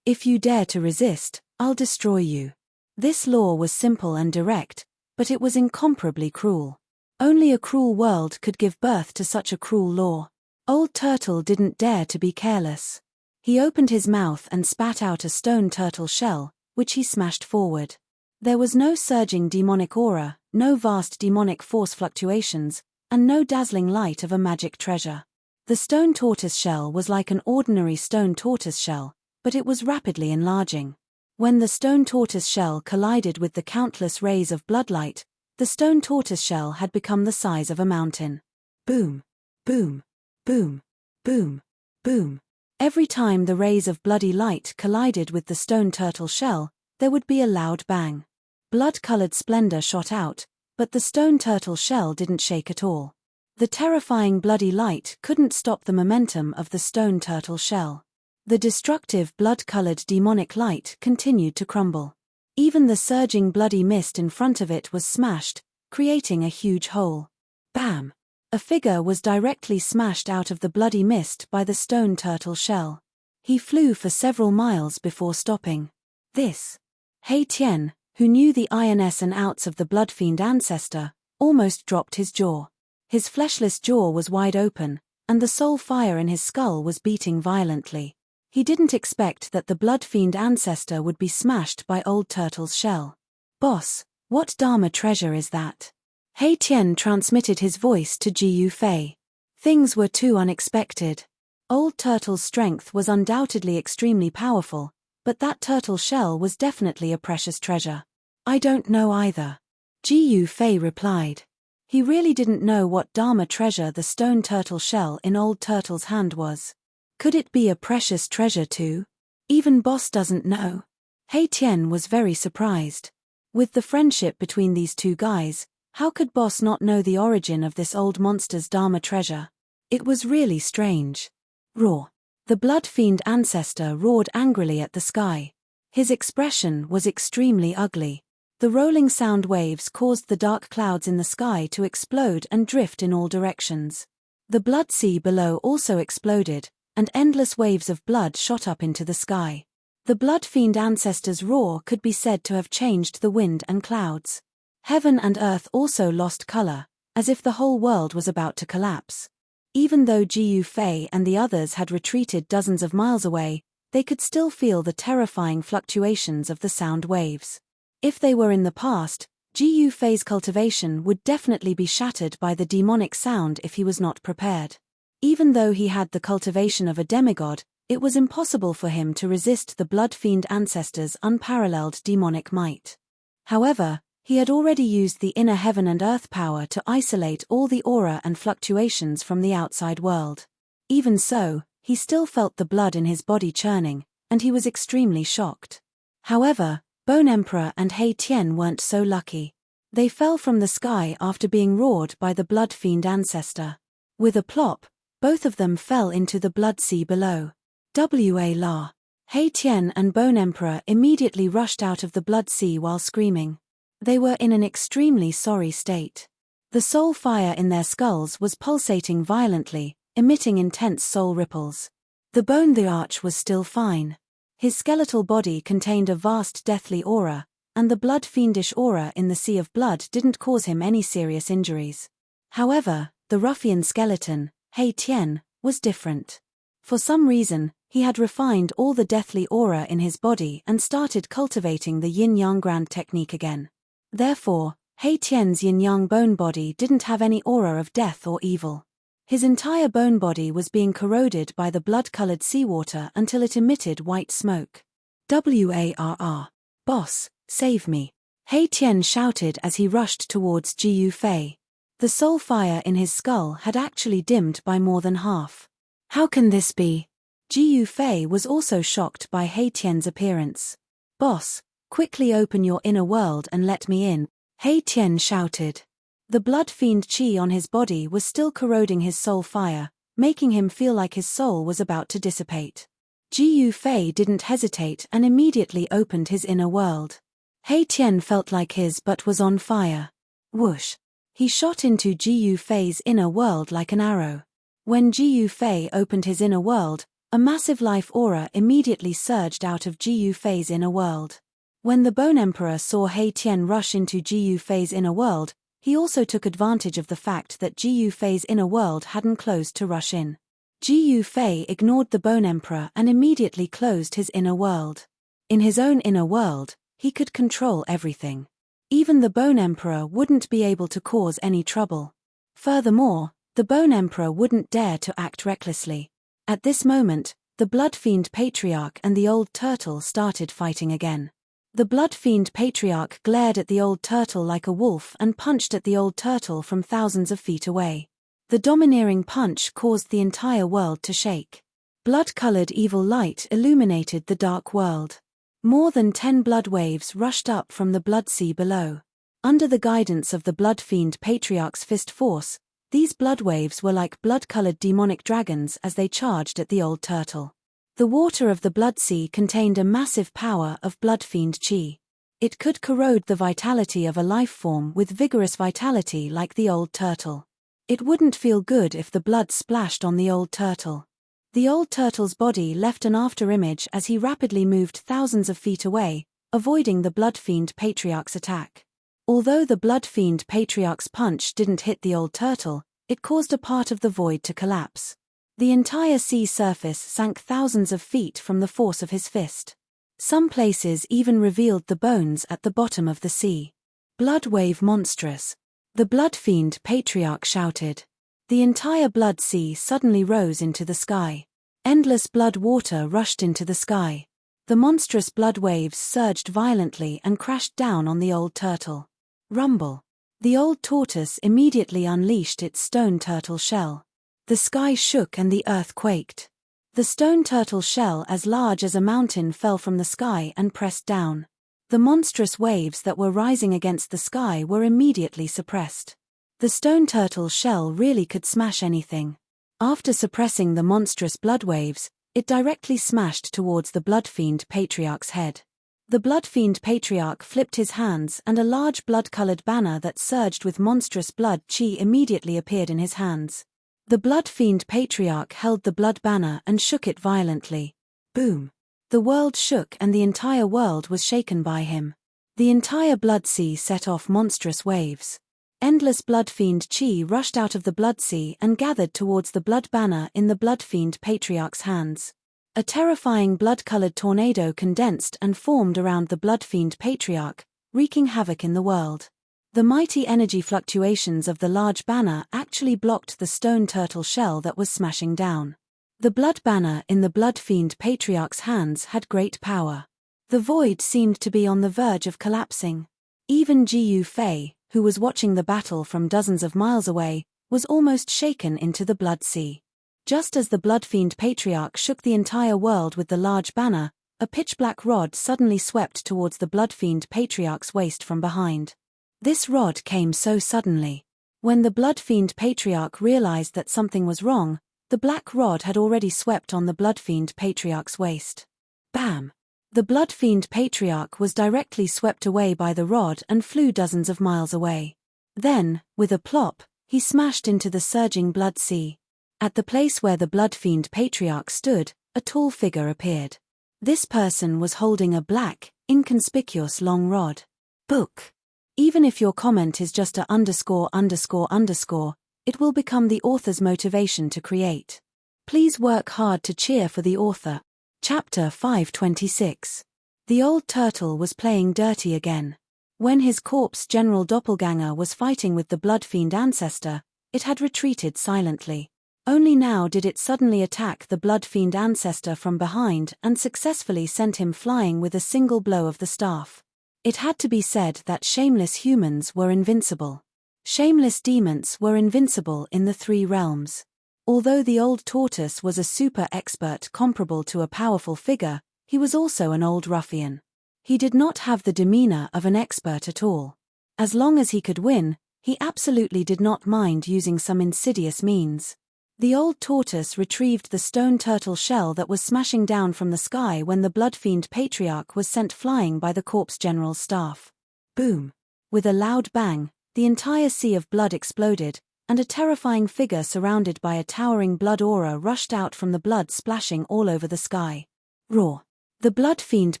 If you dare to resist, I'll destroy you. This law was simple and direct, but it was incomparably cruel. Only a cruel world could give birth to such a cruel law. Old Turtle didn't dare to be careless. He opened his mouth and spat out a stone turtle shell, which he smashed forward. There was no surging demonic aura, no vast demonic force fluctuations, and no dazzling light of a magic treasure. The stone tortoise shell was like an ordinary stone tortoise shell, but it was rapidly enlarging. When the stone tortoise shell collided with the countless rays of bloodlight, the stone tortoise shell had become the size of a mountain. Boom, boom, boom, boom, boom. Every time the rays of bloody light collided with the stone turtle shell, there would be a loud bang. Blood-colored splendor shot out, but the stone turtle shell didn't shake at all. The terrifying bloody light couldn't stop the momentum of the stone turtle shell. The destructive blood-colored demonic light continued to crumble. Even the surging bloody mist in front of it was smashed, creating a huge hole. Bam! A figure was directly smashed out of the bloody mist by the stone turtle shell. He flew for several miles before stopping. This. He Tian, who knew the ins and outs of the blood fiend ancestor, almost dropped his jaw. His fleshless jaw was wide open, and the soul fire in his skull was beating violently. He didn't expect that the blood fiend ancestor would be smashed by Old Turtle's shell. Boss, what Dharma treasure is that? He Tian transmitted his voice to Ji Yufei. Things were too unexpected. Old Turtle's strength was undoubtedly extremely powerful, but that turtle shell was definitely a precious treasure. I don't know either. Ji Yufei replied. He really didn't know what Dharma treasure the stone turtle shell in Old Turtle's hand was. Could it be a precious treasure too? Even Boss doesn't know. He Tian was very surprised. With the friendship between these two guys, how could Boss not know the origin of this old monster's Dharma treasure? It was really strange. Roar. The blood fiend ancestor roared angrily at the sky. His expression was extremely ugly. The rolling sound waves caused the dark clouds in the sky to explode and drift in all directions. The blood sea below also exploded, and endless waves of blood shot up into the sky. The blood fiend ancestor's roar could be said to have changed the wind and clouds. Heaven and earth also lost color, as if the whole world was about to collapse. Even though Ji Yufei and the others had retreated dozens of miles away, they could still feel the terrifying fluctuations of the sound waves. If they were in the past, Ji Yufei's cultivation would definitely be shattered by the demonic sound if he was not prepared. Even though he had the cultivation of a demigod, it was impossible for him to resist the blood fiend ancestor's unparalleled demonic might. However, he had already used the inner heaven and earth power to isolate all the aura and fluctuations from the outside world. Even so, he still felt the blood in his body churning, and he was extremely shocked. However, Bone Emperor and He Tian weren't so lucky. They fell from the sky after being roared by the blood fiend ancestor. With a plop, both of them fell into the blood sea below. La. Hei Tian and Bone Emperor immediately rushed out of the blood sea while screaming. They were in an extremely sorry state. The soul fire in their skulls was pulsating violently, emitting intense soul ripples. The Bone the Arch was still fine. His skeletal body contained a vast deathly aura, and the blood fiendish aura in the sea of blood didn't cause him any serious injuries. However, the ruffian skeleton, Hei Tian, was different. For some reason, he had refined all the deathly aura in his body and started cultivating the yin-yang grand technique again. Therefore, Hei Tian's yin-yang bone body didn't have any aura of death or evil. His entire bone body was being corroded by the blood-colored seawater until it emitted white smoke. Warr. Boss, save me. Hei Tian shouted as he rushed towards Ji Yufei. The soul fire in his skull had actually dimmed by more than half. How can this be? Ji Yufei was also shocked by Hei Tian's appearance. Boss, quickly open your inner world and let me in, Hei Tian shouted. The blood fiend qi on his body was still corroding his soul fire, making him feel like his soul was about to dissipate. Ji Yufei didn't hesitate and immediately opened his inner world. Hei Tian felt like his butt was on fire. Whoosh! He shot into Ji Yufei's inner world like an arrow. When Ji Yufei opened his inner world, a massive life aura immediately surged out of Ji Yufei's inner world. When the Bone Emperor saw Hei Tian rush into Ji Yufei's inner world, he also took advantage of the fact that Ji Yufei's inner world hadn't closed to rush in. Ji Yufei ignored the Bone Emperor and immediately closed his inner world. In his own inner world, he could control everything. Even the Bone Emperor wouldn't be able to cause any trouble. Furthermore, the Bone Emperor wouldn't dare to act recklessly. At this moment, the Blood Fiend Patriarch and the Old Turtle started fighting again. The Blood Fiend Patriarch glared at the Old Turtle like a wolf and punched at the Old Turtle from thousands of feet away. The domineering punch caused the entire world to shake. Blood-colored evil light illuminated the dark world. More than 10 blood waves rushed up from the blood sea below. Under the guidance of the Blood Fiend Patriarch's fist force, these blood waves were like blood-colored demonic dragons as they charged at the Old Turtle. The water of the blood sea contained a massive power of blood fiend qi. It could corrode the vitality of a life form with vigorous vitality like the Old Turtle. It wouldn't feel good if the blood splashed on the Old Turtle. The Old Turtle's body left an afterimage as he rapidly moved thousands of feet away, avoiding the Blood Fiend Patriarch's attack. Although the Blood Fiend Patriarch's punch didn't hit the Old Turtle, it caused a part of the void to collapse. The entire sea surface sank thousands of feet from the force of his fist. Some places even revealed the bones at the bottom of the sea. Blood wave monstrous. The Blood Fiend Patriarch shouted. The entire blood sea suddenly rose into the sky. Endless blood water rushed into the sky. The monstrous blood waves surged violently and crashed down on the Old Turtle. Rumble. The old tortoise immediately unleashed its stone turtle shell. The sky shook and the earth quaked. The stone turtle shell as large as a mountain fell from the sky and pressed down. The monstrous waves that were rising against the sky were immediately suppressed. The stone turtle shell really could smash anything. After suppressing the monstrous blood waves, it directly smashed towards the Blood Fiend Patriarch's head. The Blood Fiend Patriarch flipped his hands and a large blood-colored banner that surged with monstrous blood qi immediately appeared in his hands. The Blood Fiend Patriarch held the blood banner and shook it violently. Boom! The world shook and the entire world was shaken by him. The entire blood sea set off monstrous waves. Endless blood fiend qi rushed out of the blood sea and gathered towards the blood banner in the Blood Fiend Patriarch's hands. A terrifying blood-colored tornado condensed and formed around the Blood Fiend Patriarch, wreaking havoc in the world. The mighty energy fluctuations of the large banner actually blocked the stone turtle shell that was smashing down. The blood banner in the Blood Fiend Patriarch's hands had great power. The void seemed to be on the verge of collapsing. Even Ji Yufei, who was watching the battle from dozens of miles away, was almost shaken into the blood sea. Just as the Blood Fiend Patriarch shook the entire world with the large banner, a pitch-black rod suddenly swept towards the Blood Fiend Patriarch's waist from behind. This rod came so suddenly. When the Blood Fiend Patriarch realized that something was wrong, the black rod had already swept on the Blood Fiend Patriarch's waist. Bam! The Blood Fiend Patriarch was directly swept away by the rod and flew dozens of miles away. Then, with a plop, he smashed into the surging blood sea. At the place where the Blood Fiend Patriarch stood, a tall figure appeared. This person was holding a black, inconspicuous long rod. Book. Even if your comment is just a _____, it will become the author's motivation to create. Please work hard to cheer for the author. Chapter 526. The old turtle was playing dirty again. When his corpse general doppelganger was fighting with the Blood Fiend ancestor, it had retreated silently. Only now did it suddenly attack the Blood Fiend ancestor from behind and successfully sent him flying with a single blow of the staff. It had to be said that shameless humans were invincible. Shameless demons were invincible in the three realms. Although the old tortoise was a super expert comparable to a powerful figure, he was also an old ruffian. He did not have the demeanor of an expert at all. As long as he could win, he absolutely did not mind using some insidious means. The old tortoise retrieved the stone turtle shell that was smashing down from the sky when the Blood Fiend Patriarch was sent flying by the corpse general's staff. Boom! With a loud bang, the entire sea of blood exploded, and a terrifying figure surrounded by a towering blood aura rushed out from the blood splashing all over the sky. Roar! The Blood Fiend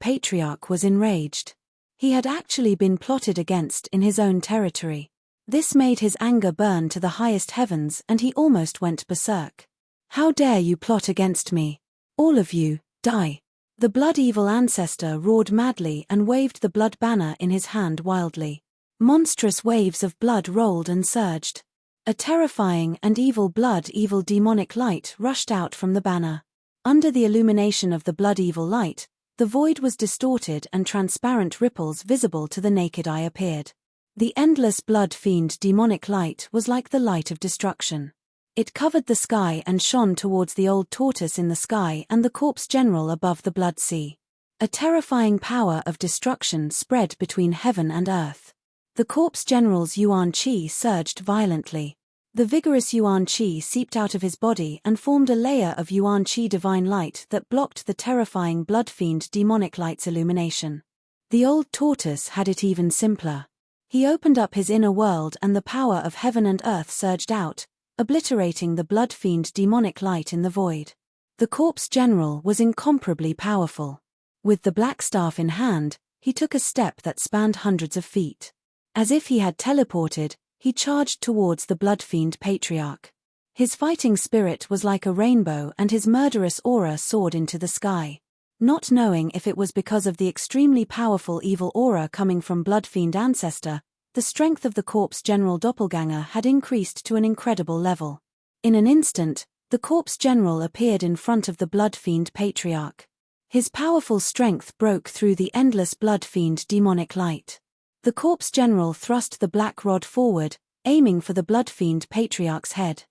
Patriarch was enraged. He had actually been plotted against in his own territory. This made his anger burn to the highest heavens and he almost went berserk. How dare you plot against me? All of you, die! The blood evil ancestor roared madly and waved the blood banner in his hand wildly. Monstrous waves of blood rolled and surged. A terrifying and evil demonic light rushed out from the banner. Under the illumination of the blood evil light, the void was distorted and transparent ripples visible to the naked eye appeared. The endless blood fiend demonic light was like the light of destruction. It covered the sky and shone towards the old tortoise in the sky and the corpse general above the blood sea. A terrifying power of destruction spread between heaven and earth. The corpse general's yuan qi surged violently. The vigorous yuan qi seeped out of his body and formed a layer of yuan qi divine light that blocked the terrifying blood fiend demonic light's illumination. The old tortoise had it even simpler. He opened up his inner world and the power of heaven and earth surged out, obliterating the blood fiend demonic light in the void. The corpse general was incomparably powerful. With the black staff in hand, he took a step that spanned hundreds of feet. As if he had teleported, he charged towards the Blood Fiend Patriarch. His fighting spirit was like a rainbow and his murderous aura soared into the sky. Not knowing if it was because of the extremely powerful evil aura coming from Blood Fiend ancestor, the strength of the corpse general doppelganger had increased to an incredible level. In an instant, the corpse general appeared in front of the Blood Fiend Patriarch. His powerful strength broke through the endless blood fiend demonic light. The corpse general thrust the black rod forward, aiming for the Blood Fiend Patriarch's head.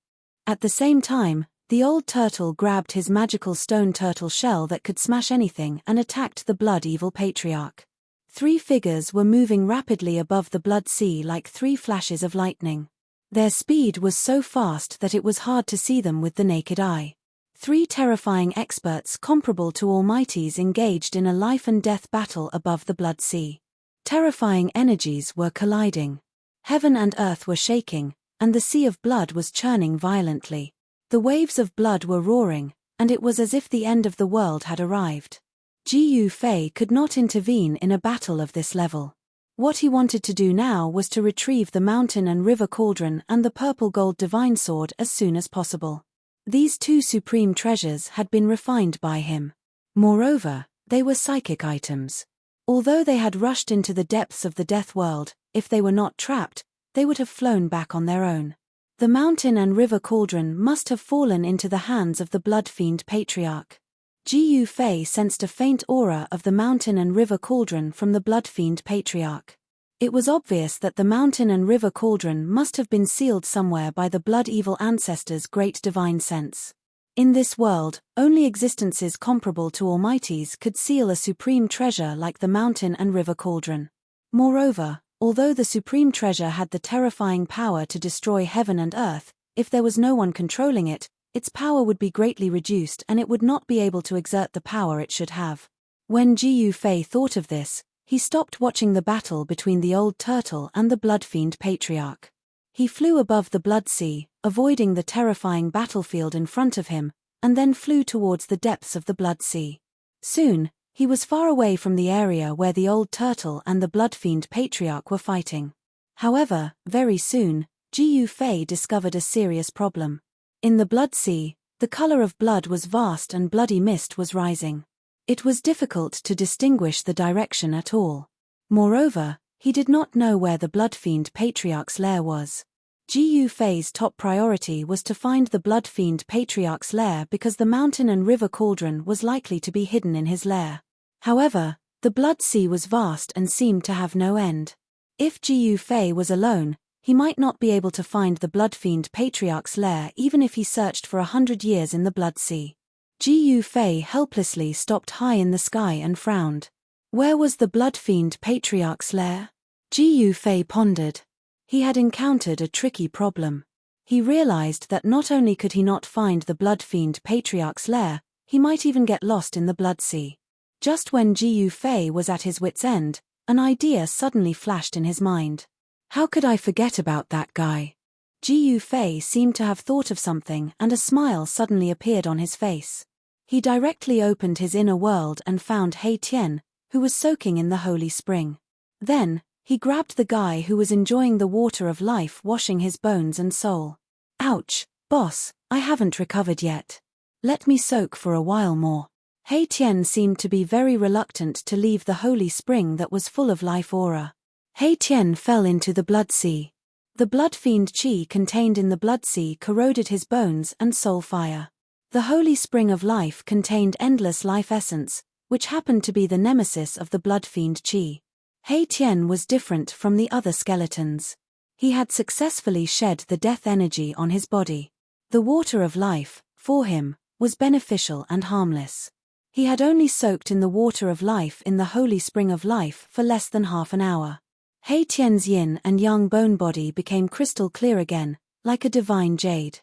At the same time, the old turtle grabbed his magical stone turtle shell that could smash anything and attacked the blood evil patriarch. Three figures were moving rapidly above the blood sea like three flashes of lightning. Their speed was so fast that it was hard to see them with the naked eye. Three terrifying experts comparable to almighties engaged in a life-and-death battle above the blood sea. Terrifying energies were colliding. Heaven and earth were shaking, and the sea of blood was churning violently. The waves of blood were roaring, and it was as if the end of the world had arrived. Jiu Fei could not intervene in a battle of this level. What he wanted to do now was to retrieve the mountain and river cauldron and the purple gold divine sword as soon as possible. These two supreme treasures had been refined by him. Moreover, they were psychic items. Although they had rushed into the depths of the death world, if they were not trapped, they would have flown back on their own. The mountain and river cauldron must have fallen into the hands of the blood fiend patriarch. Jiu Fei sensed a faint aura of the mountain and river cauldron from the blood fiend patriarch. It was obvious that the mountain and river cauldron must have been sealed somewhere by the blood evil ancestor's great divine sense. In this world, only existences comparable to almighties could seal a supreme treasure like the mountain and river cauldron. Moreover, Although the supreme treasure had the terrifying power to destroy heaven and earth, if there was no one controlling it, its power would be greatly reduced and it would not be able to exert the power it should have. When Jiu Fei thought of this, he stopped watching the battle between the old turtle and the blood-fiend patriarch. He flew above the blood sea, avoiding the terrifying battlefield in front of him, and then flew towards the depths of the blood sea. Soon, he was far away from the area where the old turtle and the blood-fiend patriarch were fighting. However, very soon, Jiu Fei discovered a serious problem. In the blood sea, the color of blood was vast and bloody mist was rising. It was difficult to distinguish the direction at all. Moreover, he did not know where the blood-fiend patriarch's lair was. Jiu Fei's top priority was to find the blood-fiend patriarch's lair because the mountain and river cauldron was likely to be hidden in his lair. However, the blood sea was vast and seemed to have no end. If Jiu Fei was alone, he might not be able to find the blood-fiend patriarch's lair even if he searched for 100 years in the blood sea. Jiu Fei helplessly stopped high in the sky and frowned. Where was the blood-fiend patriarch's lair? Jiu Fei pondered. He had encountered a tricky problem. He realized that not only could he not find the blood-fiend patriarch's lair, he might even get lost in the blood sea. Just when Jiu Fei was at his wit's end, an idea suddenly flashed in his mind. How could I forget about that guy? Jiu Fei seemed to have thought of something and a smile suddenly appeared on his face. He directly opened his inner world and found He Tian, who was soaking in the holy spring. Then, he grabbed the guy who was enjoying the water of life washing his bones and soul. Ouch, boss, I haven't recovered yet. Let me soak for a while more. He Tian seemed to be very reluctant to leave the holy spring that was full of life aura. He Tian fell into the blood sea. The blood-fiend qi contained in the blood sea corroded his bones and soul fire. The holy spring of life contained endless life essence, which happened to be the nemesis of the blood-fiend qi. He Tian was different from the other skeletons. He had successfully shed the death energy on his body. The water of life, for him, was beneficial and harmless. He had only soaked in the water of life in the holy spring of life for less than half an hour. He Tian's yin and yang bone body became crystal clear again, like a divine jade.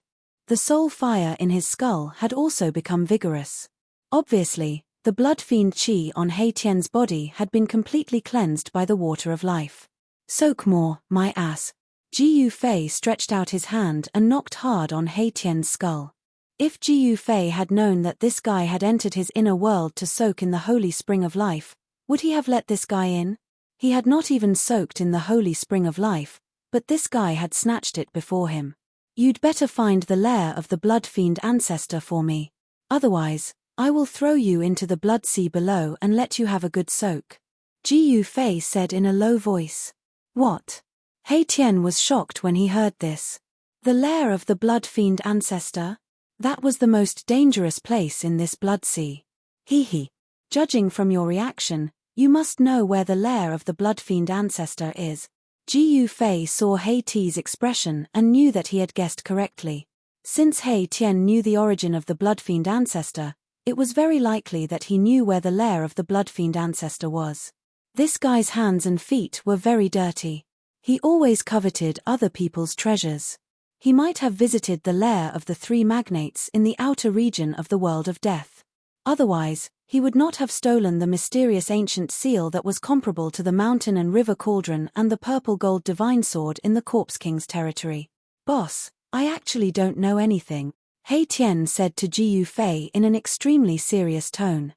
The soul fire in his skull had also become vigorous. Obviously, the blood-fiend qi on He Tian's body had been completely cleansed by the water of life. Soak more, my ass. Jiu Fei stretched out his hand and knocked hard on He Tian's skull. If Jiu Fei had known that this guy had entered his inner world to soak in the holy spring of life, would he have let this guy in? He had not even soaked in the holy spring of life, but this guy had snatched it before him. You'd better find the lair of the blood-fiend ancestor for me. Otherwise, I will throw you into the blood sea below and let you have a good soak. Jiu Fei said in a low voice. What? He Tian was shocked when he heard this. The lair of the blood-fiend ancestor? That was the most dangerous place in this blood sea. Hee. Judging from your reaction, you must know where the lair of the blood-fiend ancestor is. Jiu Fei saw He Ti's expression and knew that he had guessed correctly. Since He Tian knew the origin of the blood-fiend ancestor, it was very likely that he knew where the lair of the blood-fiend ancestor was. This guy's hands and feet were very dirty. He always coveted other people's treasures. He might have visited the lair of the three magnates in the outer region of the world of death. Otherwise, he would not have stolen the mysterious ancient seal that was comparable to the mountain and river cauldron and the purple gold divine sword in the Corpse King's territory. Boss, I actually don't know anything, He Tian said to Jiu Fei in an extremely serious tone.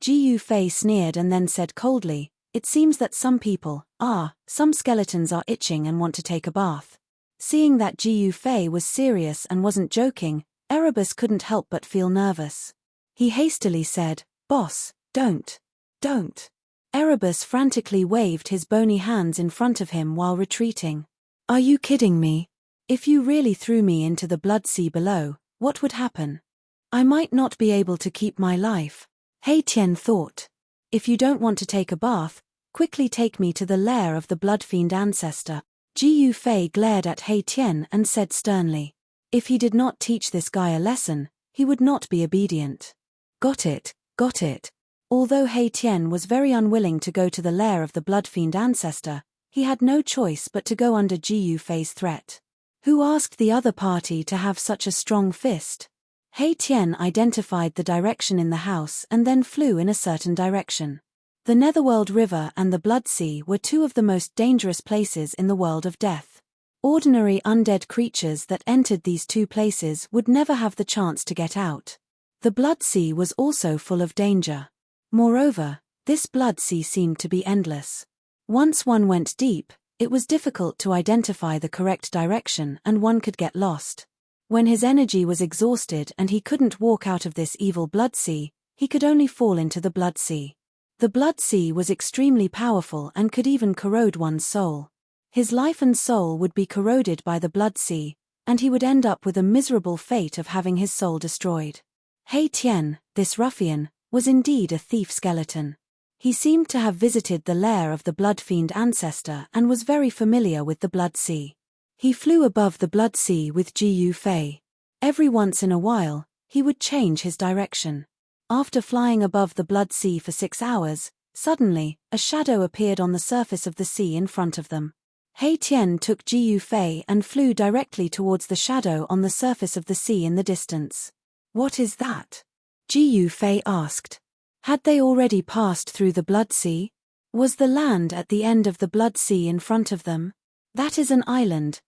Jiu Fei sneered and then said coldly, it seems that some skeletons are itching and want to take a bath. Seeing that Jiu Fei was serious and wasn't joking, Erebus couldn't help but feel nervous. He hastily said, Boss, don't. Erebus frantically waved his bony hands in front of him while retreating. Are you kidding me? If you really threw me into the blood sea below, what would happen? I might not be able to keep my life. He Tian thought. If you don't want to take a bath, quickly take me to the lair of the blood-fiend ancestor. Jiu Fei glared at He Tian and said sternly. If he did not teach this guy a lesson, he would not be obedient. Got it. Although He Tian was very unwilling to go to the lair of the blood-fiend ancestor, He had no choice but to go under Jiu Fei's threat. Who asked the other party to have such a strong fist? He Tian identified the direction in the house and then flew in a certain direction. The Netherworld River and the Blood Sea were two of the most dangerous places in the world of death. Ordinary undead creatures that entered these two places would never have the chance to get out. The Blood Sea was also full of danger. Moreover, this Blood Sea seemed to be endless. Once one went deep, it was difficult to identify the correct direction and one could get lost. When his energy was exhausted and he couldn't walk out of this evil Blood Sea, he could only fall into the Blood Sea. The Blood Sea was extremely powerful and could even corrode one's soul. His life and soul would be corroded by the Blood Sea, and he would end up with a miserable fate of having his soul destroyed. He Tian, this ruffian, was indeed a thief skeleton. He seemed to have visited the lair of the Blood Fiend ancestor and was very familiar with the Blood Sea. He flew above the Blood Sea with Jiu Fei. Every once in a while, he would change his direction. After flying above the Blood Sea for 6 hours, suddenly, a shadow appeared on the surface of the sea in front of them. He Tian took Jiu Fei and flew directly towards the shadow on the surface of the sea in the distance. "What is that?" Jiu Fei asked. Had they already passed through the Blood Sea? Was the land at the end of the Blood Sea in front of them? "That is an island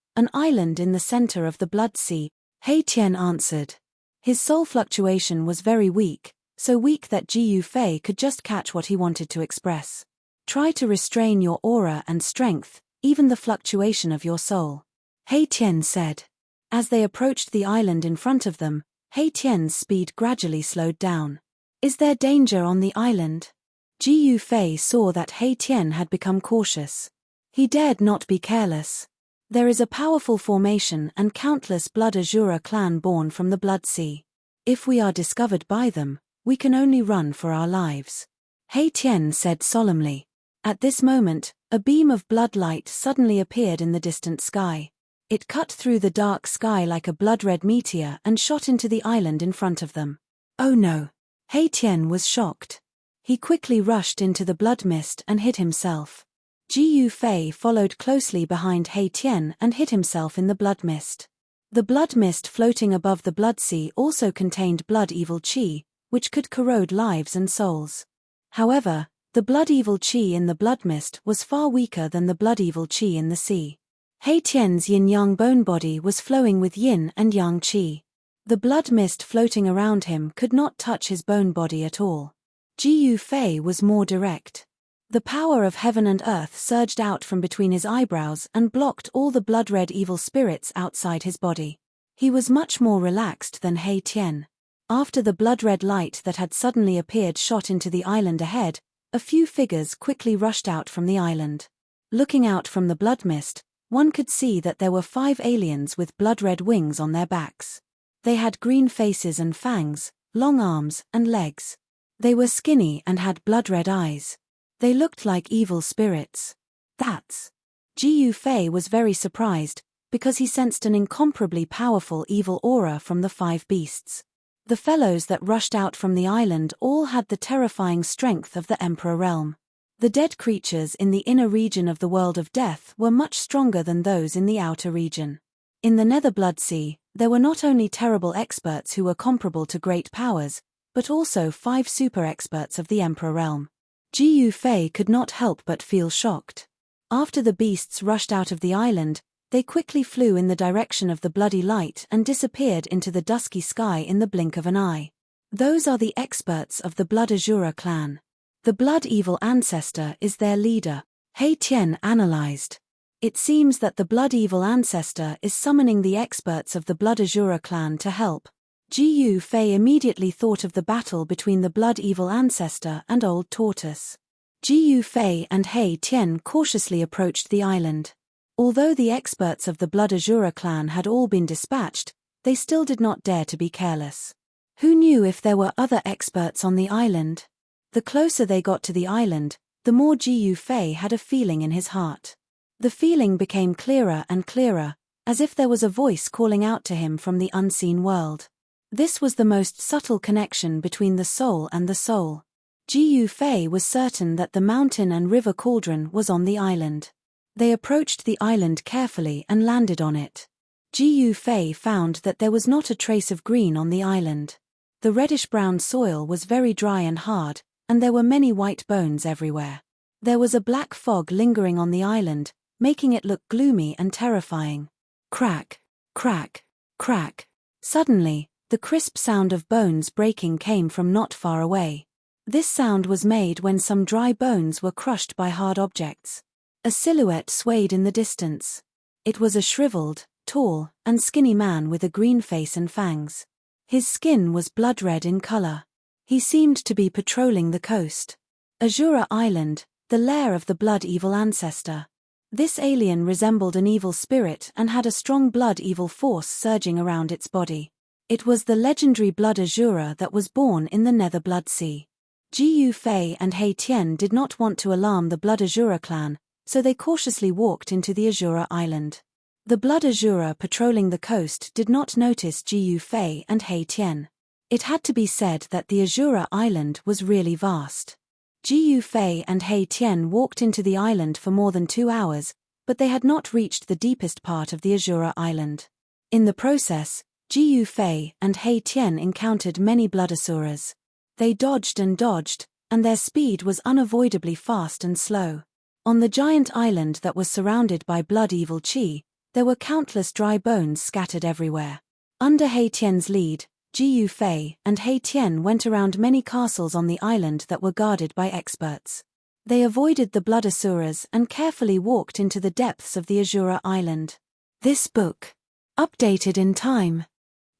in the center of the Blood Sea," He Tian answered. His soul fluctuation was very weak, so weak that Jiu Fei could just catch what he wanted to express. "Try to restrain your aura and strength, even the fluctuation of your soul," He Tian said. As they approached the island in front of them, He Tian's speed gradually slowed down. "Is there danger on the island?" Jiu Fei saw that He Tian had become cautious. He dared not be careless. "There is a powerful formation and countless Blood Azura clan born from the Blood Sea. If we are discovered by them, we can only run for our lives," He Tian said solemnly. At this moment, a beam of blood light suddenly appeared in the distant sky. It cut through the dark sky like a blood-red meteor and shot into the island in front of them. "Oh no!" He Tian was shocked. He quickly rushed into the blood mist and hid himself. Jiu Fei followed closely behind He Tian and hid himself in the blood mist. The blood mist floating above the Blood Sea also contained blood evil qi, which could corrode lives and souls. However, the blood evil qi in the blood mist was far weaker than the blood evil qi in the sea. He Tian's yin-yang bone body was flowing with yin and yang qi. The blood mist floating around him could not touch his bone body at all. Jiu Fei was more direct. The power of heaven and earth surged out from between his eyebrows and blocked all the blood-red evil spirits outside his body. He was much more relaxed than He Tian. After the blood-red light that had suddenly appeared shot into the island ahead, a few figures quickly rushed out from the island. Looking out from the blood mist, one could see that there were 5 aliens with blood-red wings on their backs. They had green faces and fangs, long arms and legs. They were skinny and had blood-red eyes. They looked like evil spirits. "That's..." Jiu Fei was very surprised, because he sensed an incomparably powerful evil aura from the 5 beasts. The fellows that rushed out from the island all had the terrifying strength of the Emperor realm. The dead creatures in the inner region of the world of death were much stronger than those in the outer region. In the Nether Blood Sea, there were not only terrible experts who were comparable to great powers, but also 5 super experts of the Emperor realm. Jiu Fei could not help but feel shocked. After the beasts rushed out of the island, they quickly flew in the direction of the bloody light and disappeared into the dusky sky in the blink of an eye. "Those are the experts of the Blood Azura clan. The Blood Evil ancestor is their leader," He Tian analyzed. "It seems that the Blood Evil ancestor is summoning the experts of the Blood Azura clan to help." Jiu Fei immediately thought of the battle between the Blood Evil ancestor and Old Tortoise. Jiu Fei and He Tian cautiously approached the island. Although the experts of the Blood Azura clan had all been dispatched, they still did not dare to be careless. Who knew if there were other experts on the island? The closer they got to the island, the more Jiu Fei had a feeling in his heart. The feeling became clearer and clearer, as if there was a voice calling out to him from the unseen world. This was the most subtle connection between the soul and the soul. Jiu Fei was certain that the mountain and river cauldron was on the island. They approached the island carefully and landed on it. Jiu Fei found that there was not a trace of green on the island. The reddish-brown soil was very dry and hard, and there were many white bones everywhere. There was a black fog lingering on the island, making it look gloomy and terrifying. Crack, crack, crack. Suddenly, the crisp sound of bones breaking came from not far away. This sound was made when some dry bones were crushed by hard objects. A silhouette swayed in the distance. It was a shriveled, tall, and skinny man with a green face and fangs. His skin was blood-red in color. He seemed to be patrolling the coast. Azura Island, the lair of the blood-evil ancestor. This alien resembled an evil spirit and had a strong blood-evil force surging around its body. It was the legendary blood Azura that was born in the Nether Blood Sea. Jiu Fei and He Tian did not want to alarm the Blood Azura clan, so they cautiously walked into the Azura Island. The Blood Azura patrolling the coast did not notice Jiu Fei and He Tian. It had to be said that the Azura Island was really vast. Jiu Fei and He Tian walked into the island for more than 2 hours, but they had not reached the deepest part of the Azura Island. In the process, Jiu Fei and He Tian encountered many bloodasuras. They dodged, and their speed was unavoidably fast and slow. On the giant island that was surrounded by blood-evil chi, there were countless dry bones scattered everywhere. Under He Tian's lead, Jiu Fei and He Tian went around many castles on the island that were guarded by experts. They avoided the bloodasuras and carefully walked into the depths of the Azura Island. This book. Updated in time.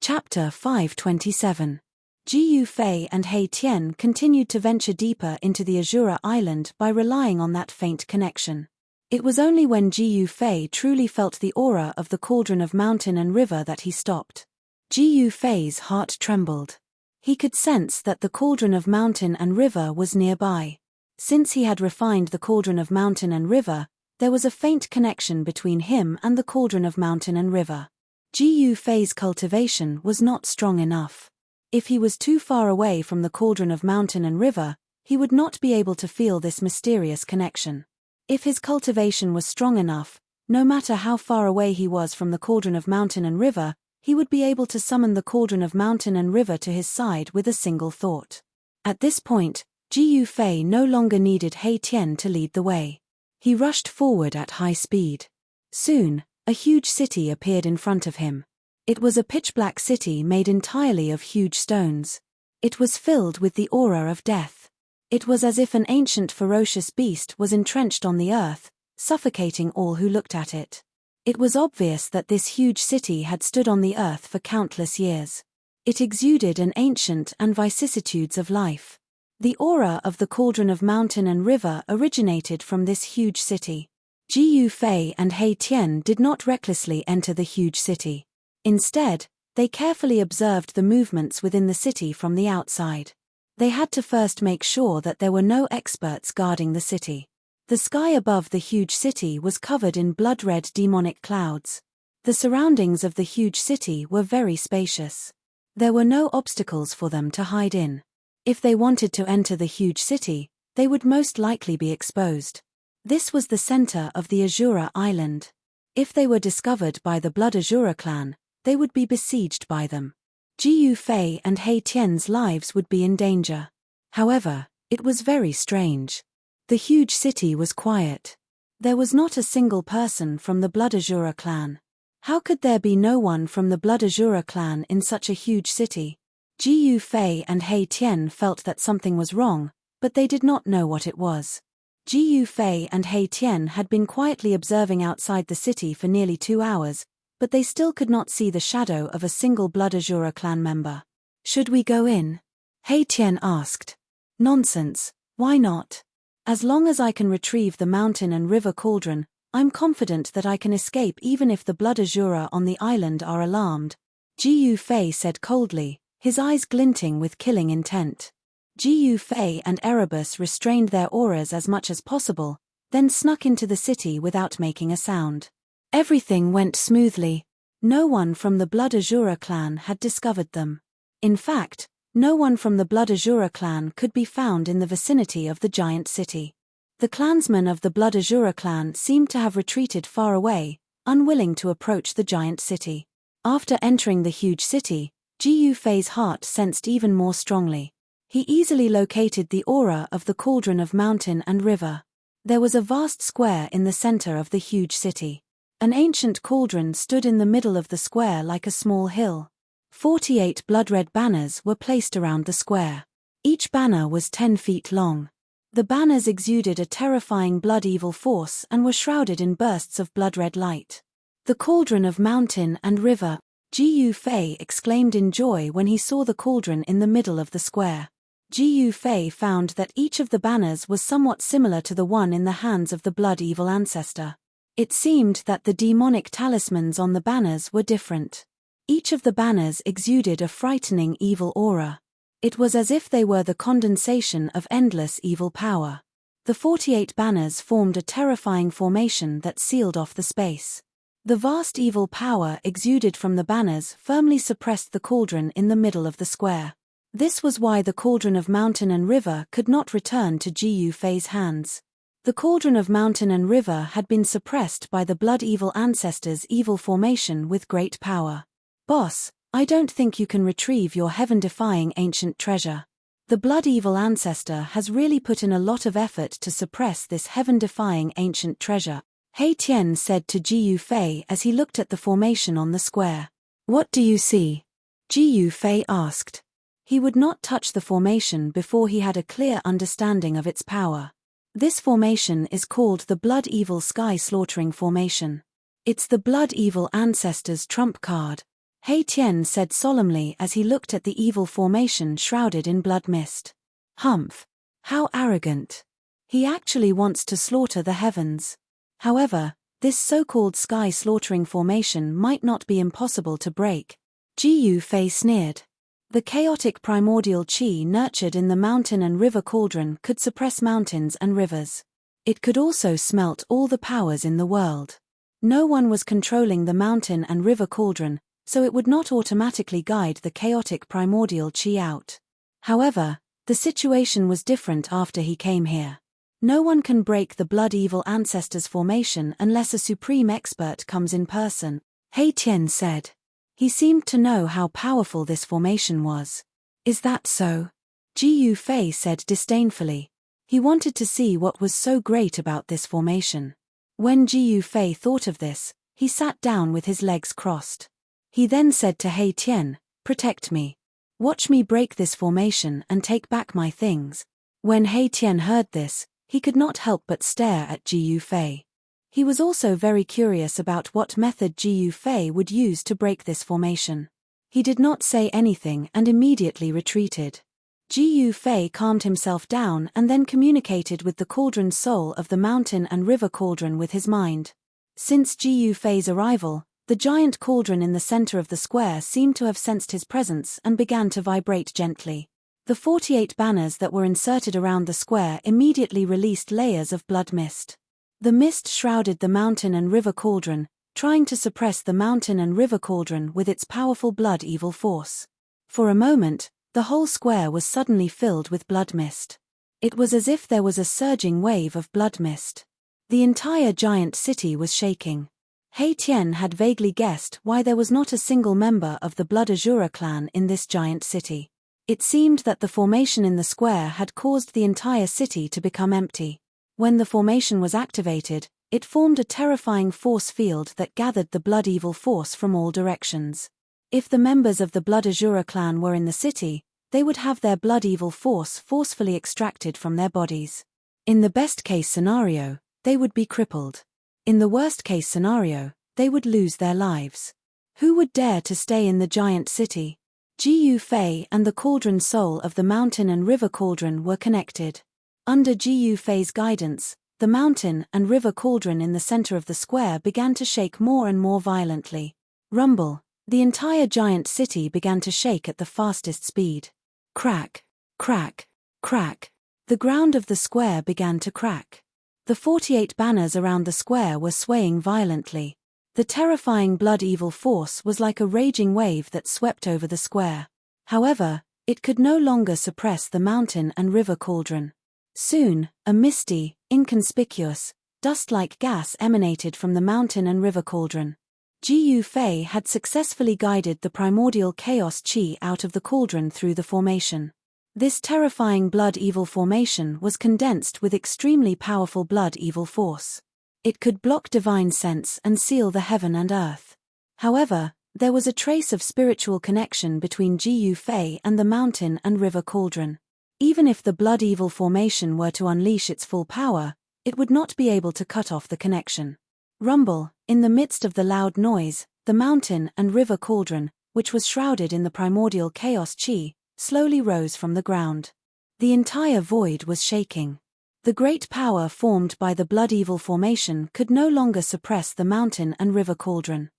Chapter 527. Jiu Fei and He Tian continued to venture deeper into the Azura Island by relying on that faint connection. It was only when Jiu Fei truly felt the aura of the cauldron of mountain and river that he stopped. Jiu Fei's heart trembled. He could sense that the cauldron of mountain and river was nearby. Since he had refined the cauldron of mountain and river, there was a faint connection between him and the cauldron of mountain and river. Jiu Fei's cultivation was not strong enough. If he was too far away from the cauldron of mountain and river, he would not be able to feel this mysterious connection. If his cultivation was strong enough, no matter how far away he was from the cauldron of mountain and river, he would be able to summon the cauldron of mountain and river to his side with a single thought. At this point, Jiu Fei no longer needed He Tian to lead the way. He rushed forward at high speed. Soon, a huge city appeared in front of him. It was a pitch-black city made entirely of huge stones. It was filled with the aura of death. It was as if an ancient ferocious beast was entrenched on the earth, suffocating all who looked at it. It was obvious that this huge city had stood on the earth for countless years. It exuded an ancient and vicissitudes of life. The aura of the cauldron of mountain and river originated from this huge city. Jiu Fei and He Tian did not recklessly enter the huge city. Instead, they carefully observed the movements within the city from the outside. They had to first make sure that there were no experts guarding the city. The sky above the huge city was covered in blood-red demonic clouds. The surroundings of the huge city were very spacious. There were no obstacles for them to hide in. If they wanted to enter the huge city, they would most likely be exposed. This was the center of the Azura Island. If they were discovered by the Blood Azura clan, they would be besieged by them. Jiu Fei and He Tian's lives would be in danger. However, it was very strange. The huge city was quiet. There was not a single person from the Blood Azura clan. How could there be no one from the Blood Azura clan in such a huge city? Jiu Fei and He Tian felt that something was wrong, but they did not know what it was. Jiu Fei and He Tian had been quietly observing outside the city for nearly 2 hours, but they still could not see the shadow of a single Blood Azura clan member. Should we go in? He Tian asked. Nonsense, why not? As long as I can retrieve the mountain and river cauldron, I'm confident that I can escape even if the Blood Azura on the island are alarmed. Jiu Fei said coldly, his eyes glinting with killing intent. Jiu Fei and Erebus restrained their auras as much as possible, then snuck into the city without making a sound. Everything went smoothly. No one from the Blood Azura clan had discovered them. In fact, no one from the Blood Azura clan could be found in the vicinity of the giant city. The clansmen of the Blood Azura clan seemed to have retreated far away, unwilling to approach the giant city. After entering the huge city, Ji Yufei's heart sensed even more strongly. He easily located the aura of the cauldron of mountain and river. There was a vast square in the center of the huge city. An ancient cauldron stood in the middle of the square like a small hill. 48 blood-red banners were placed around the square. Each banner was 10 feet long. The banners exuded a terrifying blood-evil force and were shrouded in bursts of blood-red light. The cauldron of mountain and river, Ji Yufei exclaimed in joy when he saw the cauldron in the middle of the square. Ji Yufei found that each of the banners was somewhat similar to the one in the hands of the blood-evil ancestor. It seemed that the demonic talismans on the banners were different. Each of the banners exuded a frightening evil aura. It was as if they were the condensation of endless evil power. The 48 banners formed a terrifying formation that sealed off the space. The vast evil power exuded from the banners firmly suppressed the cauldron in the middle of the square. This was why the cauldron of mountain and river could not return to Ji Yufei's hands. The cauldron of mountain and river had been suppressed by the blood-evil ancestor's evil formation with great power. "Boss, I don't think you can retrieve your heaven-defying ancient treasure. The blood-evil ancestor has really put in a lot of effort to suppress this heaven-defying ancient treasure," He Tian said to Ji Yufei as he looked at the formation on the square. "What do you see?" Ji Yufei asked. He would not touch the formation before he had a clear understanding of its power. This formation is called the Blood-Evil Sky Slaughtering Formation. It's the Blood-Evil Ancestor's trump card, He Tian said solemnly as he looked at the evil formation shrouded in blood mist. Humph! How arrogant! He actually wants to slaughter the heavens. However, this so-called sky slaughtering formation might not be impossible to break. Ji Yufei sneered. The chaotic primordial qi nurtured in the mountain and river cauldron could suppress mountains and rivers. It could also smelt all the powers in the world. No one was controlling the mountain and river cauldron, so it would not automatically guide the chaotic primordial qi out. However, the situation was different after he came here. No one can break the blood-evil ancestor's formation unless a supreme expert comes in person, He Tian said. He seemed to know how powerful this formation was. Is that so? Ji Yufei said disdainfully. He wanted to see what was so great about this formation. When Ji Yufei thought of this, he sat down with his legs crossed. He then said to He Tian, "Protect me. Watch me break this formation and take back my things." When He Tian heard this, he could not help but stare at Ji Yufei. He was also very curious about what method Ji Yufei would use to break this formation. He did not say anything and immediately retreated. Ji Yufei calmed himself down and then communicated with the cauldron soul of the mountain and river cauldron with his mind. Since Ji Yufei's arrival, the giant cauldron in the center of the square seemed to have sensed his presence and began to vibrate gently. The 48 banners that were inserted around the square immediately released layers of blood mist. The mist shrouded the mountain and river cauldron, trying to suppress the mountain and river cauldron with its powerful blood-evil force. For a moment, the whole square was suddenly filled with blood mist. It was as if there was a surging wave of blood mist. The entire giant city was shaking. He Tian had vaguely guessed why there was not a single member of the Blood Azura clan in this giant city. It seemed that the formation in the square had caused the entire city to become empty. When the formation was activated, it formed a terrifying force field that gathered the blood-evil force from all directions. If the members of the Blood Azura clan were in the city, they would have their blood-evil force forcefully extracted from their bodies. In the best-case scenario, they would be crippled. In the worst-case scenario, they would lose their lives. Who would dare to stay in the giant city? Ji Yufei and the cauldron soul of the mountain and river cauldron were connected. Under Ji Yufei's guidance, the mountain and river cauldron in the center of the square began to shake more and more violently. Rumble, the entire giant city began to shake at the fastest speed. Crack, crack, crack. The ground of the square began to crack. The 48 banners around the square were swaying violently. The terrifying blood-evil force was like a raging wave that swept over the square. However, it could no longer suppress the mountain and river cauldron. Soon, a misty, inconspicuous, dust-like gas emanated from the mountain and river cauldron. Jiyu Fei had successfully guided the primordial chaos qi out of the cauldron through the formation. This terrifying blood-evil formation was condensed with extremely powerful blood-evil force. It could block divine sense and seal the heaven and earth. However, there was a trace of spiritual connection between Jiyu Fei and the mountain and river cauldron. Even if the blood-evil formation were to unleash its full power, it would not be able to cut off the connection. Rumble, in the midst of the loud noise, the mountain and river cauldron, which was shrouded in the primordial chaos qi, slowly rose from the ground. The entire void was shaking. The great power formed by the blood-evil formation could no longer suppress the mountain and river cauldron.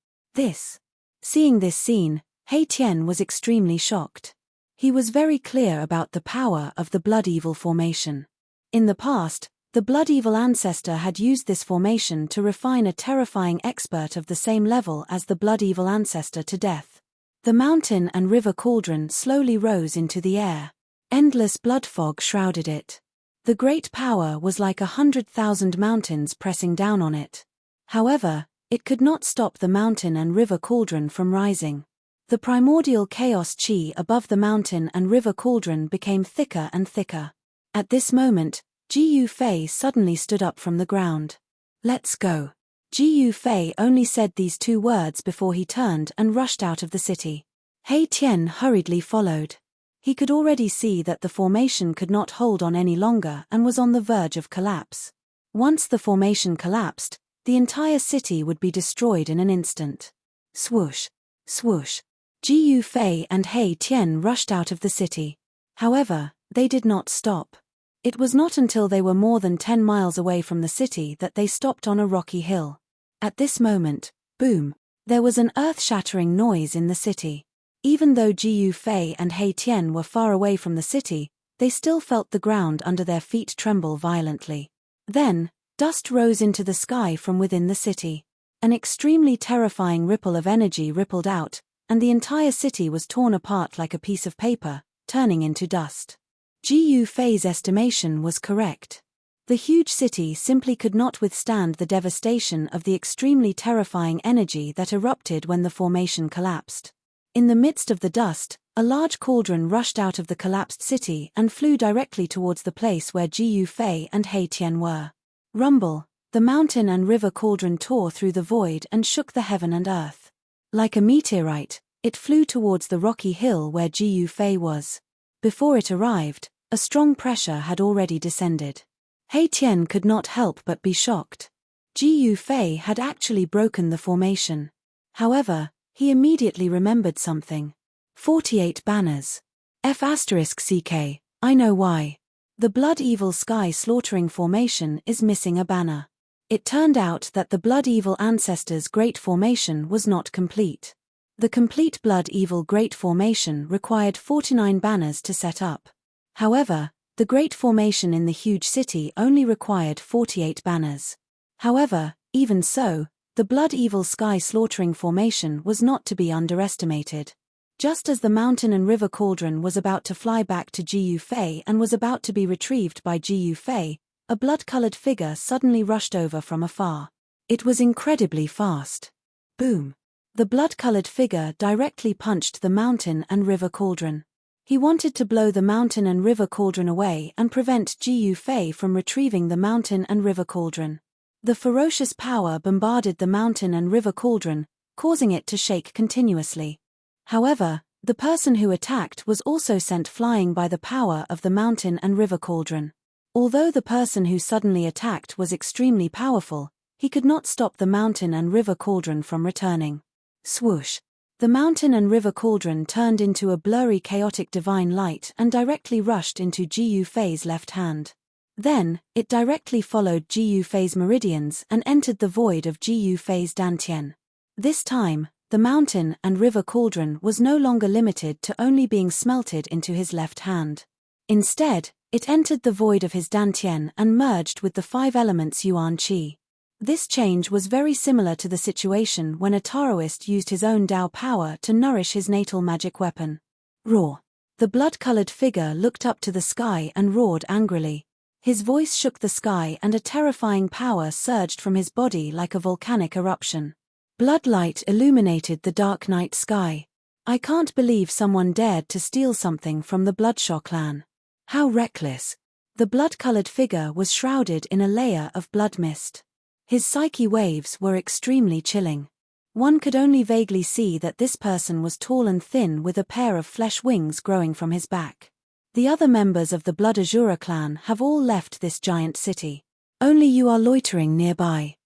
Seeing this scene, He Tian was extremely shocked. He was very clear about the power of the blood-evil formation. In the past, the blood-evil ancestor had used this formation to refine a terrifying expert of the same level as the blood-evil ancestor to death. The mountain and river cauldron slowly rose into the air. Endless blood fog shrouded it. The great power was like 100,000 mountains pressing down on it. However, it could not stop the mountain and river cauldron from rising. The primordial chaos qi above the mountain and river cauldron became thicker and thicker. At this moment, Jiyu Fei suddenly stood up from the ground. "Let's go." Jiyu Fei only said these two words before he turned and rushed out of the city. He Tian hurriedly followed. He could already see that the formation could not hold on any longer and was on the verge of collapse. Once the formation collapsed, the entire city would be destroyed in an instant. Swoosh, swoosh. Jiyu Fei and He Tian rushed out of the city. However, they did not stop. It was not until they were more than 10 miles away from the city that they stopped on a rocky hill. At this moment, boom, there was an earth-shattering noise in the city. Even though Jiyu Fei and He Tian were far away from the city, they still felt the ground under their feet tremble violently. Then, dust rose into the sky from within the city. An extremely terrifying ripple of energy rippled out, and the entire city was torn apart like a piece of paper, turning into dust. Jiyu Fei's estimation was correct. The huge city simply could not withstand the devastation of the extremely terrifying energy that erupted when the formation collapsed. In the midst of the dust, a large cauldron rushed out of the collapsed city and flew directly towards the place where Jiyu Fei and He Tian were. Rumble, the mountain and river cauldron tore through the void and shook the heaven and earth. Like a meteorite, it flew towards the rocky hill where Jiyu Fei was. Before it arrived, a strong pressure had already descended. He Tian could not help but be shocked. Jiyu Fei had actually broken the formation. However, he immediately remembered something. 48 banners. F***ck, I know why. The blood-evil sky slaughtering formation is missing a banner. It turned out that the blood-evil ancestor's great formation was not complete. The complete blood-evil great formation required 49 banners to set up. However, the great formation in the huge city only required 48 banners. However, even so, the blood-evil sky slaughtering formation was not to be underestimated. Just as the mountain and river cauldron was about to fly back to Jiyu Fei and was about to be retrieved by Jiyu Fei, a blood-colored figure suddenly rushed over from afar. It was incredibly fast. Boom! The blood-colored figure directly punched the mountain and river cauldron. He wanted to blow the mountain and river cauldron away and prevent Jiyu Fei from retrieving the mountain and river cauldron. The ferocious power bombarded the mountain and river cauldron, causing it to shake continuously. However, the person who attacked was also sent flying by the power of the mountain and river cauldron. Although the person who suddenly attacked was extremely powerful, he could not stop the mountain and river cauldron from returning. Swoosh! The mountain and river cauldron turned into a blurry chaotic divine light and directly rushed into Jiyu Fei's left hand. Then, it directly followed Jiyu Fei's meridians and entered the void of Jiyu Fei's dantian. This time, the mountain and river cauldron was no longer limited to only being smelted into his left hand. Instead, it entered the void of his dantian and merged with the 5 elements yuan qi. This change was very similar to the situation when a Taoist used his own Dao power to nourish his natal magic weapon. Roar! The blood-colored figure looked up to the sky and roared angrily. His voice shook the sky and a terrifying power surged from his body like a volcanic eruption. Bloodlight illuminated the dark night sky. I can't believe someone dared to steal something from the Bloodshaw clan. How reckless. The blood-colored figure was shrouded in a layer of blood mist. His psyche waves were extremely chilling. One could only vaguely see that this person was tall and thin with a pair of flesh wings growing from his back. The other members of the Blood Azura clan have all left this giant city. Only you are loitering nearby.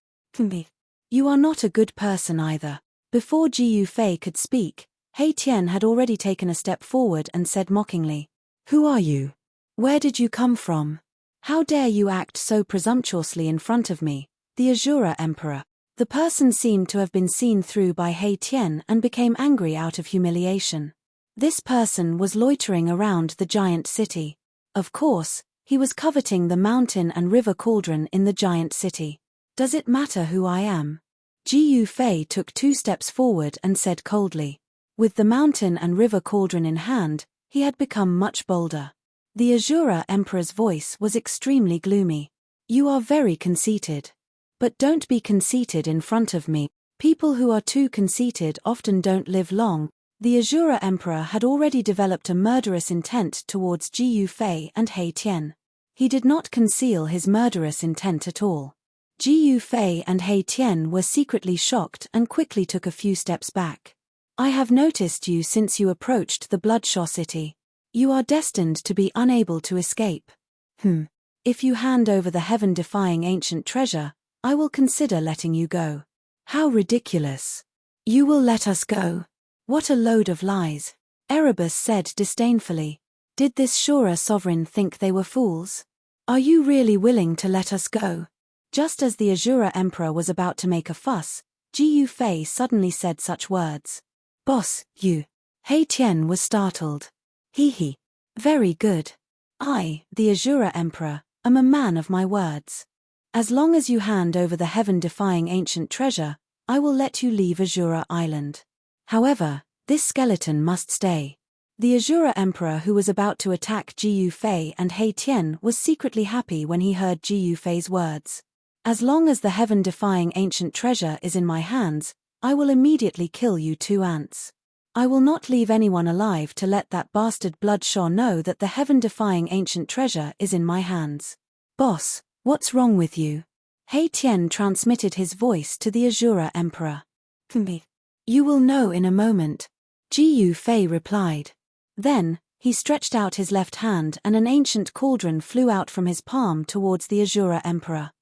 You are not a good person either. Before Ji Yufei could speak, He Tian had already taken a step forward and said mockingly, "Who are you? Where did you come from? How dare you act so presumptuously in front of me, the Azura Emperor?" The person seemed to have been seen through by He Tian and became angry out of humiliation. This person was loitering around the giant city. Of course, he was coveting the mountain and river cauldron in the giant city. Does it matter who I am? Ji Yufei took 2 steps forward and said coldly. With the mountain and river cauldron in hand, he had become much bolder. The Azura Emperor's voice was extremely gloomy. You are very conceited. But don't be conceited in front of me. People who are too conceited often don't live long. The Azura Emperor had already developed a murderous intent towards Ji Yufei and He Tian. He did not conceal his murderous intent at all. Ji Yufei and He Tian were secretly shocked and quickly took a few steps back. I have noticed you since you approached the Bloodshaw city. You are destined to be unable to escape. If you hand over the heaven-defying ancient treasure, I will consider letting you go. How ridiculous. You will let us go? What a load of lies. Erebus said disdainfully. Did this Shura sovereign think they were fools? Are you really willing to let us go? Just as the Azura Emperor was about to make a fuss, Ji Yufei suddenly said such words. Boss, you. He Tian was startled. He. Very good. I, the Azura Emperor, am a man of my words. As long as you hand over the heaven-defying ancient treasure, I will let you leave Azura Island. However, this skeleton must stay. The Azura Emperor who was about to attack Ji Yufei and He Tian was secretly happy when he heard Ji Yufei's words. As long as the heaven-defying ancient treasure is in my hands, I will immediately kill you 2 ants. I will not leave anyone alive to let that bastard Bloodshaw know that the heaven-defying ancient treasure is in my hands. Boss, what's wrong with you? He Tian transmitted his voice to the Azura Emperor. You will know in a moment, Ji Yufei replied. Then, he stretched out his left hand and an ancient cauldron flew out from his palm towards the Azura Emperor.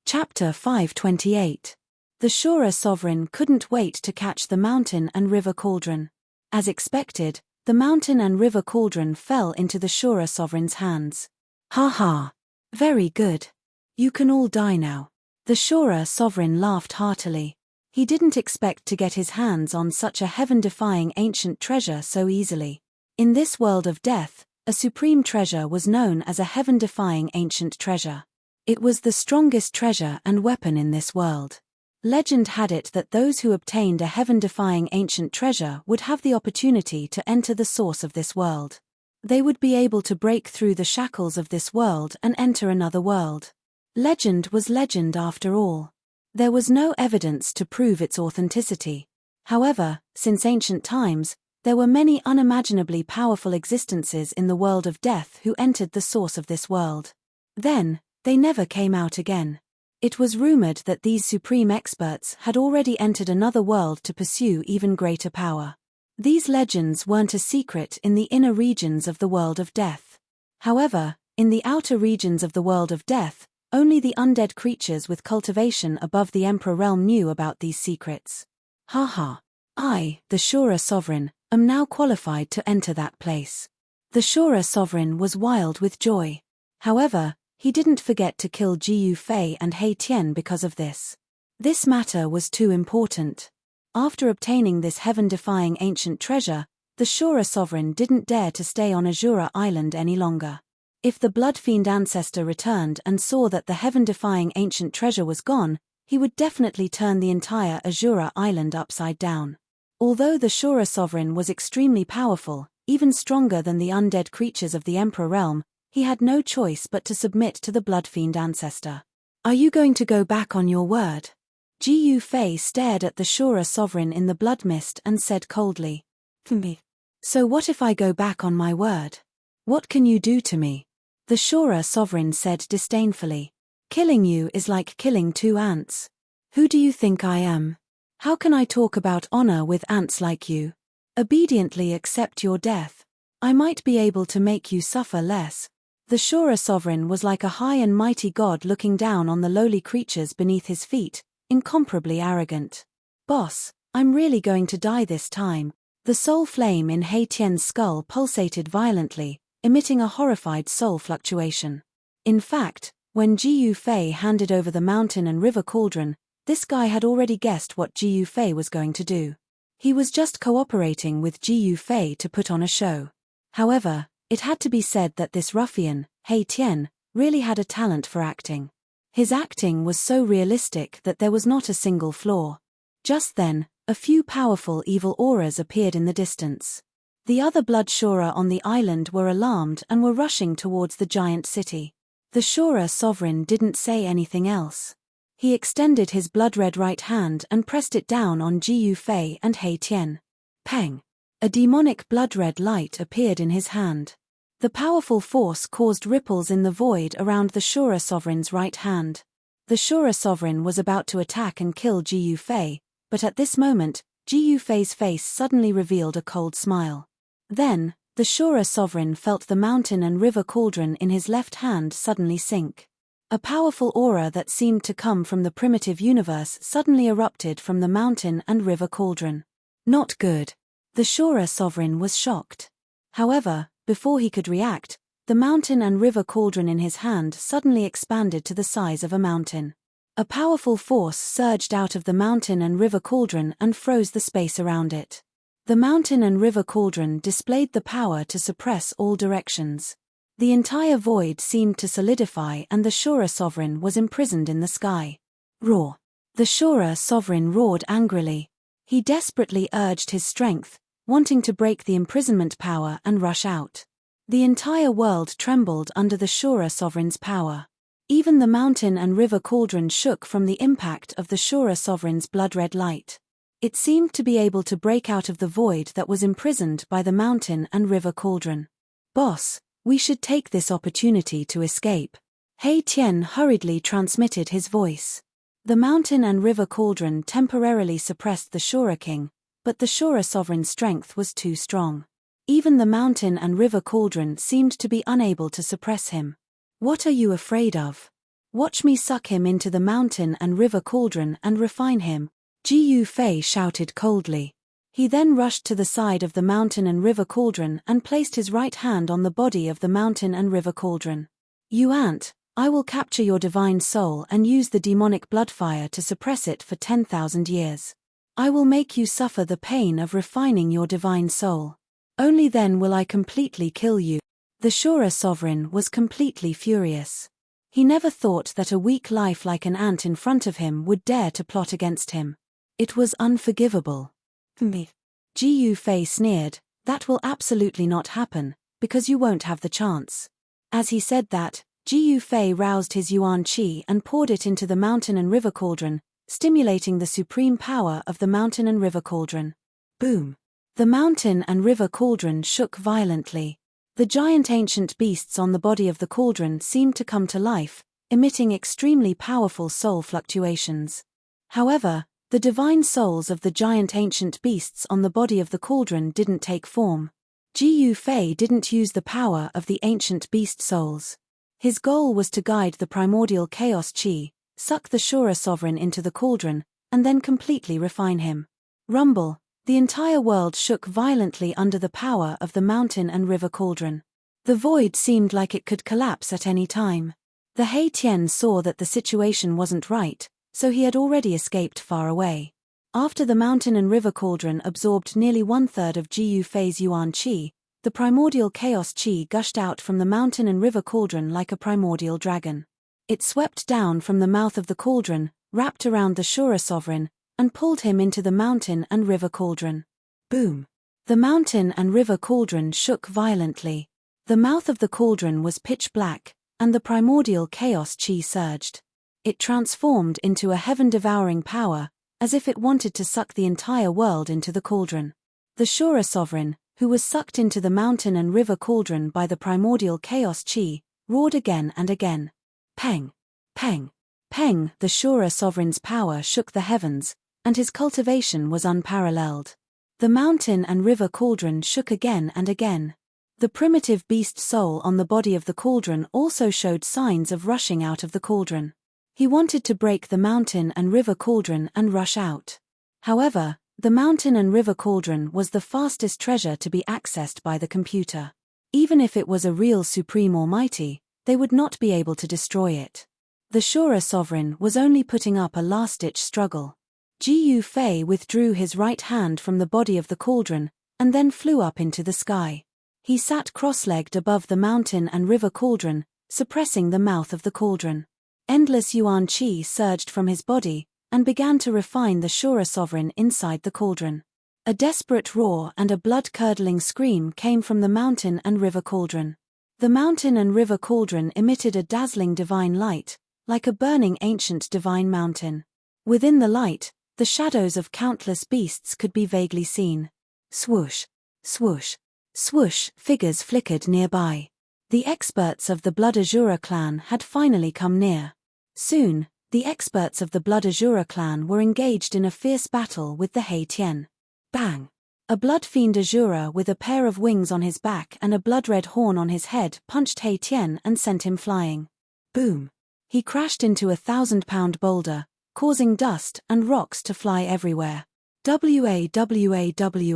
Chapter 528. The Shura sovereign couldn't wait to catch the mountain and river cauldron. As expected, the mountain and river cauldron fell into the Shura sovereign's hands. Ha ha. Very good. You can all die now. The Shura sovereign laughed heartily. He didn't expect to get his hands on such a heaven-defying ancient treasure so easily. In this world of death, a supreme treasure was known as a heaven-defying ancient treasure. It was the strongest treasure and weapon in this world. Legend had it that those who obtained a heaven-defying ancient treasure would have the opportunity to enter the source of this world. They would be able to break through the shackles of this world and enter another world. Legend was legend after all. There was no evidence to prove its authenticity. However, since ancient times, there were many unimaginably powerful existences in the world of death who entered the source of this world. Then, they never came out again. It was rumored that these supreme experts had already entered another world to pursue even greater power. These legends weren't a secret in the inner regions of the world of death. However, in the outer regions of the world of death, only the undead creatures with cultivation above the Emperor realm knew about these secrets. Ha. I, the Shura sovereign, am now qualified to enter that place. The Shura sovereign was wild with joy. However, he didn't forget to kill Ji Yufei and He Tian because of this. This matter was too important. After obtaining this heaven-defying ancient treasure, the Shura sovereign didn't dare to stay on Azura Island any longer. If the blood-fiend ancestor returned and saw that the heaven-defying ancient treasure was gone, he would definitely turn the entire Azura Island upside down. Although the Shura sovereign was extremely powerful, even stronger than the undead creatures of the Emperor realm, He had no choice but to submit to the blood-fiend ancestor. Are you going to go back on your word? Ji Fei stared at the Shura sovereign in the blood mist and said coldly. Me. So what if I go back on my word? What can you do to me? The Shura sovereign said disdainfully. Killing you is like killing 2 ants. Who do you think I am? How can I talk about honor with ants like you? Obediently accept your death. I might be able to make you suffer less. The Shura sovereign was like a high and mighty god looking down on the lowly creatures beneath his feet, incomparably arrogant. Boss, I'm really going to die this time. The soul flame in He Tian's skull pulsated violently, emitting a horrified soul fluctuation. In fact, when Ji Fei handed over the mountain and river cauldron, this guy had already guessed what Ji Fei was going to do. He was just cooperating with Ji Fei to put on a show. However, it had to be said that this ruffian, He Tian, really had a talent for acting. His acting was so realistic that there was not a single flaw. Just then, a few powerful evil auras appeared in the distance. The other blood Shura on the island were alarmed and were rushing towards the giant city. The Shura sovereign didn't say anything else. He extended his blood-red right hand and pressed it down on Ji Fei and He Tian. Peng! A demonic blood-red light appeared in his hand. The powerful force caused ripples in the void around the Shura sovereign's right hand. The Shura sovereign was about to attack and kill Ji Fei, but at this moment, Ji Fei's face suddenly revealed a cold smile. Then, the Shura sovereign felt the mountain and river cauldron in his left hand suddenly sink. A powerful aura that seemed to come from the primitive universe suddenly erupted from the mountain and river cauldron. Not good. The Shura sovereign was shocked. However, before he could react, the mountain and river cauldron in his hand suddenly expanded to the size of a mountain. A powerful force surged out of the mountain and river cauldron and froze the space around it. The mountain and river cauldron displayed the power to suppress all directions. The entire void seemed to solidify and the Shura sovereign was imprisoned in the sky. Roar! The Shura sovereign roared angrily. He desperately urged his strength, wanting to break the imprisonment power and rush out. The entire world trembled under the Shura sovereign's power. Even the mountain and river cauldron shook from the impact of the Shura sovereign's blood-red light. It seemed to be able to break out of the void that was imprisoned by the mountain and river cauldron. Boss, we should take this opportunity to escape. He Tian hurriedly transmitted his voice. The mountain and river cauldron temporarily suppressed the Shura king, but the Shura sovereign's strength was too strong. Even the mountain and river cauldron seemed to be unable to suppress him. What are you afraid of? Watch me suck him into the mountain and river cauldron and refine him, Ji Fei shouted coldly. He then rushed to the side of the mountain and river cauldron and placed his right hand on the body of the mountain and river cauldron. You ant, I will capture your divine soul and use the demonic blood fire to suppress it for 10,000 years. I will make you suffer the pain of refining your divine soul. Only then will I completely kill you. The Shura sovereign was completely furious. He never thought that a weak life like an ant in front of him would dare to plot against him. It was unforgivable. Me. Ji Fei sneered, that will absolutely not happen, because you won't have the chance. As he said that, Ji Fei roused his yuan qi and poured it into the mountain and river cauldron, stimulating the supreme power of the mountain and river cauldron. Boom! The mountain and river cauldron shook violently. The giant ancient beasts on the body of the cauldron seemed to come to life, emitting extremely powerful soul fluctuations. However, the divine souls of the giant ancient beasts on the body of the cauldron didn't take form. Ji Fei didn't use the power of the ancient beast souls. His goal was to guide the primordial chaos qi, suck the Shura sovereign into the cauldron, and then completely refine him. Rumble! The entire world shook violently under the power of the mountain and river cauldron. The void seemed like it could collapse at any time. The He Tian saw that the situation wasn't right, so he had already escaped far away. After the mountain and river cauldron absorbed nearly 1/3 of Ji Fei's yuan qi, the primordial chaos qi gushed out from the mountain and river cauldron like a primordial dragon. It swept down from the mouth of the cauldron, wrapped around the Shura sovereign, and pulled him into the mountain and river cauldron. Boom! The mountain and river cauldron shook violently. The mouth of the cauldron was pitch black, and the primordial chaos chi surged. It transformed into a heaven-devouring power, as if it wanted to suck the entire world into the cauldron. The Shura sovereign, who was sucked into the mountain and river cauldron by the primordial chaos chi, roared again and again. Peng! Peng! Peng! The Shura sovereign's power shook the heavens, and his cultivation was unparalleled. The mountain and river cauldron shook again and again. The primitive beast soul on the body of the cauldron also showed signs of rushing out of the cauldron. He wanted to break the mountain and river cauldron and rush out. However, the mountain and river cauldron was the fastest treasure to be accessed by the computer. Even if it was a real supreme almighty, they would not be able to destroy it. The Shura sovereign was only putting up a last-ditch struggle. Ji Fei withdrew his right hand from the body of the cauldron, and then flew up into the sky. He sat cross-legged above the mountain and river cauldron, suppressing the mouth of the cauldron. Endless yuan qi surged from his body, and began to refine the Shura sovereign inside the cauldron. A desperate roar and a blood-curdling scream came from the mountain and river cauldron. The mountain and river cauldron emitted a dazzling divine light, like a burning ancient divine mountain. Within the light, the shadows of countless beasts could be vaguely seen. Swoosh! Swoosh! Swoosh! Figures flickered nearby. The experts of the Blood Azura clan had finally come near. Soon, the experts of the Blood Azura clan were engaged in a fierce battle with the Hei Tian. Bang! A blood fiend Azura with a pair of wings on his back and a blood-red horn on his head punched Hei Tian and sent him flying. Boom! He crashed into a 1,000-pound boulder, causing dust and rocks to fly everywhere.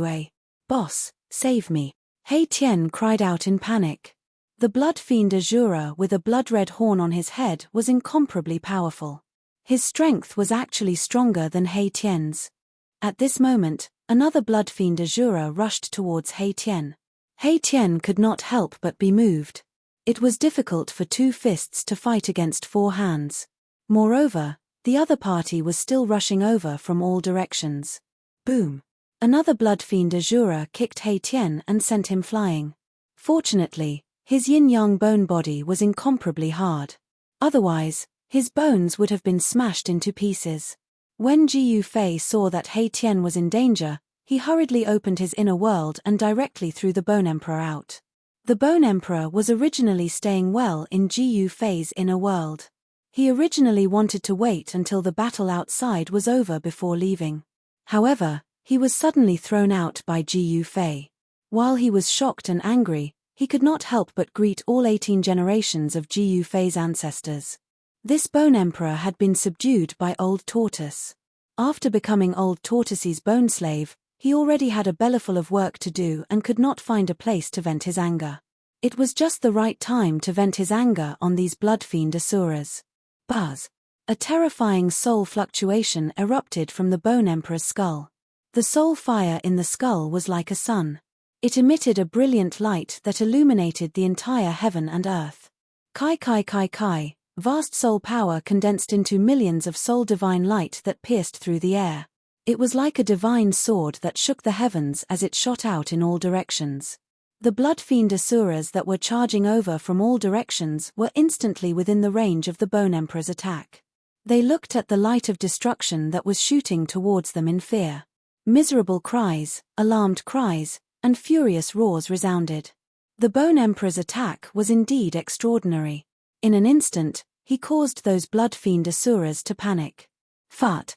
Wa. Boss, save me. Hei Tian cried out in panic. The blood fiend Azura with a blood-red horn on his head was incomparably powerful. His strength was actually stronger than Hei Tian's. At this moment, another blood fiend Azura rushed towards Hei Tian. Hei Tian could not help but be moved. It was difficult for two fists to fight against four hands. Moreover, the other party was still rushing over from all directions. Boom! Another blood fiend Azura kicked Hei Tian and sent him flying. Fortunately, his yin-yang bone body was incomparably hard. Otherwise, his bones would have been smashed into pieces. When Ji Fei saw that Hei Tian was in danger, he hurriedly opened his inner world and directly threw the Bone Emperor out. The Bone Emperor was originally staying well in Ji Fei's inner world. He originally wanted to wait until the battle outside was over before leaving. However, he was suddenly thrown out by Ji Fei. While he was shocked and angry, he could not help but greet all 18 generations of Ji Fei's ancestors. This Bone Emperor had been subdued by Old Tortoise. After becoming Old Tortoise's bone slave, he already had a bellyful of work to do and could not find a place to vent his anger. It was just the right time to vent his anger on these blood fiend Asuras. Buzz! A terrifying soul fluctuation erupted from the Bone Emperor's skull. The soul fire in the skull was like a sun. It emitted a brilliant light that illuminated the entire heaven and earth. Kai. Vast soul power condensed into millions of soul divine light that pierced through the air. It was like a divine sword that shook the heavens as it shot out in all directions. The blood fiend Asuras that were charging over from all directions were instantly within the range of the Bone Emperor's attack. They looked at the light of destruction that was shooting towards them in fear. Miserable cries, alarmed cries, and furious roars resounded. The Bone Emperor's attack was indeed extraordinary. In an instant, he caused those blood fiend Asuras to panic. Fart!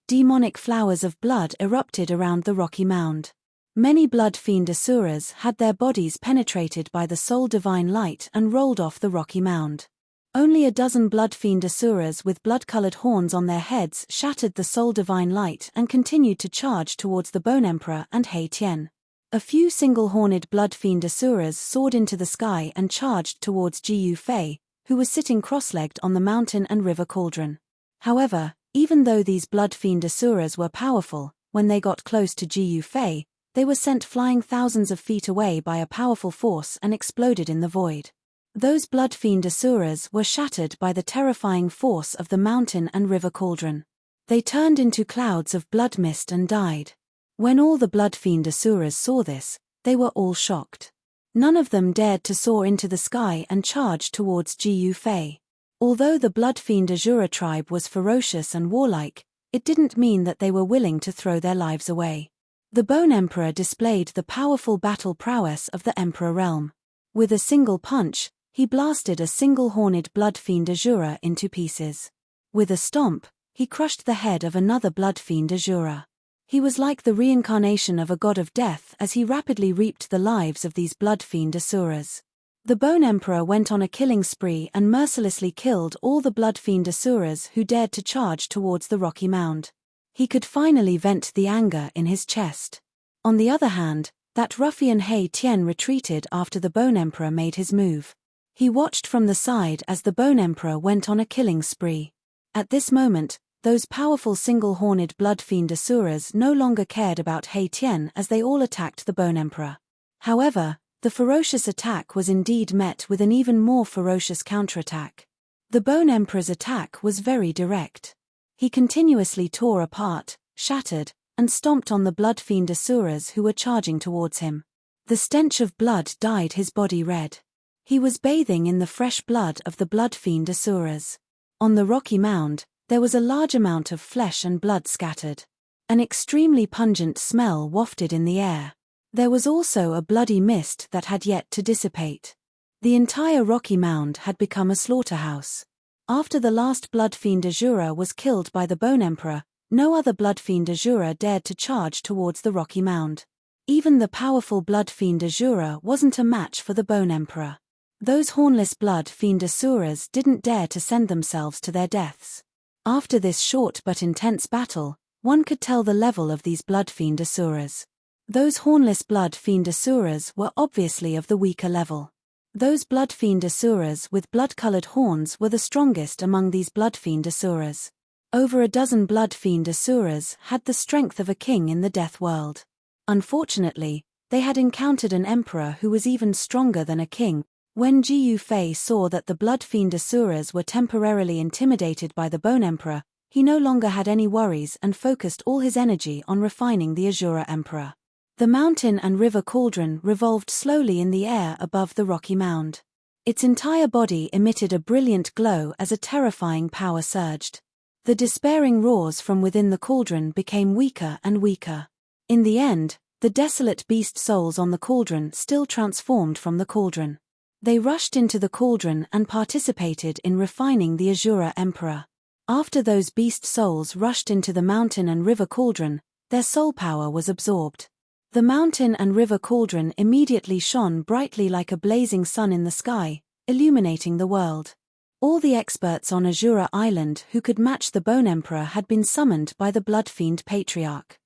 Demonic flowers of blood erupted around the rocky mound. Many blood fiend Asuras had their bodies penetrated by the soul divine light and rolled off the rocky mound. Only a dozen blood fiend Asuras with blood-colored horns on their heads shattered the soul divine light and continued to charge towards the Bone Emperor and Hei Tian. A few single-horned blood fiend Asuras soared into the sky and charged towards Ji Fei, who was sitting cross-legged on the mountain and river cauldron. However, even though these blood fiend Asuras were powerful, when they got close to Ji Fei, they were sent flying thousands of feet away by a powerful force and exploded in the void. Those blood fiend Asuras were shattered by the terrifying force of the mountain and river cauldron. They turned into clouds of blood mist and died. When all the blood fiend Asuras saw this, they were all shocked. None of them dared to soar into the sky and charge towards Jiu Fei. Although the Blood Fiend Azura tribe was ferocious and warlike, it didn't mean that they were willing to throw their lives away. The Bone Emperor displayed the powerful battle prowess of the Emperor realm. With a single punch, he blasted a single-horned Blood Fiend Azura into pieces. With a stomp, he crushed the head of another Blood Fiend Azura. He was like the reincarnation of a god of death as he rapidly reaped the lives of these Blood Fiend Asuras. The Bone Emperor went on a killing spree and mercilessly killed all the Blood Fiend Asuras who dared to charge towards the rocky mound. He could finally vent the anger in his chest. On the other hand, that ruffian He Tian retreated after the Bone Emperor made his move. He watched from the side as the Bone Emperor went on a killing spree. At this moment, those powerful single-horned Blood Fiend Asuras no longer cared about He Tian as they all attacked the Bone Emperor. However, the ferocious attack was indeed met with an even more ferocious counterattack. The Bone Emperor's attack was very direct. He continuously tore apart, shattered, and stomped on the Blood Fiend Asuras who were charging towards him. The stench of blood dyed his body red. He was bathing in the fresh blood of the Blood Fiend Asuras. On the rocky mound, there was a large amount of flesh and blood scattered. An extremely pungent smell wafted in the air. There was also a bloody mist that had yet to dissipate. The entire rocky mound had become a slaughterhouse. After the last Blood Fiend Azura was killed by the Bone Emperor, no other Blood Fiend Azura dared to charge towards the rocky mound. Even the powerful Blood Fiend Azura wasn't a match for the Bone Emperor. Those hornless Blood Fiend Asuras didn't dare to send themselves to their deaths. After this short but intense battle, one could tell the level of these Blood Fiend Asuras. Those hornless Blood Fiend Asuras were obviously of the weaker level. Those Blood Fiend Asuras with blood-colored horns were the strongest among these Blood Fiend Asuras. Over a dozen Blood Fiend Asuras had the strength of a king in the death world. Unfortunately, they had encountered an emperor who was even stronger than a king. When Jiu Fei saw that the Blood Fiend Asuras were temporarily intimidated by the Bone Emperor, he no longer had any worries and focused all his energy on refining the Azura Emperor. The mountain and river cauldron revolved slowly in the air above the rocky mound. Its entire body emitted a brilliant glow as a terrifying power surged. The despairing roars from within the cauldron became weaker and weaker. In the end, the desolate beast souls on the cauldron still transformed from the cauldron. They rushed into the cauldron and participated in refining the Azura Emperor. After those beast souls rushed into the mountain and river cauldron, their soul power was absorbed. The mountain and river cauldron immediately shone brightly like a blazing sun in the sky, illuminating the world. All the experts on Azura Island who could match the Bone Emperor had been summoned by the Blood Fiend Patriarch.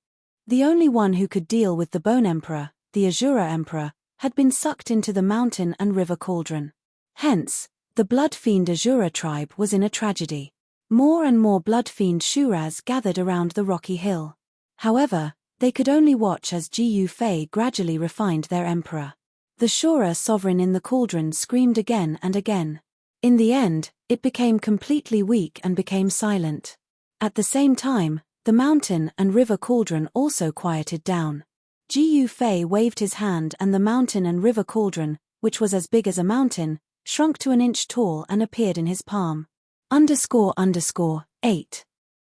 The only one who could deal with the Bone Emperor, the Azura Emperor, had been sucked into the mountain and river cauldron. Hence, the Blood Fiend Azura tribe was in a tragedy. More and more Blood Fiend Shuras gathered around the rocky hill. However, they could only watch as Jiu Fei gradually refined their emperor. The Shura sovereign in the cauldron screamed again and again. In the end, it became completely weak and became silent. At the same time, the mountain and river cauldron also quieted down. Jiu Fei waved his hand and the mountain and river cauldron, which was as big as a mountain, shrunk to an inch tall and appeared in his palm. __8.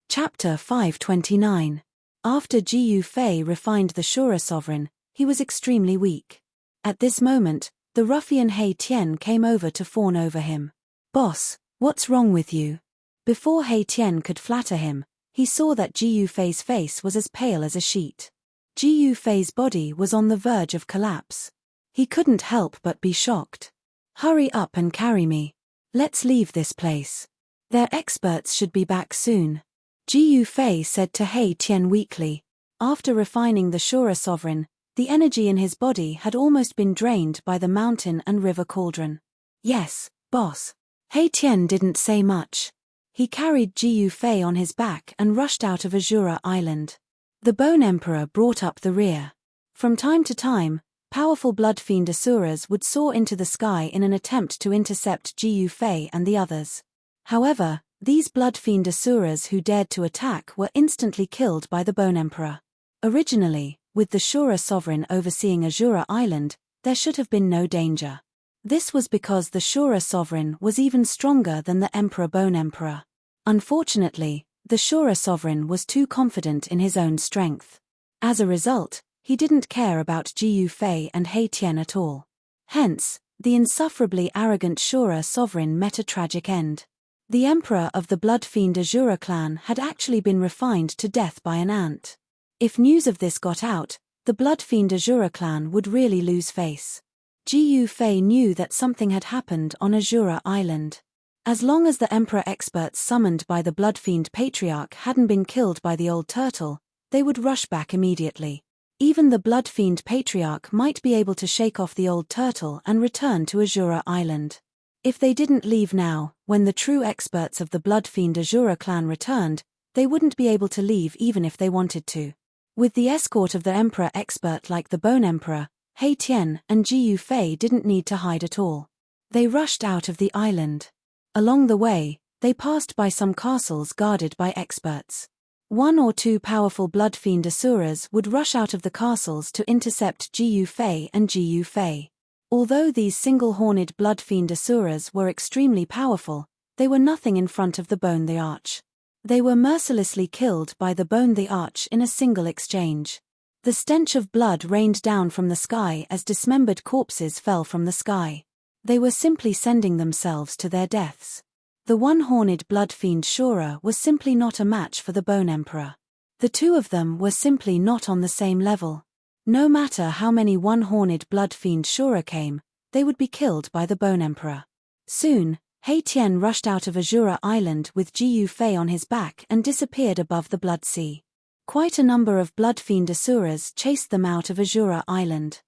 Chapter 529. After Jiu Fei refined the Shura sovereign, he was extremely weak. At this moment, the ruffian He Tian came over to fawn over him. "Boss, what's wrong with you?" Before He Tian could flatter him, he saw that Jiu Fei's face was as pale as a sheet. Jiu Fei's body was on the verge of collapse. He couldn't help but be shocked. "Hurry up and carry me. Let's leave this place. Their experts should be back soon," Jiu Fei said to He Tian weakly. After refining the Shura sovereign, the energy in his body had almost been drained by the mountain and river cauldron. "Yes, boss." He Tian didn't say much. He carried Jiu Fei on his back and rushed out of Azura Island. The Bone Emperor brought up the rear. From time to time, powerful Blood Fiend Asuras would soar into the sky in an attempt to intercept Jiu Fei and the others. However, these Blood Fiend Asuras who dared to attack were instantly killed by the Bone Emperor. Originally, with the Shura sovereign overseeing Azura Island, there should have been no danger. This was because the Shura sovereign was even stronger than the Emperor Bone Emperor. Unfortunately, the Shura sovereign was too confident in his own strength. As a result, he didn't care about Ji Yufei and He Tian at all. Hence, the insufferably arrogant Shura sovereign met a tragic end. The emperor of the blood-fiend Azura clan had actually been refined to death by an ant. If news of this got out, the blood-fiend Azura clan would really lose face. Ji Yufei knew that something had happened on Azura Island. As long as the emperor experts summoned by the blood-fiend patriarch hadn't been killed by the old turtle, they would rush back immediately. Even the blood-fiend patriarch might be able to shake off the old turtle and return to Azura Island. If they didn't leave now, when the true experts of the blood-fiend Azura clan returned, they wouldn't be able to leave even if they wanted to. With the escort of the emperor expert like the Bone Emperor, He Tian and Ji Yufei didn't need to hide at all. They rushed out of the island. Along the way, they passed by some castles guarded by experts. One or two powerful blood-fiend asuras would rush out of the castles to intercept Ji Yufei and Ji Yufei. Although these single-horned blood-fiend asuras were extremely powerful, they were nothing in front of the Bone the Arch. They were mercilessly killed by the Bone the Arch in a single exchange. The stench of blood rained down from the sky as dismembered corpses fell from the sky. They were simply sending themselves to their deaths. The one-horned blood-fiend Shura was simply not a match for the Bone Emperor. The two of them were simply not on the same level. No matter how many one-horned blood-fiend Shura came, they would be killed by the Bone Emperor. Soon, He Tian rushed out of Azura Island with Ji Yufei on his back and disappeared above the Blood Sea. Quite a number of blood-fiend asuras chased them out of Azura Island.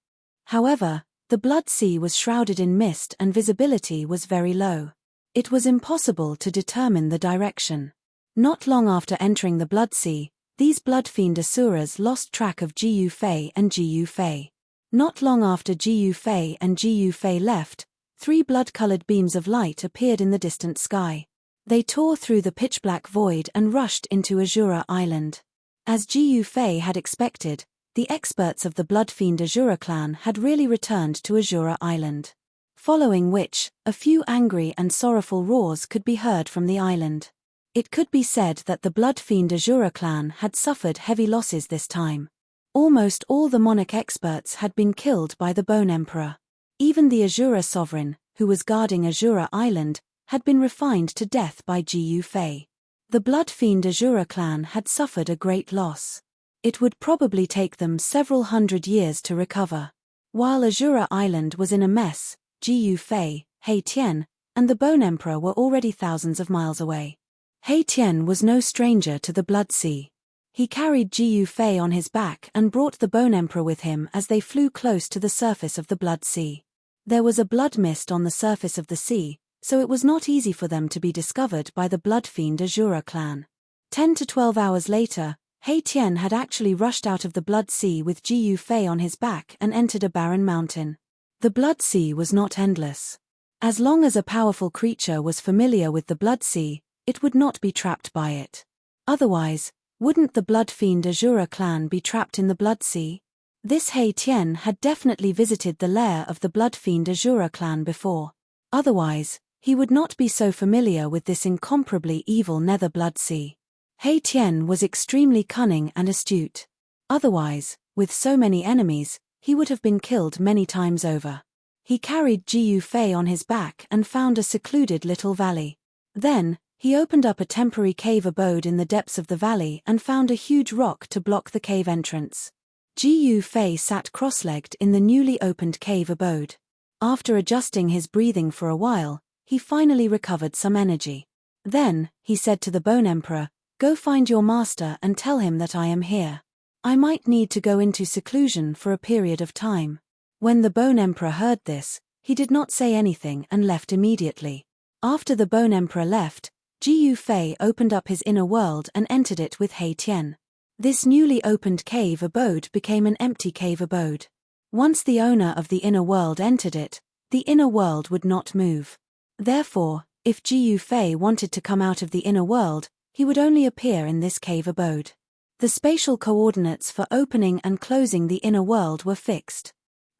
However, the Blood Sea was shrouded in mist and visibility was very low. It was impossible to determine the direction. Not long after entering the Blood Sea, these blood-fiend asuras lost track of Ji Yufei and Ji Yufei. Not long after Ji Yufei and Ji Yufei left, 3 blood-colored beams of light appeared in the distant sky. They tore through the pitch-black void and rushed into Azura Island. As Ji Yufei had expected, the experts of the blood-fiend Azura clan had really returned to Azura Island. Following which, a few angry and sorrowful roars could be heard from the island. It could be said that the blood-fiend Azura clan had suffered heavy losses this time. Almost all the monarch experts had been killed by the Bone Emperor. Even the Azura sovereign, who was guarding Azura Island, had been refined to death by Ji Yufei. The blood-fiend Azura clan had suffered a great loss. It would probably take them several hundred years to recover. While Azura Island was in a mess, Ji Yufei, He Tian, and the Bone Emperor were already thousands of miles away. He Tian was no stranger to the Blood Sea. He carried Ji Yufei on his back and brought the Bone Emperor with him as they flew close to the surface of the Blood Sea. There was a blood mist on the surface of the sea, so it was not easy for them to be discovered by the blood-fiend Azura clan. 10 to 12 hours later, He Tian had actually rushed out of the Blood Sea with Ji Yufei on his back and entered a barren mountain. The Blood Sea was not endless. As long as a powerful creature was familiar with the Blood Sea, it would not be trapped by it. Otherwise, wouldn't the blood-fiend Azura clan be trapped in the Blood Sea? This He Tian had definitely visited the lair of the blood-fiend Azura clan before. Otherwise, he would not be so familiar with this incomparably evil Nether Blood Sea. He Tian was extremely cunning and astute. Otherwise, with so many enemies, he would have been killed many times over. He carried Ji Yufei on his back and found a secluded little valley. Then, he opened up a temporary cave abode in the depths of the valley and found a huge rock to block the cave entrance. Ji Yufei sat cross-legged in the newly opened cave abode. After adjusting his breathing for a while, he finally recovered some energy. Then, he said to the Bone Emperor, "Go find your master and tell him that I am here. I might need to go into seclusion for a period of time." When the Bone Emperor heard this, he did not say anything and left immediately. After the Bone Emperor left, Ji Yufei opened up his inner world and entered it with He Tian. This newly opened cave abode became an empty cave abode. Once the owner of the inner world entered it, the inner world would not move. Therefore, if Ji Yufei wanted to come out of the inner world, he would only appear in this cave abode. The spatial coordinates for opening and closing the inner world were fixed.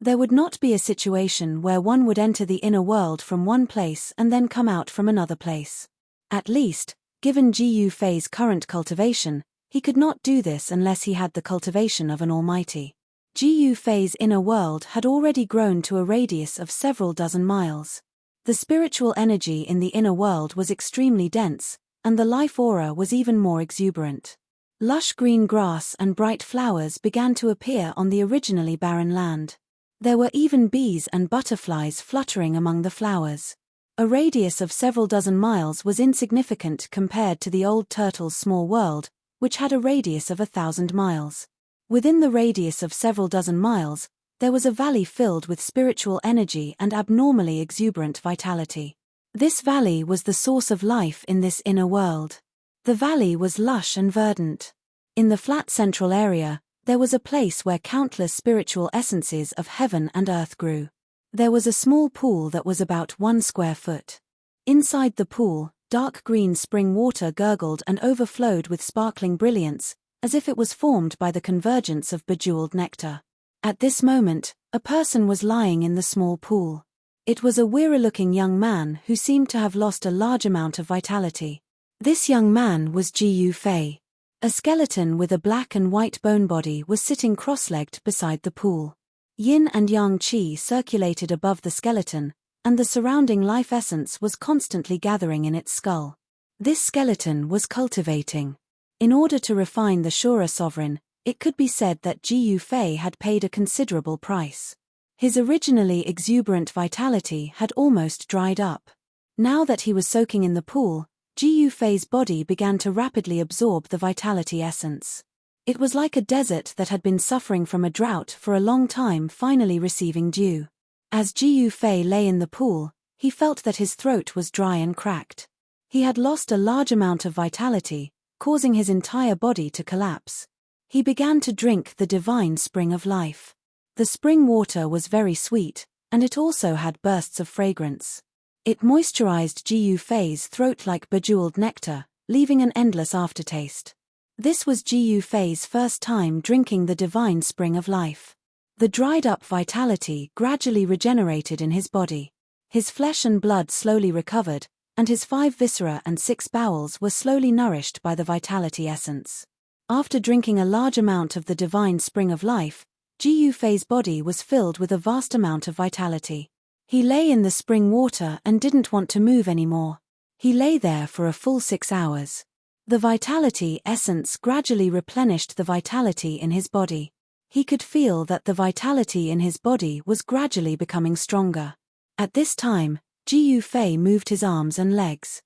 There would not be a situation where one would enter the inner world from one place and then come out from another place. At least, given Ji Yufei's current cultivation, he could not do this unless he had the cultivation of an almighty. Ji Yufei's inner world had already grown to a radius of several dozen miles. The spiritual energy in the inner world was extremely dense, and the life aura was even more exuberant. Lush green grass and bright flowers began to appear on the originally barren land. There were even bees and butterflies fluttering among the flowers. A radius of several dozen miles was insignificant compared to the old turtle's small world, which had a radius of 1,000 miles. Within the radius of several dozen miles, there was a valley filled with spiritual energy and abnormally exuberant vitality. This valley was the source of life in this inner world. The valley was lush and verdant. In the flat central area, there was a place where countless spiritual essences of heaven and earth grew. There was a small pool that was about 1 square foot. Inside the pool, dark green spring water gurgled and overflowed with sparkling brilliance, as if it was formed by the convergence of bejeweled nectar. At this moment, a person was lying in the small pool. It was a weary-looking young man who seemed to have lost a large amount of vitality. This young man was Ji Yufei. A skeleton with a black and white bone body was sitting cross-legged beside the pool. Yin and yang qi circulated above the skeleton, and the surrounding life essence was constantly gathering in its skull. This skeleton was cultivating. In order to refine the Shura sovereign, it could be said that Ji Yufei had paid a considerable price. His originally exuberant vitality had almost dried up. Now that he was soaking in the pool, Ji Yufei's body began to rapidly absorb the vitality essence. It was like a desert that had been suffering from a drought for a long time finally receiving dew. As Ji Yufei lay in the pool, he felt that his throat was dry and cracked. He had lost a large amount of vitality, causing his entire body to collapse. He began to drink the divine spring of life. The spring water was very sweet, and it also had bursts of fragrance. It moisturized Ji Yufei's throat like bejeweled nectar, leaving an endless aftertaste. This was Ji Yufei's first time drinking the divine spring of life. The dried-up vitality gradually regenerated in his body. His flesh and blood slowly recovered, and his 5 viscera and 6 bowels were slowly nourished by the vitality essence. After drinking a large amount of the divine spring of life, Ji Yufei's body was filled with a vast amount of vitality. He lay in the spring water and didn't want to move anymore. He lay there for a full 6 hours. The vitality essence gradually replenished the vitality in his body. He could feel that the vitality in his body was gradually becoming stronger. At this time, Ji Yufei moved his arms and legs.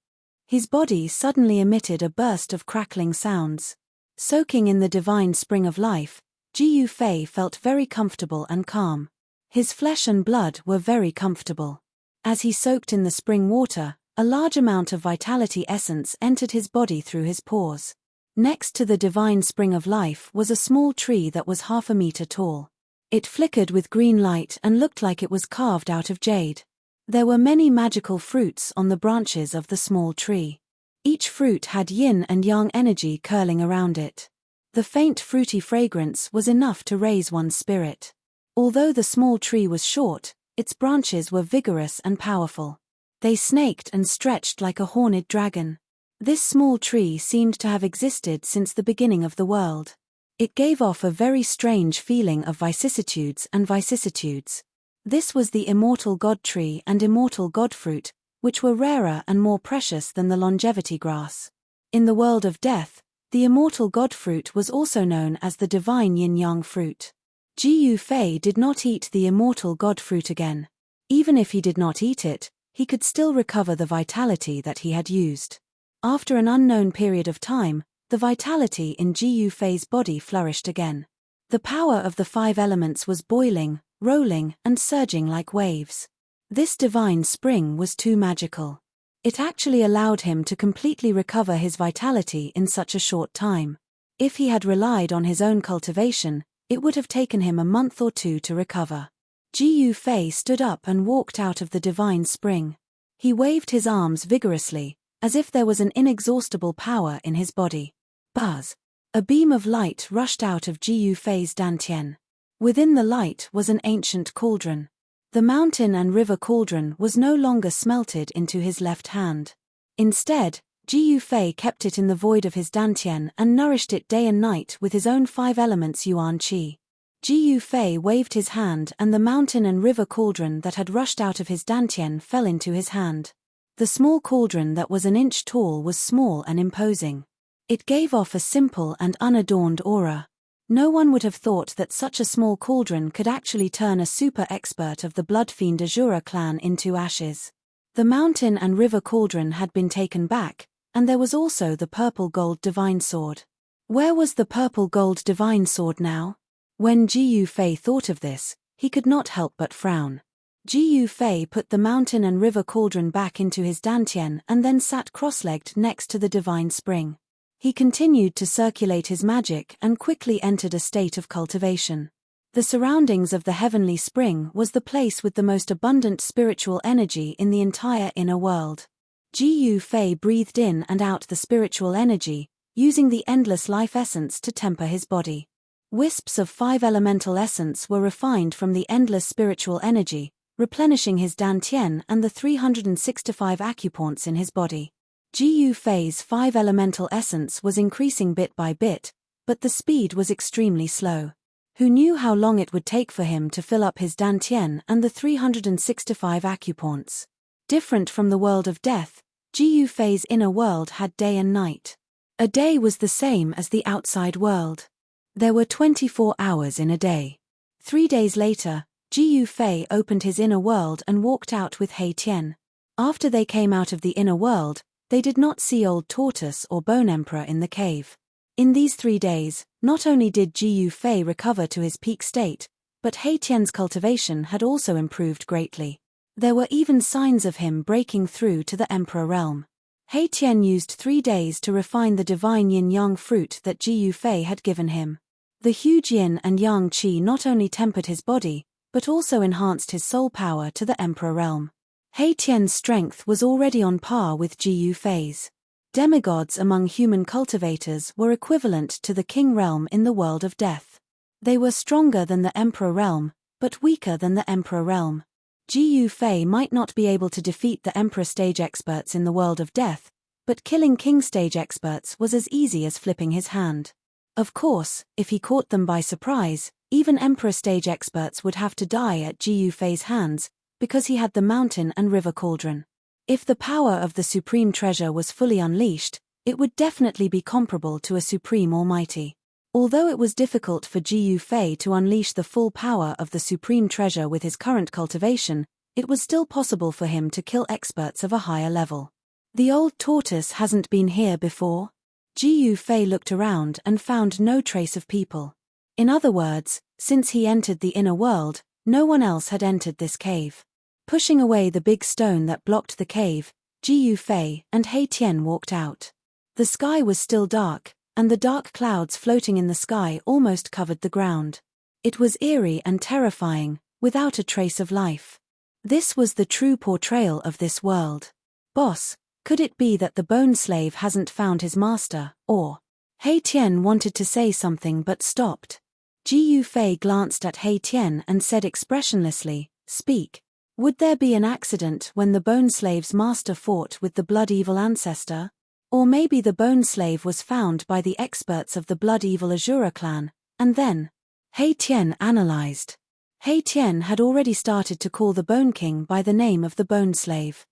His body suddenly emitted a burst of crackling sounds. Soaking in the divine spring of life, Ji Yufei felt very comfortable and calm. His flesh and blood were very comfortable. As he soaked in the spring water, a large amount of vitality essence entered his body through his pores. Next to the divine spring of life was a small tree that was 1/2 meter tall. It flickered with green light and looked like it was carved out of jade. There were many magical fruits on the branches of the small tree. Each fruit had yin and yang energy curling around it. The faint fruity fragrance was enough to raise one's spirit. Although the small tree was short, its branches were vigorous and powerful. They snaked and stretched like a horned dragon. This small tree seemed to have existed since the beginning of the world. It gave off a very strange feeling of vicissitudes and vicissitudes. This was the immortal god tree and immortal god fruit, which were rarer and more precious than the longevity grass. In the world of death, the immortal god fruit was also known as the divine yin-yang fruit. Ji Yufei did not eat the immortal god fruit again. Even if he did not eat it, he could still recover the vitality that he had used. After an unknown period of time, the vitality in Ji Yufei's body flourished again. The power of the 5 elements was boiling, rolling, and surging like waves. This divine spring was too magical. It actually allowed him to completely recover his vitality in such a short time. If he had relied on his own cultivation, it would have taken him a month or 2 to recover. Ji Yufei stood up and walked out of the divine spring. He waved his arms vigorously, as if there was an inexhaustible power in his body. Buzz! A beam of light rushed out of Ji Yufei's dantian. Within the light was an ancient cauldron. The mountain and river cauldron was no longer smelted into his left hand. Instead, Jiyu Fei kept it in the void of his dantian and nourished it day and night with his own 5 elements yuan qi. Jiyu Fei waved his hand and the mountain and river cauldron that had rushed out of his dantian fell into his hand. The small cauldron that was an inch tall was small and imposing. It gave off a simple and unadorned aura. No one would have thought that such a small cauldron could actually turn a super expert of the Bloodfiend Azura clan into ashes. The mountain and river cauldron had been taken back, and there was also the purple gold divine sword. Where was the purple gold divine sword now? When Jiyu Fei thought of this, he could not help but frown. Jiyu Fei put the mountain and river cauldron back into his dantian and then sat cross-legged next to the divine spring. He continued to circulate his magic and quickly entered a state of cultivation. The surroundings of the heavenly spring was the place with the most abundant spiritual energy in the entire inner world. Jiyu Fei breathed in and out the spiritual energy, using the endless life essence to temper his body. Wisps of 5 elemental essence were refined from the endless spiritual energy, replenishing his dantian and the 365 acupoints in his body. Jiyu Fei's 5 elemental essence was increasing bit by bit, but the speed was extremely slow. Who knew how long it would take for him to fill up his dantian and the 365 acupoints? Different from the world of death, Jiyu Fei's inner world had day and night. A day was the same as the outside world. There were 24 hours in a day. 3 days later, Jiyu Fei opened his inner world and walked out with He Tian. After they came out of the inner world, they did not see Old Tortoise or Bone Emperor in the cave. In these 3 days, not only did Jiyu Fei recover to his peak state, but He Tian's cultivation had also improved greatly. There were even signs of him breaking through to the Emperor realm. He Tian used 3 days to refine the divine yin-yang fruit that Jiyu Fei had given him. The huge yin and yang qi not only tempered his body, but also enhanced his soul power to the Emperor realm. He Tian's strength was already on par with Jiyu Fei's. Demigods among human cultivators were equivalent to the king realm in the world of death. They were stronger than the Emperor realm, but weaker than the Emperor realm. Jiyu Fei might not be able to defeat the Emperor stage experts in the world of death, but killing king stage experts was as easy as flipping his hand. Of course, if he caught them by surprise, even Emperor stage experts would have to die at Jiyu Fei's hands, because he had the mountain and river cauldron. If the power of the supreme treasure was fully unleashed, it would definitely be comparable to a supreme almighty. Although it was difficult for Jiyu Fei to unleash the full power of the supreme treasure with his current cultivation, it was still possible for him to kill experts of a higher level. The old tortoise hasn't been here before? Jiyu Fei looked around and found no trace of people. In other words, since he entered the inner world, no one else had entered this cave. Pushing away the big stone that blocked the cave, Jiyu Fei and He Tian walked out. The sky was still dark, and the dark clouds floating in the sky almost covered the ground. It was eerie and terrifying, without a trace of life. This was the true portrayal of this world. Boss, could it be that the bone slave hasn't found his master, or? He Tian wanted to say something but stopped. Jiyu Fei glanced at He Tian and said expressionlessly, "Speak. Would there be an accident when the bone slave's master fought with the blood evil ancestor? Or maybe the bone slave was found by the experts of the blood evil Azura clan, and then?" He Tian analyzed. He Tian had already started to call the Bone King by the name of the bone slave.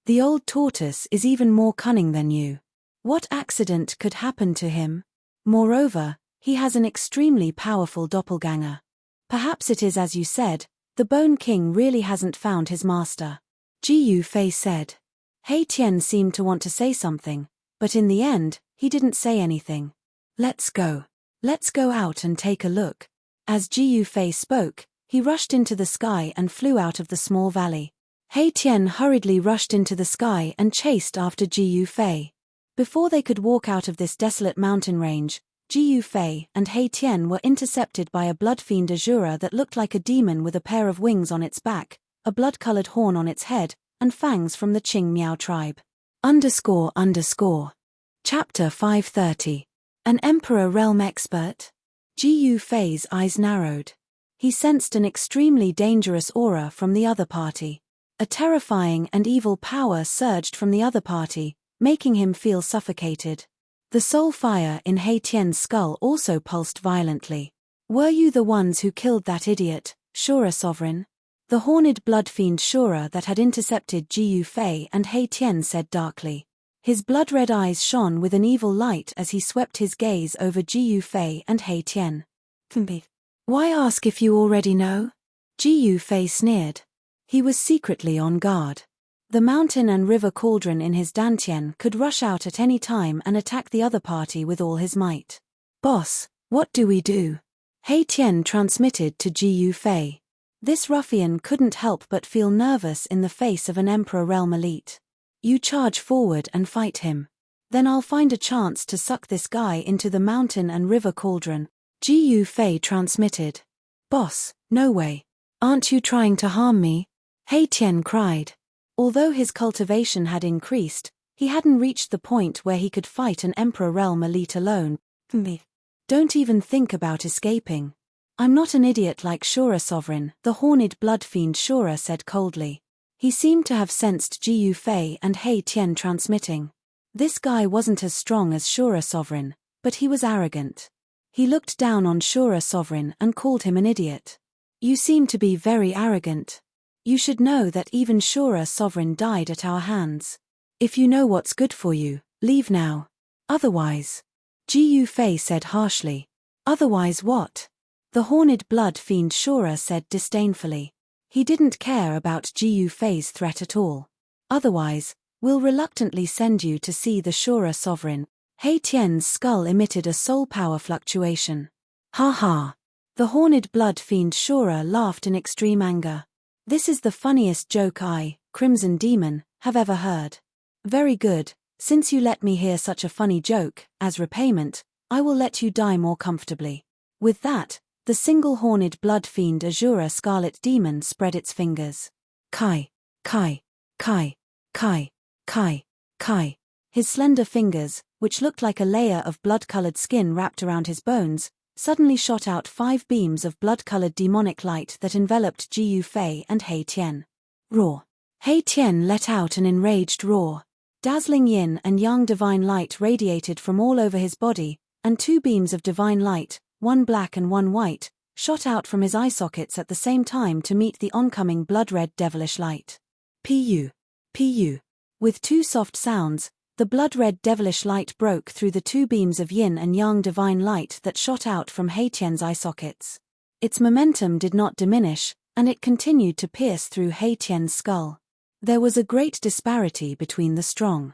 The old tortoise is even more cunning than you. What accident could happen to him? Moreover, he has an extremely powerful doppelganger. Perhaps it is as you said, the Bone King really hasn't found his master. Jiyu Fei said. He Tian seemed to want to say something, but in the end, he didn't say anything. Let's go. Let's go out and take a look. As Jiyu Fei spoke, he rushed into the sky and flew out of the small valley. He Tian hurriedly rushed into the sky and chased after Jiyu Fei. Before they could walk out of this desolate mountain range, Jiyu Fei and He Tian were intercepted by a bloodfiend Azura that looked like a demon with a pair of wings on its back, a blood-colored horn on its head, and fangs from the Qing Miao tribe. __. Chapter 530. An Emperor Realm Expert? Ji Yufei's eyes narrowed. He sensed an extremely dangerous aura from the other party. A terrifying and evil power surged from the other party, making him feel suffocated. The soul fire in He Tian's skull also pulsed violently. Were you the ones who killed that idiot, Shura Sovereign? The horned blood fiend Shura that had intercepted Ji Yufei and He Tian said darkly. His blood-red eyes shone with an evil light as he swept his gaze over Ji Yufei and He Tian. Why ask if you already know? Ji Yufei sneered. He was secretly on guard. The mountain and river cauldron in his dantian could rush out at any time and attack the other party with all his might. Boss, what do we do? He Tian transmitted to Ji Yufei. This ruffian couldn't help but feel nervous in the face of an Emperor Realm elite. You charge forward and fight him. Then I'll find a chance to suck this guy into the mountain and river cauldron, Ji Yufei transmitted. Boss, no way. Aren't you trying to harm me? He Tian cried. Although his cultivation had increased, he hadn't reached the point where he could fight an Emperor Realm elite alone. Don't even think about escaping. I'm not an idiot like Shura Sovereign, the horned blood fiend Shura said coldly. He seemed to have sensed Ji Yufei and He Tian transmitting. This guy wasn't as strong as Shura Sovereign, but he was arrogant. He looked down on Shura Sovereign and called him an idiot. You seem to be very arrogant. You should know that even Shura Sovereign died at our hands. If you know what's good for you, leave now. Otherwise. Ji Yufei said harshly. Otherwise what? The horned blood fiend Shura said disdainfully. He didn't care about Ji Yufei's threat at all. Otherwise, we'll reluctantly send you to see the Shura Sovereign. He Tian's skull emitted a soul power fluctuation. Ha ha. The horned blood fiend Shura laughed in extreme anger. This is the funniest joke I, Crimson Demon, have ever heard. Very good, since you let me hear such a funny joke, as repayment, I will let you die more comfortably. With that, the single horned blood fiend Azura Scarlet Demon spread its fingers. Kai, Kai, Kai, Kai, Kai, Kai. His slender fingers, which looked like a layer of blood-colored skin wrapped around his bones, suddenly shot out 5 beams of blood-colored demonic light that enveloped Ji Yufei and He Tian. Roar. He Tian let out an enraged roar. Dazzling yin and yang divine light radiated from all over his body, and 2 beams of divine light, one black and one white, shot out from his eye sockets at the same time to meet the oncoming blood-red devilish light. Pu. Pu. With 2 soft sounds, the blood-red devilish light broke through the 2 beams of yin and yang divine light that shot out from He Tian's eye sockets. Its momentum did not diminish, and it continued to pierce through He Tian's skull. There was a great disparity between the strong.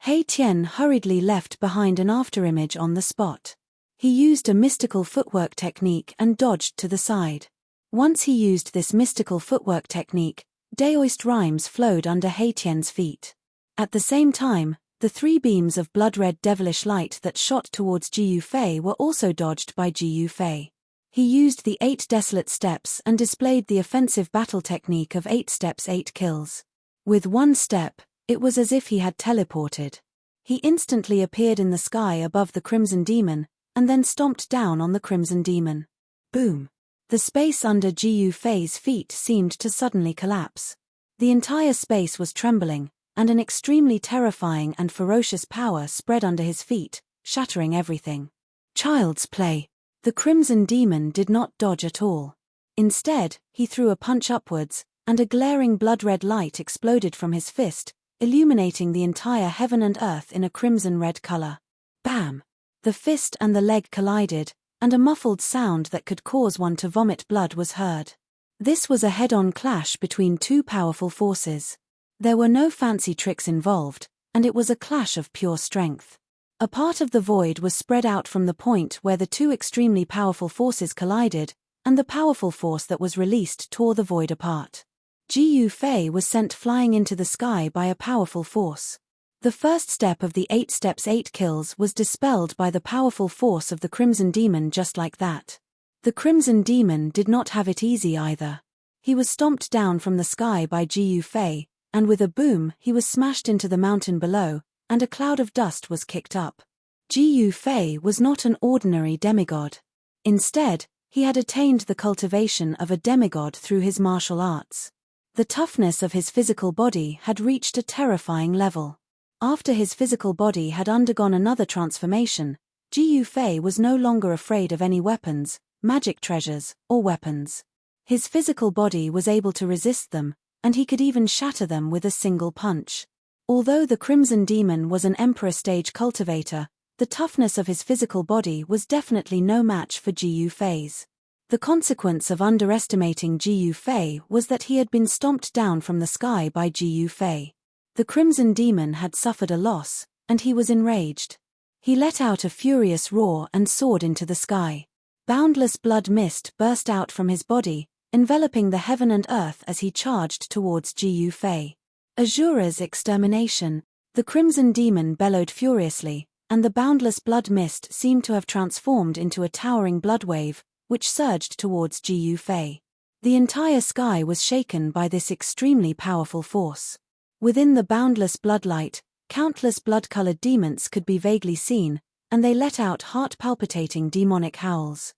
He Tian hurriedly left behind an afterimage on the spot. He used a mystical footwork technique and dodged to the side. Once he used this mystical footwork technique, daoist rhymes flowed under He Tian's feet. At the same time, the 3 beams of blood-red devilish light that shot towards Ji Yufei were also dodged by Ji Yufei. He used the 8 desolate steps and displayed the offensive battle technique of 8 steps 8 kills. With 1 step, it was as if he had teleported. He instantly appeared in the sky above the Crimson Demon, and then stomped down on the Crimson Demon. Boom. The space under Ji Yufei's feet seemed to suddenly collapse. The entire space was trembling, and an extremely terrifying and ferocious power spread under his feet, shattering everything. Child's play. The Crimson Demon did not dodge at all. Instead, he threw a punch upwards, and a glaring blood-red light exploded from his fist, illuminating the entire heaven and earth in a crimson-red color. Bam! The fist and the leg collided, and a muffled sound that could cause one to vomit blood was heard. This was a head-on clash between 2 powerful forces. There were no fancy tricks involved, and it was a clash of pure strength. A part of the void was spread out from the point where the 2 extremely powerful forces collided, and the powerful force that was released tore the void apart. Ji Yufei was sent flying into the sky by a powerful force. The first step of the 8 steps 8 kills was dispelled by the powerful force of the Crimson Demon just like that. The Crimson Demon did not have it easy either. He was stomped down from the sky by Ji Yufei, and with a boom he was smashed into the mountain below, and a cloud of dust was kicked up. Ji Yufei was not an ordinary demigod. Instead, he had attained the cultivation of a demigod through his martial arts. The toughness of his physical body had reached a terrifying level. After his physical body had undergone another transformation, Ji Yufei was no longer afraid of any weapons, magic treasures, or weapons. His physical body was able to resist them, and he could even shatter them with a single punch. Although the Crimson Demon was an Emperor stage cultivator, the toughness of his physical body was definitely no match for Ji Yufei's. The consequence of underestimating Ji Yufei was that he had been stomped down from the sky by Ji Yufei. The Crimson Demon had suffered a loss, and he was enraged. He let out a furious roar and soared into the sky. Boundless blood mist burst out from his body, enveloping the heaven and earth as he charged towards Ji Yufei. Azura's extermination. The Crimson Demon bellowed furiously, and the boundless blood mist seemed to have transformed into a towering blood wave, which surged towards Ji Yufei. The entire sky was shaken by this extremely powerful force. Within the boundless bloodlight, countless blood-colored demons could be vaguely seen, and they let out heart-palpitating demonic howls.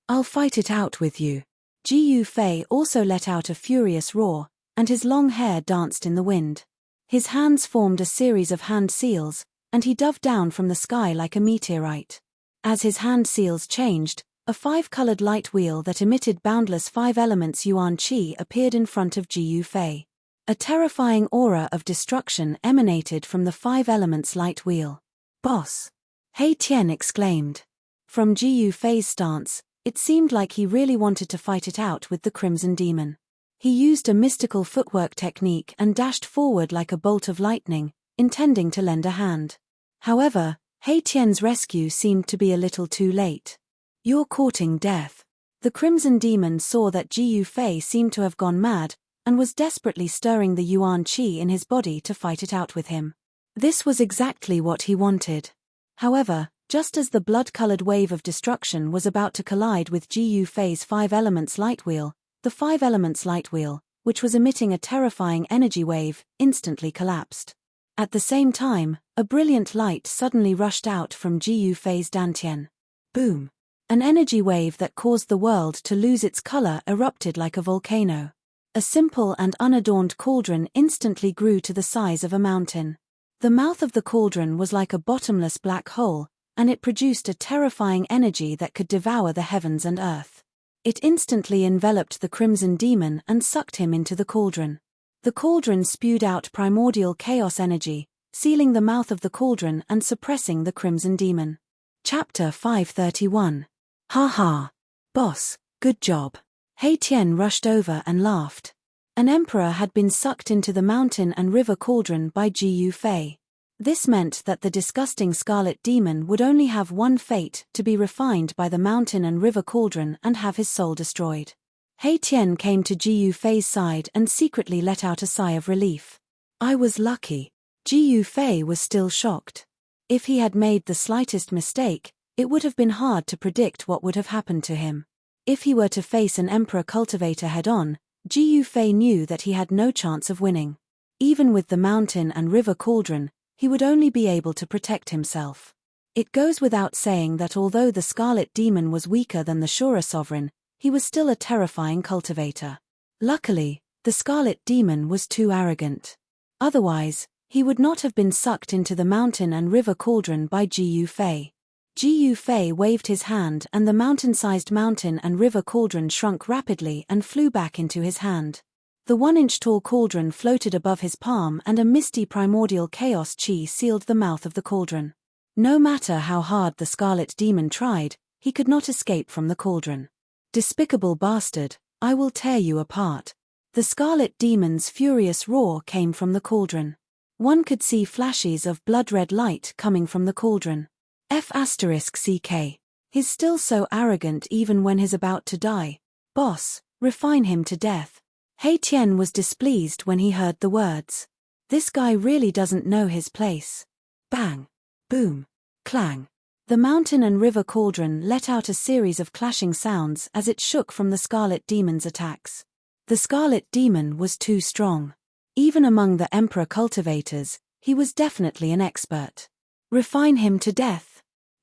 "I'll fight it out with you." Ji Yufei also let out a furious roar, and his long hair danced in the wind. His hands formed a series of hand seals, and he dove down from the sky like a meteorite. As his hand seals changed, a 5-colored light wheel that emitted boundless 5 elements yuan qi appeared in front of Ji Yufei. A terrifying aura of destruction emanated from the 5 elements light wheel. "Boss!" He Tian exclaimed. From Ji Yufei's stance, it seemed like he really wanted to fight it out with the Crimson Demon. He used a mystical footwork technique and dashed forward like a bolt of lightning, intending to lend a hand. However, He Tian's rescue seemed to be a little too late. "You're courting death." The Crimson Demon saw that Ji Yufei seemed to have gone mad, and was desperately stirring the yuan qi in his body to fight it out with him. This was exactly what he wanted. However, just as the blood-colored wave of destruction was about to collide with Ji Yufei's 5 elements light wheel, the 5 elements light wheel, which was emitting a terrifying energy wave, instantly collapsed. At the same time, a brilliant light suddenly rushed out from Ji Yufei's dantian. Boom! An energy wave that caused the world to lose its color erupted like a volcano. A simple and unadorned cauldron instantly grew to the size of a mountain. The mouth of the cauldron was like a bottomless black hole, and it produced a terrifying energy that could devour the heavens and earth. It instantly enveloped the Crimson Demon and sucked him into the cauldron. The cauldron spewed out primordial chaos energy, sealing the mouth of the cauldron and suppressing the Crimson Demon. Chapter 531. "Ha ha! Boss, good job." He Tian rushed over and laughed. An emperor had been sucked into the mountain and river cauldron by Ji Yufei. This meant that the disgusting Scarlet Demon would only have one fate: to be refined by the mountain and river cauldron and have his soul destroyed. He Tian came to Ji Yufei's side and secretly let out a sigh of relief. "I was lucky." Ji Yufei was still shocked. If he had made the slightest mistake, it would have been hard to predict what would have happened to him. If he were to face an Emperor cultivator head-on, Ji Yufei knew that he had no chance of winning. Even with the mountain and river cauldron, he would only be able to protect himself. It goes without saying that although the Scarlet Demon was weaker than the Shura Sovereign, he was still a terrifying cultivator. Luckily, the Scarlet Demon was too arrogant. Otherwise, he would not have been sucked into the mountain and river cauldron by Ji Yufei. Ji Yufei waved his hand and the mountain-sized mountain and river cauldron shrunk rapidly and flew back into his hand. The 1-inch-tall cauldron floated above his palm and a misty primordial chaos chi sealed the mouth of the cauldron. No matter how hard the Scarlet Demon tried, he could not escape from the cauldron. "Despicable bastard, I will tear you apart." The Scarlet Demon's furious roar came from the cauldron. One could see flashes of blood-red light coming from the cauldron. F***ck. He's still so arrogant even when he's about to die. "Boss, refine him to death." He Tian was displeased when he heard the words. This guy really doesn't know his place. Bang! Boom! Clang! The mountain and river cauldron let out a series of clashing sounds as it shook from the Scarlet Demon's attacks. The Scarlet Demon was too strong. Even among the Emperor cultivators, he was definitely an expert. Refine him to death.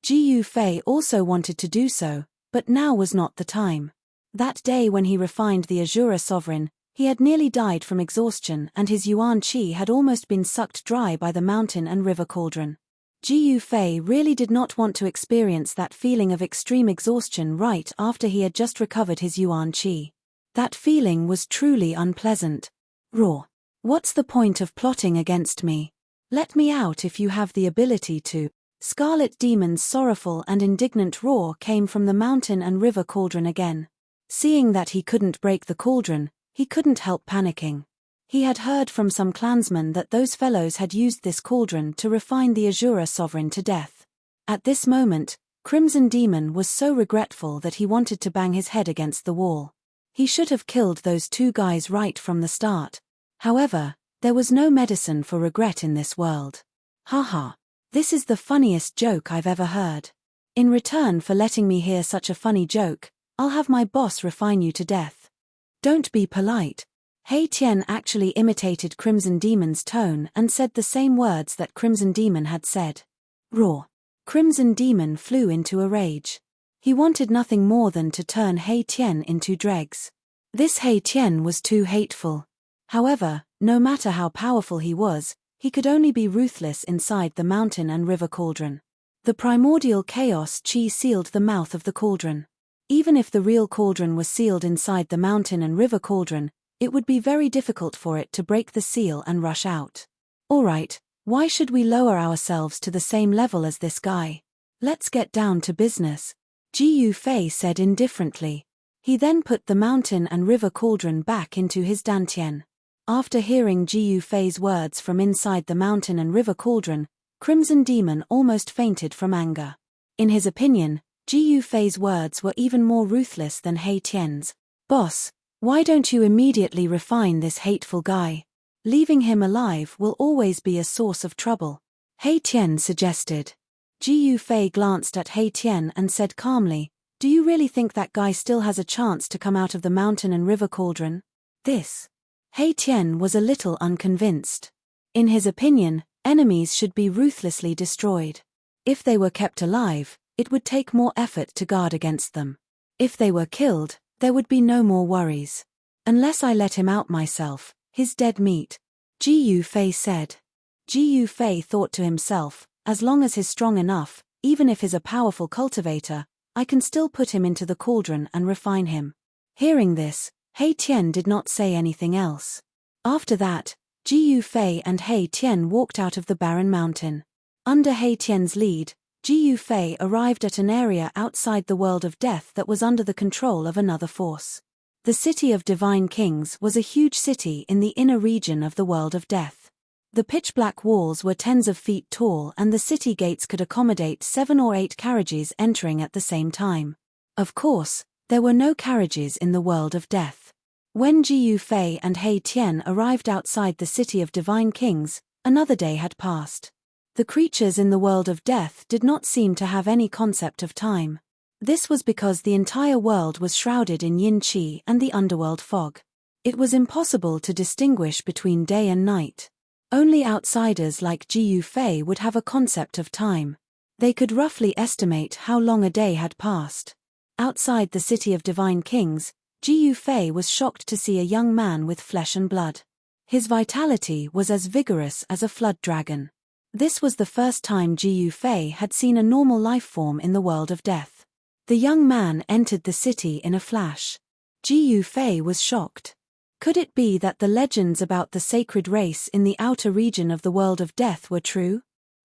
Ji Yufei also wanted to do so, But now was not the time. That day when he refined the Azura sovereign, he had nearly died from exhaustion and his yuan qi had almost been sucked dry by the mountain and river cauldron. Ji Yufei really did not want to experience that feeling of extreme exhaustion right after he had just recovered his yuan qi. That feeling was truly unpleasant. Roar. What's the point of plotting against me? Let me out if you have the ability to. Scarlet Demon's sorrowful and indignant roar came from the mountain and river cauldron again. Seeing that he couldn't break the cauldron, he couldn't help panicking. He had heard from some clansmen that those fellows had used this cauldron to refine the Azura sovereign to death. At this moment, Crimson Demon was so regretful that he wanted to bang his head against the wall. He should have killed those two guys right from the start. However, there was no medicine for regret in this world. Haha. This is the funniest joke I've ever heard. In return for letting me hear such a funny joke, I'll have my boss refine you to death. Don't be polite. Hei Tian actually imitated Crimson Demon's tone and said the same words that Crimson Demon had said. Roar. Crimson Demon flew into a rage. He wanted nothing more than to turn Hei Tian into dregs. This Hei Tian was too hateful. However, no matter how powerful he was, he could only be ruthless inside the mountain and river cauldron. The primordial chaos chi sealed the mouth of the cauldron. Even if the real cauldron was sealed inside the mountain and river cauldron, it would be very difficult for it to break the seal and rush out. Alright, why should we lower ourselves to the same level as this guy? Let's get down to business, Ji Yufei said indifferently. He then put the mountain and river cauldron back into his dantian. After hearing Ji Yufei's words from inside the mountain and river cauldron, Crimson Demon almost fainted from anger. In his opinion, Ji Yufei's words were even more ruthless than Hei Tian's. Boss, why don't you immediately refine this hateful guy? Leaving him alive will always be a source of trouble, Hei Tian suggested. Ji Yufei glanced at Hei Tian and said calmly, do you really think that guy still has a chance to come out of the mountain and river cauldron? Hei Tian was a little unconvinced. In his opinion, enemies should be ruthlessly destroyed. If they were kept alive, it would take more effort to guard against them. If they were killed, there would be no more worries. Unless I let him out myself, his dead meat, Ji Yufei said. Ji Yufei thought to himself, as long as he's strong enough, even if he's a powerful cultivator, I can still put him into the cauldron and refine him. Hearing this, Hei Tian did not say anything else. After that, Ji Yufei and Hei Tian walked out of the barren mountain. Under Hei Tian's lead, Ji Yufei arrived at an area outside the world of death that was under the control of another force. The city of Divine Kings was a huge city in the inner region of the world of death. The pitch-black walls were tens of feet tall and the city gates could accommodate 7 or 8 carriages entering at the same time. Of course, there were no carriages in the world of death. When Ji Yufei and Hei Tian arrived outside the city of Divine Kings, another day had passed. The creatures in the world of death did not seem to have any concept of time. This was because the entire world was shrouded in yin qi and the underworld fog. It was impossible to distinguish between day and night. Only outsiders like Ji Yufei would have a concept of time. They could roughly estimate how long a day had passed. Outside the city of Divine Kings, Ji Yufei was shocked to see a young man with flesh and blood. His vitality was as vigorous as a flood dragon. This was the first time Ji Yufei had seen a normal life form in the world of death. The young man entered the city in a flash. Ji Yufei was shocked. Could it be that the legends about the sacred race in the outer region of the world of death were true?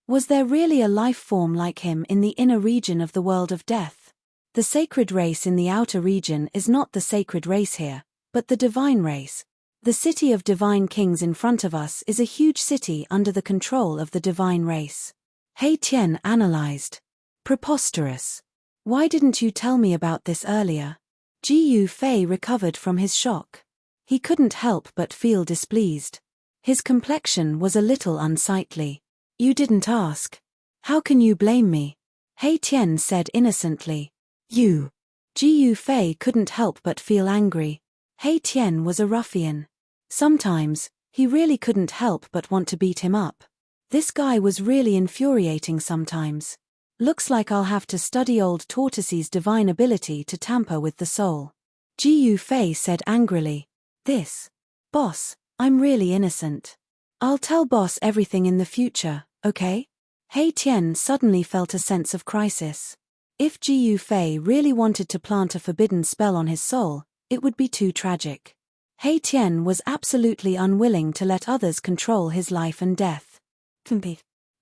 Was there really a life form like him in the inner region of the world of death? The sacred race in the outer region is not the sacred race here, but the divine race. The city of Divine Kings in front of us is a huge city under the control of the divine race. Hei Tian analyzed. Preposterous. Why didn't you tell me about this earlier? Ji Yufei recovered from his shock. He couldn't help but feel displeased. His complexion was a little unsightly. You didn't ask. How can you blame me? Hei Tian said innocently. You. Ji Yufei couldn't help but feel angry. Hei Tian was a ruffian. Sometimes, he really couldn't help but want to beat him up. This guy was really infuriating sometimes. Looks like I'll have to study old Tortoise's divine ability to tamper with the soul. Ji Fei said angrily. This. Boss, I'm really innocent. I'll tell boss everything in the future, okay? Hei Tian suddenly felt a sense of crisis. If Ji Fei really wanted to plant a forbidden spell on his soul, it would be too tragic. Hei Tian was absolutely unwilling to let others control his life and death.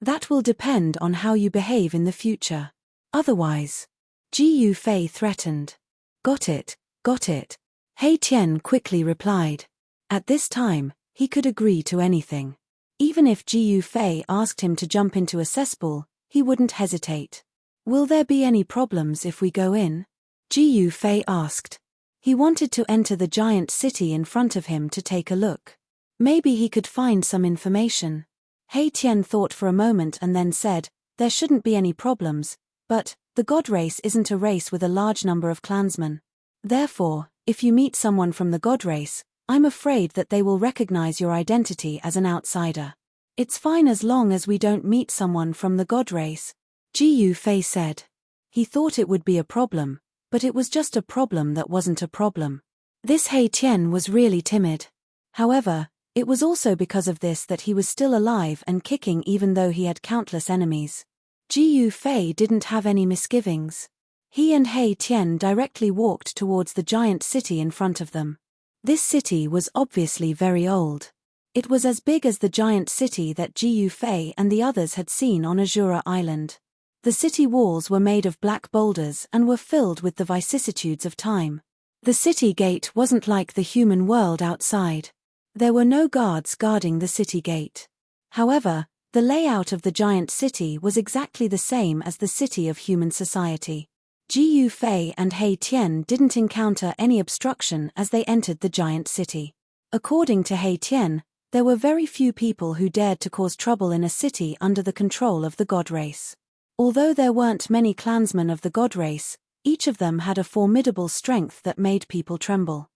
That will depend on how you behave in the future. Otherwise. Ji Fei threatened. Got it, got it. Hei Tian quickly replied. At this time, he could agree to anything. Even if Ji Fei asked him to jump into a cesspool, he wouldn't hesitate. Will there be any problems if we go in? Ji Fei asked. He wanted to enter the giant city in front of him to take a look. Maybe he could find some information. Hei Tian thought for a moment and then said, there shouldn't be any problems, but the god race isn't a race with a large number of clansmen. Therefore, if you meet someone from the god race, I'm afraid that they will recognize your identity as an outsider. It's fine as long as we don't meet someone from the god race, Ji Fei said. He thought it would be a problem, but it was just a problem that wasn't a problem. This Hei Tian was really timid. However, it was also because of this that he was still alive and kicking even though he had countless enemies. Ji Fei didn't have any misgivings. He and Hei Tian directly walked towards the giant city in front of them. This city was obviously very old. It was as big as the giant city that Ji Fei and the others had seen on Azura Island. The city walls were made of black boulders and were filled with the vicissitudes of time. The city gate wasn't like the human world outside. There were no guards guarding the city gate. However, the layout of the giant city was exactly the same as the city of human society. Ji Fei and Hei Tian didn't encounter any obstruction as they entered the giant city. According to Hei Tian, there were very few people who dared to cause trouble in a city under the control of the god race. Although there weren't many clansmen of the god race, each of them had a formidable strength that made people tremble.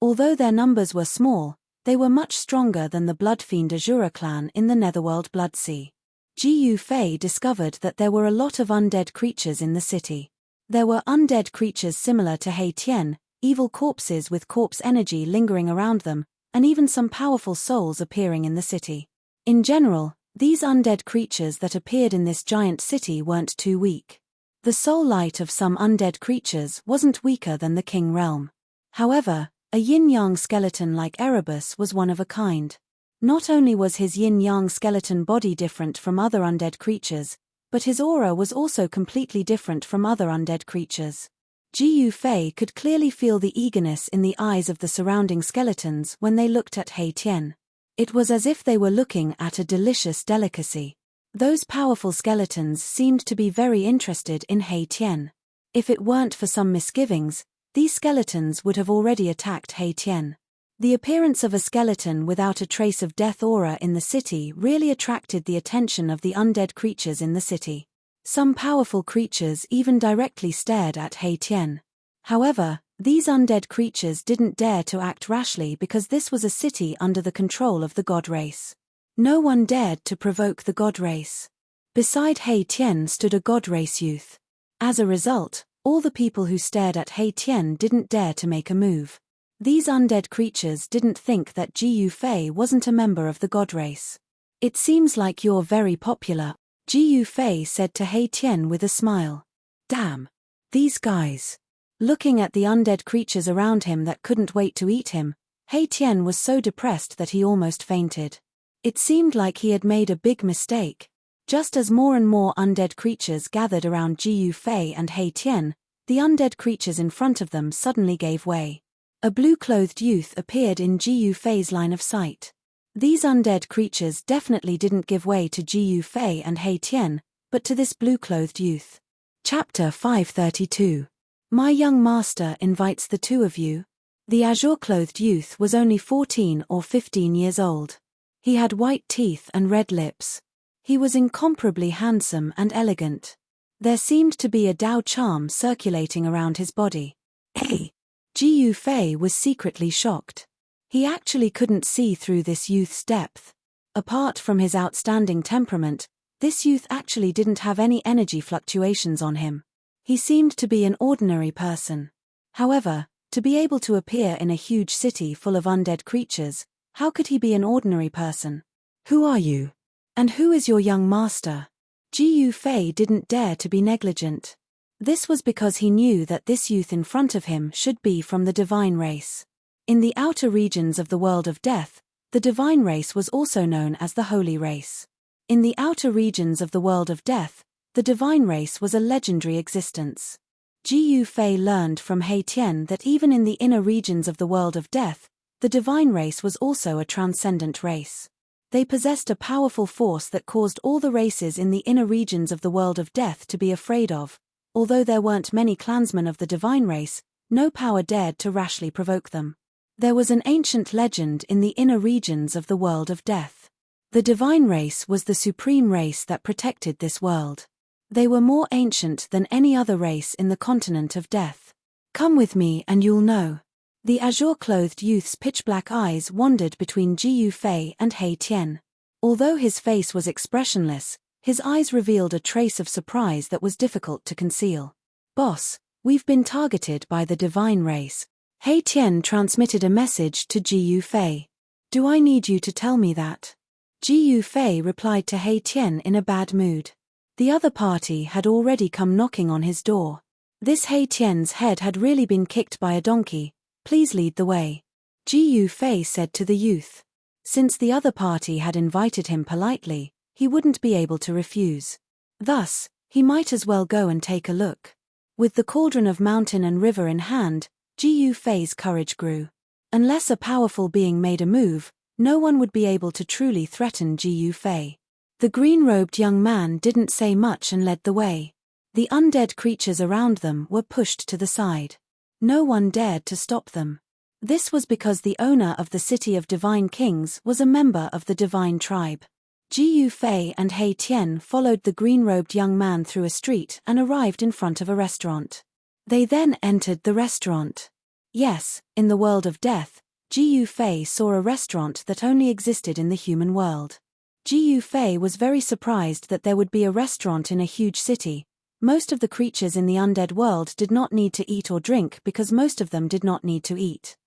Although their numbers were small, they were much stronger than the blood-fiend Azura clan in the Netherworld Bloodsea. Ji Fei discovered that there were a lot of undead creatures in the city. There were undead creatures similar to Hei Tian, evil corpses with corpse energy lingering around them, and even some powerful souls appearing in the city. In general, these undead creatures that appeared in this giant city weren't too weak. The soul light of some undead creatures wasn't weaker than the King Realm. However, a yin-yang skeleton like Erebus was one of a kind. Not only was his yin-yang skeleton body different from other undead creatures, but his aura was also completely different from other undead creatures. Ji Fei could clearly feel the eagerness in the eyes of the surrounding skeletons when they looked at Hei Tian. It was as if they were looking at a delicious delicacy. Those powerful skeletons seemed to be very interested in Hei Tian. If it weren't for some misgivings, these skeletons would have already attacked Hei Tian. The appearance of a skeleton without a trace of death aura in the city really attracted the attention of the undead creatures in the city. Some powerful creatures even directly stared at Hei Tian. However, these undead creatures didn't dare to act rashly because this was a city under the control of the god race. No one dared to provoke the god race. Beside Hei Tian stood a god race youth. As a result, all the people who stared at Hei Tian didn't dare to make a move. These undead creatures didn't think that Ji Fei wasn't a member of the god race. It seems like you're very popular, Ji Fei said to Hei Tian with a smile. Damn. These guys. Looking at the undead creatures around him that couldn't wait to eat him, Hei Tian was so depressed that he almost fainted. It seemed like he had made a big mistake. Just as more and more undead creatures gathered around Ji Fei and Hei Tian, the undead creatures in front of them suddenly gave way. A blue-clothed youth appeared in Ji Fei's line of sight. These undead creatures definitely didn't give way to Ji Fei and Hei Tian, but to this blue-clothed youth. Chapter 532. My young master invites the two of you. The azure-clothed youth was only 14 or 15 years old. He had white teeth and red lips. He was incomparably handsome and elegant. There seemed to be a Dao charm circulating around his body. Hey! Ji Fei was secretly shocked. He actually couldn't see through this youth's depth. Apart from his outstanding temperament, This youth actually didn't have any energy fluctuations on him. He seemed to be an ordinary person. However, to be able to appear in a huge city full of undead creatures, how could he be an ordinary person? Who are you? And who is your young master? Ji Fei didn't dare to be negligent. This was because he knew that this youth in front of him should be from the divine race. In the outer regions of the world of death, the divine race was also known as the holy race. In the outer regions of the world of death, the divine race was a legendary existence. Ji Fei learned from He Tian that even in the inner regions of the world of death, the divine race was also a transcendent race. They possessed a powerful force that caused all the races in the inner regions of the world of death to be afraid of. Although there weren't many clansmen of the divine race, no power dared to rashly provoke them. There was an ancient legend in the inner regions of the world of death. The divine race was the supreme race that protected this world. They were more ancient than any other race in the continent of death. Come with me and you'll know. The azure-clothed youth's pitch-black eyes wandered between Ji Fei and He Tian. Although his face was expressionless, his eyes revealed a trace of surprise that was difficult to conceal. Boss, we've been targeted by the divine race. He Tian transmitted a message to Ji Fei. Do I need you to tell me that? Ji Fei replied to He Tian in a bad mood. The other party had already come knocking on his door. This He Tian's head had really been kicked by a donkey. Please lead the way. Ji Fei said to the youth. Since the other party had invited him politely, he wouldn't be able to refuse. Thus, he might as well go and take a look. With the cauldron of mountain and river in hand, Ji Fei's courage grew. Unless a powerful being made a move, no one would be able to truly threaten Ji Fei. The green-robed young man didn't say much and led the way. The undead creatures around them were pushed to the side. No one dared to stop them. This was because the owner of the City of Divine Kings was a member of the divine tribe. Ji Fei and He Tian followed the green-robed young man through a street and arrived in front of a restaurant. They then entered the restaurant. Yes, in the world of death, Ji Fei saw a restaurant that only existed in the human world. Ji Fei was very surprised that there would be a restaurant in a huge city. Most of the creatures in the undead world did not need to eat or drink because most of them did not need to eat.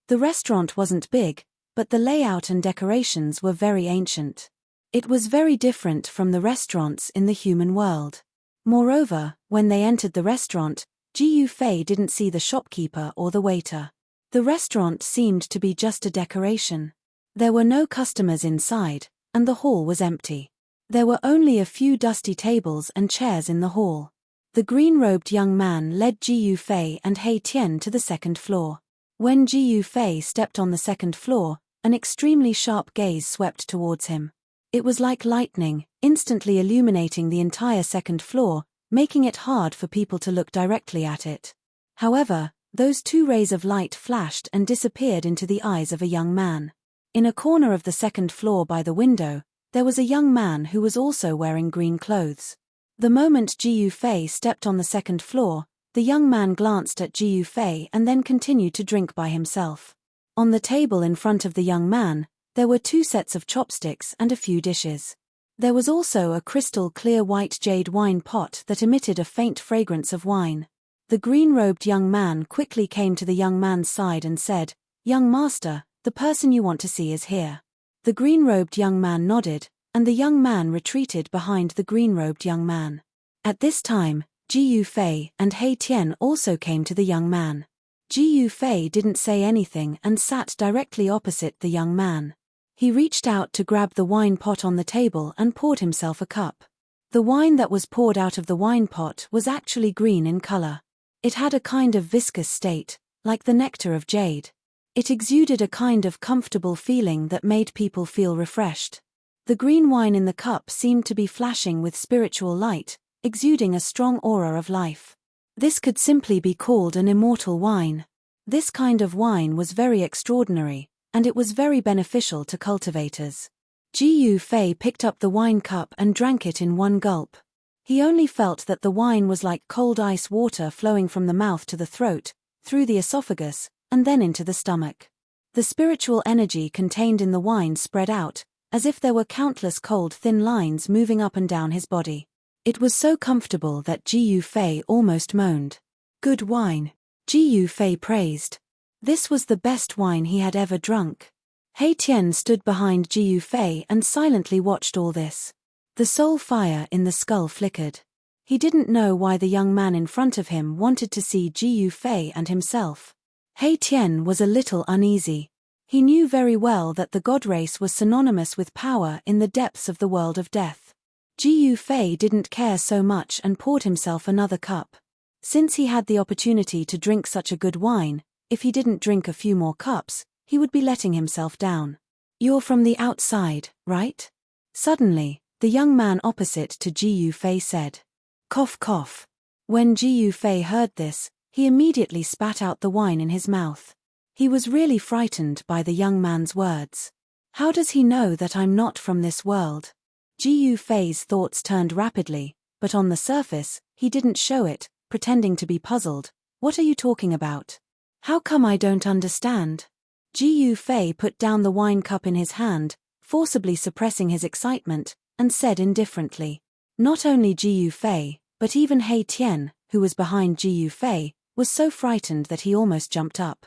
The restaurant wasn't big, but the layout and decorations were very ancient. It was very different from the restaurants in the human world. Moreover, when they entered the restaurant, Ji Fei didn't see the shopkeeper or the waiter. The restaurant seemed to be just a decoration. There were no customers inside, and the hall was empty. There were only a few dusty tables and chairs in the hall. The green-robed young man led Ji Fei and He Tian to the second floor. When Ji Fei stepped on the second floor, an extremely sharp gaze swept towards him. It was like lightning, instantly illuminating the entire second floor, making it hard for people to look directly at it. However, those two rays of light flashed and disappeared into the eyes of a young man. In a corner of the second floor by the window, there was a young man who was also wearing green clothes. The moment Ji Fei stepped on the second floor, the young man glanced at Ji Fei and then continued to drink by himself. On the table in front of the young man, there were 2 sets of chopsticks and a few dishes. There was also a crystal-clear white jade wine pot that emitted a faint fragrance of wine. The green-robed young man quickly came to the young man's side and said, "Young master, the person you want to see is here." The green-robed young man nodded, and the young man retreated behind the green-robed young man. At this time, Ji Fei and He Tian also came to the young man. Ji Fei didn't say anything and sat directly opposite the young man. He reached out to grab the wine pot on the table and poured himself a cup. The wine that was poured out of the wine pot was actually green in color. It had a kind of viscous state, like the nectar of jade. It exuded a kind of comfortable feeling that made people feel refreshed. The green wine in the cup seemed to be flashing with spiritual light, exuding a strong aura of life. This could simply be called an immortal wine. This kind of wine was very extraordinary, and it was very beneficial to cultivators. Ji Fei picked up the wine cup and drank it in one gulp. He only felt that the wine was like cold ice water flowing from the mouth to the throat, through the esophagus, and then into the stomach. The spiritual energy contained in the wine spread out, as if there were countless cold thin lines moving up and down his body. It was so comfortable that Ji Yufei almost moaned. Good wine. Ji Yufei praised. This was the best wine he had ever drunk. He Tian stood behind Ji Yufei and silently watched all this. The soul fire in the skull flickered. He didn't know why the young man in front of him wanted to see Ji Yufei and himself. He Tian was a little uneasy. He knew very well that the god race was synonymous with power in the depths of the world of death. Ji Yufei didn't care so much and poured himself another cup. Since he had the opportunity to drink such a good wine, if he didn't drink a few more cups, he would be letting himself down. You're from the outside, right? Suddenly, the young man opposite to Ji Yufei said. Cough cough. When Ji Yufei heard this, he immediately spat out the wine in his mouth. He was really frightened by the young man's words. How does he know that I'm not from this world? Ji Yufei's thoughts turned rapidly, but on the surface, he didn't show it, pretending to be puzzled. What are you talking about? How come I don't understand? Ji Yufei put down the wine cup in his hand, forcibly suppressing his excitement, and said indifferently. Not only Ji Yufei, but even He Tian, who was behind Ji Yufei, was so frightened that he almost jumped up.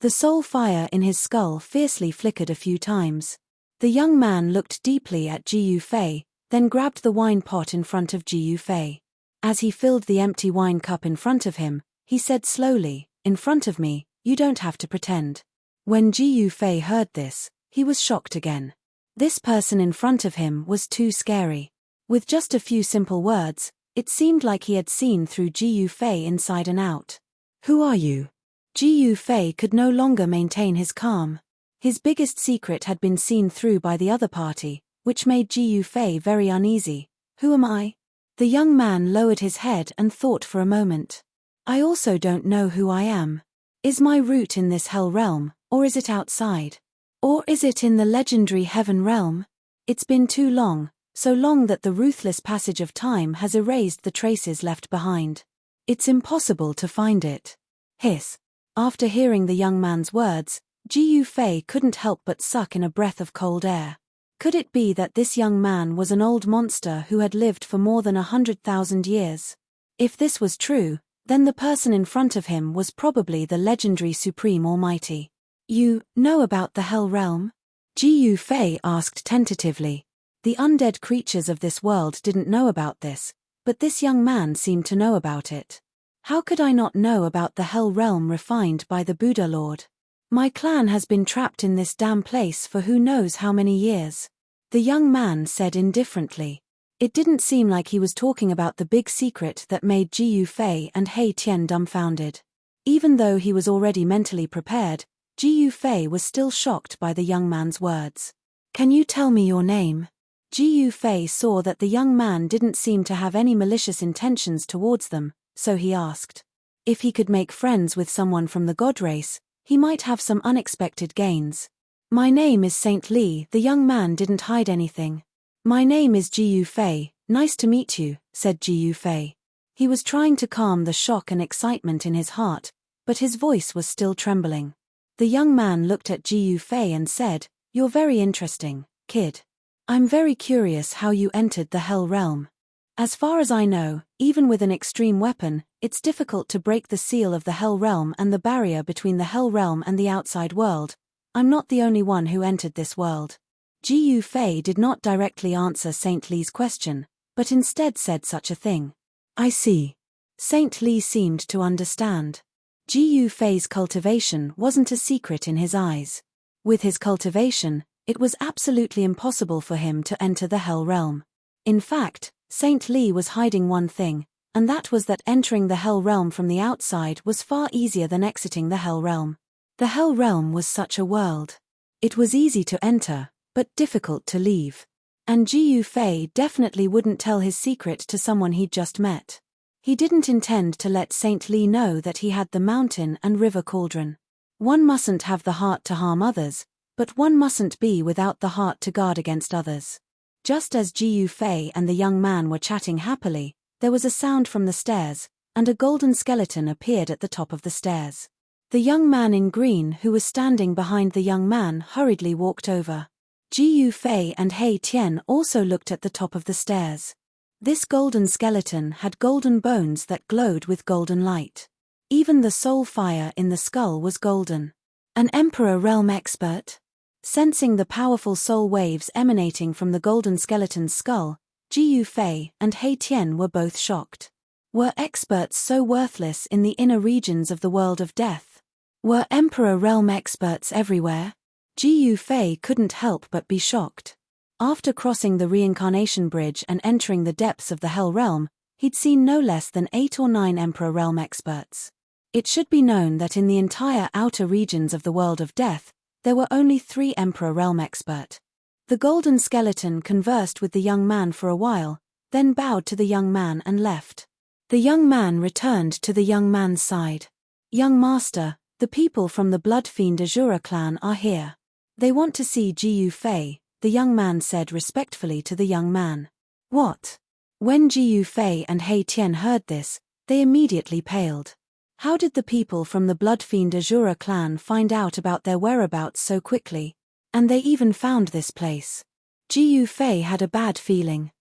The soul fire in his skull fiercely flickered a few times. The young man looked deeply at Ji Yufei, then grabbed the wine pot in front of Ji Yufei. As he filled the empty wine cup in front of him, he said slowly, "In front of me, you don't have to pretend." When Ji Yufei heard this, he was shocked again. This person in front of him was too scary. With just a few simple words, it seemed like he had seen through Ji Yufei inside and out. Who are you? Ji Yufei could no longer maintain his calm. His biggest secret had been seen through by the other party, which made Ji Yufei very uneasy. Who am I? The young man lowered his head and thought for a moment. I also don't know who I am. Is my root in this hell realm, or is it outside? Or is it in the legendary heaven realm? It's been too long, so long that the ruthless passage of time has erased the traces left behind. It's impossible to find it. Hiss. After hearing the young man's words, Ji Yufei couldn't help but suck in a breath of cold air. Could it be that this young man was an old monster who had lived for more than 100,000 years? If this was true, then the person in front of him was probably the legendary Supreme Almighty. You know about the Hell Realm? Ji Yufei asked tentatively. The undead creatures of this world didn't know about this, but this young man seemed to know about it. How could I not know about the Hell Realm refined by the Buddha Lord? My clan has been trapped in this damn place for who knows how many years. The young man said indifferently. It didn't seem like he was talking about the big secret that made Ji Yufei and He Tian dumbfounded. Even though he was already mentally prepared, Ji Yufei was still shocked by the young man's words. Can you tell me your name? Ji Yufei saw that the young man didn't seem to have any malicious intentions towards them, so he asked. If he could make friends with someone from the god race, he might have some unexpected gains. My name is Saint Li. The young man didn't hide anything. My name is Ji Yufei. Nice to meet you, said Ji Yufei. He was trying to calm the shock and excitement in his heart, but his voice was still trembling. The young man looked at Ji Yufei and said, You're very interesting, kid. I'm very curious how you entered the Hell Realm. As far as I know, even with an extreme weapon, it's difficult to break the seal of the Hell Realm and the barrier between the Hell Realm and the outside world. I'm not the only one who entered this world. Ji Yufei did not directly answer Saint Li's question, but instead said such a thing. I see. Saint Li seemed to understand. Ji Yufei's cultivation wasn't a secret in his eyes. With his cultivation, it was absolutely impossible for him to enter the Hell Realm. In fact, Saint Li was hiding one thing, and that was that entering the Hell Realm from the outside was far easier than exiting the Hell Realm. The Hell Realm was such a world. It was easy to enter, but difficult to leave. And Ji Yufei definitely wouldn't tell his secret to someone he'd just met. He didn't intend to let Saint Li know that he had the mountain and river cauldron. One mustn't have the heart to harm others, but one mustn't be without the heart to guard against others. Just as Ji Yufei and the young man were chatting happily, there was a sound from the stairs, and a golden skeleton appeared at the top of the stairs. The young man in green who was standing behind the young man hurriedly walked over. Ji Yufei and He Tian also looked at the top of the stairs. This golden skeleton had golden bones that glowed with golden light. Even the soul fire in the skull was golden. An Emperor Realm expert? Sensing the powerful soul waves emanating from the golden skeleton's skull, Ji Yufei and He Tian were both shocked. Were experts so worthless in the inner regions of the world of death? Were Emperor Realm experts everywhere? Ji Yufei couldn't help but be shocked. After crossing the reincarnation bridge and entering the depths of the Hell Realm, he'd seen no less than 8 or 9 Emperor Realm experts. It should be known that in the entire outer regions of the world of death, there were only 3 Emperor Realm expert. The golden skeleton conversed with the young man for a while, then bowed to the young man and left. The young man returned to the young man's side. "Young master, the people from the Blood Fiend Azura clan are here. They want to see Ji Yufei," the young man said respectfully to the young man. "What?" When Ji Yufei and He Tian heard this, they immediately paled. How did the people from the Blood Fiend Azura clan find out about their whereabouts so quickly? And they even found this place. Ji Yufei had a bad feeling.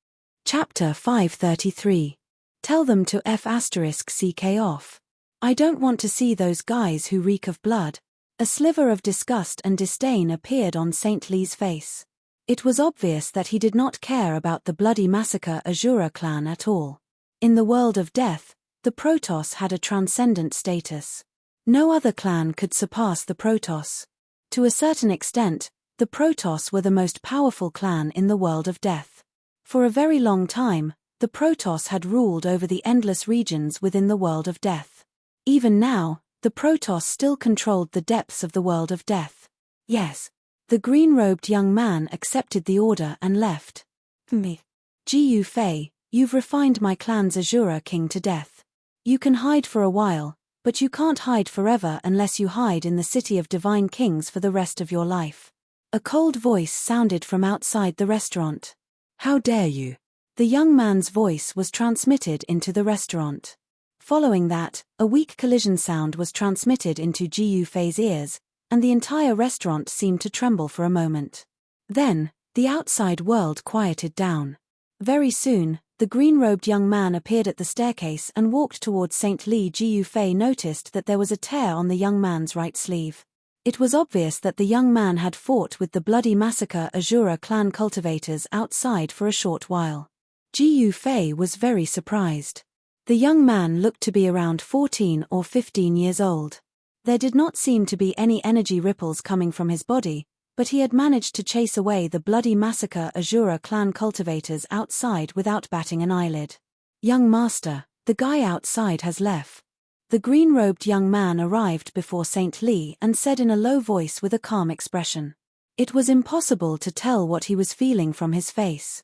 Chapter 533. Tell them to *CK off. I don't want to see those guys who reek of blood. A sliver of disgust and disdain appeared on Saint Li's face. It was obvious that he did not care about the bloody massacre Azura clan at all. In the world of death, the Protoss had a transcendent status. No other clan could surpass the Protoss. To a certain extent, the Protoss were the most powerful clan in the world of death. For a very long time, the Protoss had ruled over the endless regions within the world of death. Even now, the Protoss still controlled the depths of the world of death. Yes. The green-robed young man accepted the order and left. "Me. Ji Yufei, you've refined my clan's Azura king to death. You can hide for a while, but you can't hide forever unless you hide in the city of divine kings for the rest of your life." A cold voice sounded from outside the restaurant. "How dare you?" The young man's voice was transmitted into the restaurant. Following that, a weak collision sound was transmitted into Ji Yufei's ears, and the entire restaurant seemed to tremble for a moment. Then, the outside world quieted down. Very soon, the green-robed young man appeared at the staircase and walked towards St. Li. Ji Yufei noticed that there was a tear on the young man's right sleeve. It was obvious that the young man had fought with the bloody massacre Azura clan cultivators outside for a short while. Ji Yufei was very surprised. The young man looked to be around 14 or 15 years old. There did not seem to be any energy ripples coming from his body, but he had managed to chase away the bloody massacre Azura clan cultivators outside without batting an eyelid. "Young master, the guy outside has left." The green-robed young man arrived before St. Li and said in a low voice with a calm expression. It was impossible to tell what he was feeling from his face.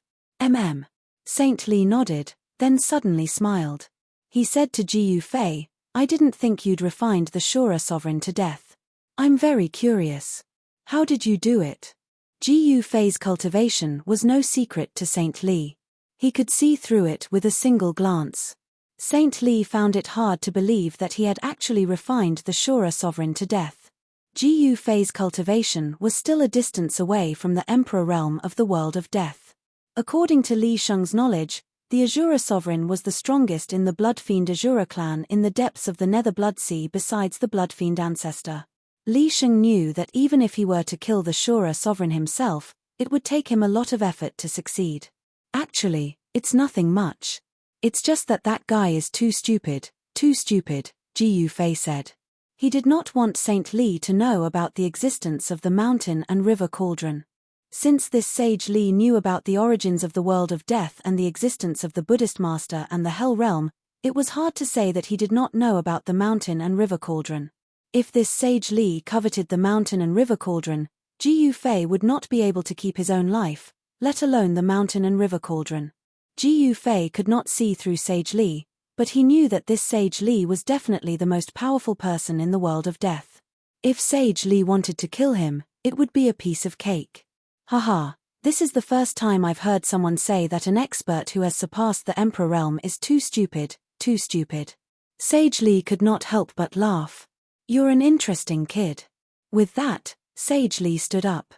St. Li nodded, then suddenly smiled. He said to Ji Yufei, "I didn't think you'd refined the Shura sovereign to death. I'm very curious. How did you do it?" Ji Yufei's cultivation was no secret to St. Li. He could see through it with a single glance. St. Li found it hard to believe that he had actually refined the Shura sovereign to death. Ji Yufei's cultivation was still a distance away from the Emperor realm of the world of death. According to Li Sheng's knowledge, the Azura sovereign was the strongest in the Blood Fiend Azura clan in the depths of the Nether Blood Sea besides the Blood Fiend ancestor. Li Sheng knew that even if he were to kill the Shura sovereign himself, it would take him a lot of effort to succeed. "Actually, it's nothing much. It's just that guy is too stupid, Ji Yufei said. He did not want St. Li to know about the existence of the mountain and river cauldron. Since this sage Li knew about the origins of the world of death and the existence of the Buddhist master and the Hell realm, it was hard to say that he did not know about the mountain and river cauldron. If this sage Li coveted the mountain and river cauldron, Ji Yufei would not be able to keep his own life, let alone the mountain and river cauldron. Ji Yufei could not see through Sage Li, but he knew that this Sage Li was definitely the most powerful person in the world of death. If Sage Li wanted to kill him, it would be a piece of cake. Haha, this is the first time I've heard someone say that an expert who has surpassed the Emperor realm is too stupid. Sage Li could not help but laugh. You're an interesting kid. With that, Sage Li stood up.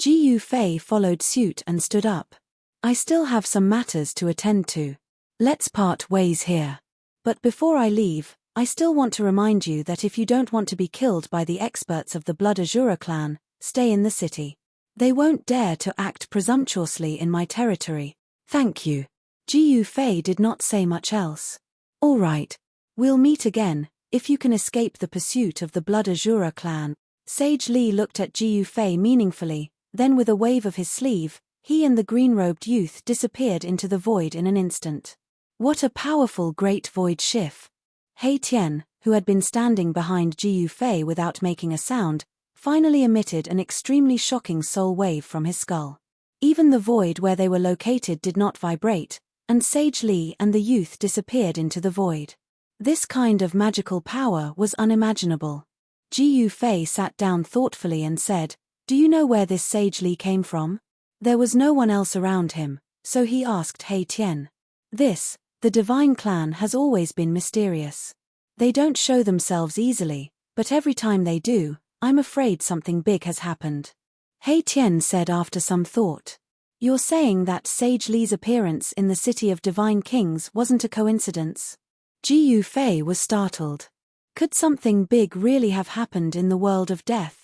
Ji Yufei followed suit and stood up. I still have some matters to attend to. Let's part ways here. But before I leave, I still want to remind you that if you don't want to be killed by the experts of the Blood Azura clan, stay in the city. They won't dare to act presumptuously in my territory. Thank you. Ji Yufei did not say much else. All right. We'll meet again, if you can escape the pursuit of the Blood Azura clan. Sage Li looked at Ji Yufei meaningfully, then with a wave of his sleeve, he and the green-robed youth disappeared into the void in an instant. What a powerful great void shift. Hei Tian, who had been standing behind Ji Yufei without making a sound, finally emitted an extremely shocking soul wave from his skull. Even the void where they were located did not vibrate, and Sage Li and the youth disappeared into the void. This kind of magical power was unimaginable. Ji Yufei sat down thoughtfully and said, "Do you know where this Sage Li came from?" There was no one else around him, so he asked Hei Tian. The divine clan has always been mysterious. They don't show themselves easily, but every time they do, I'm afraid something big has happened. Hei Tian said after some thought. You're saying that Sage Li's appearance in the City of Divine Kings wasn't a coincidence? Ji Yufei was startled. Could something big really have happened in the world of death?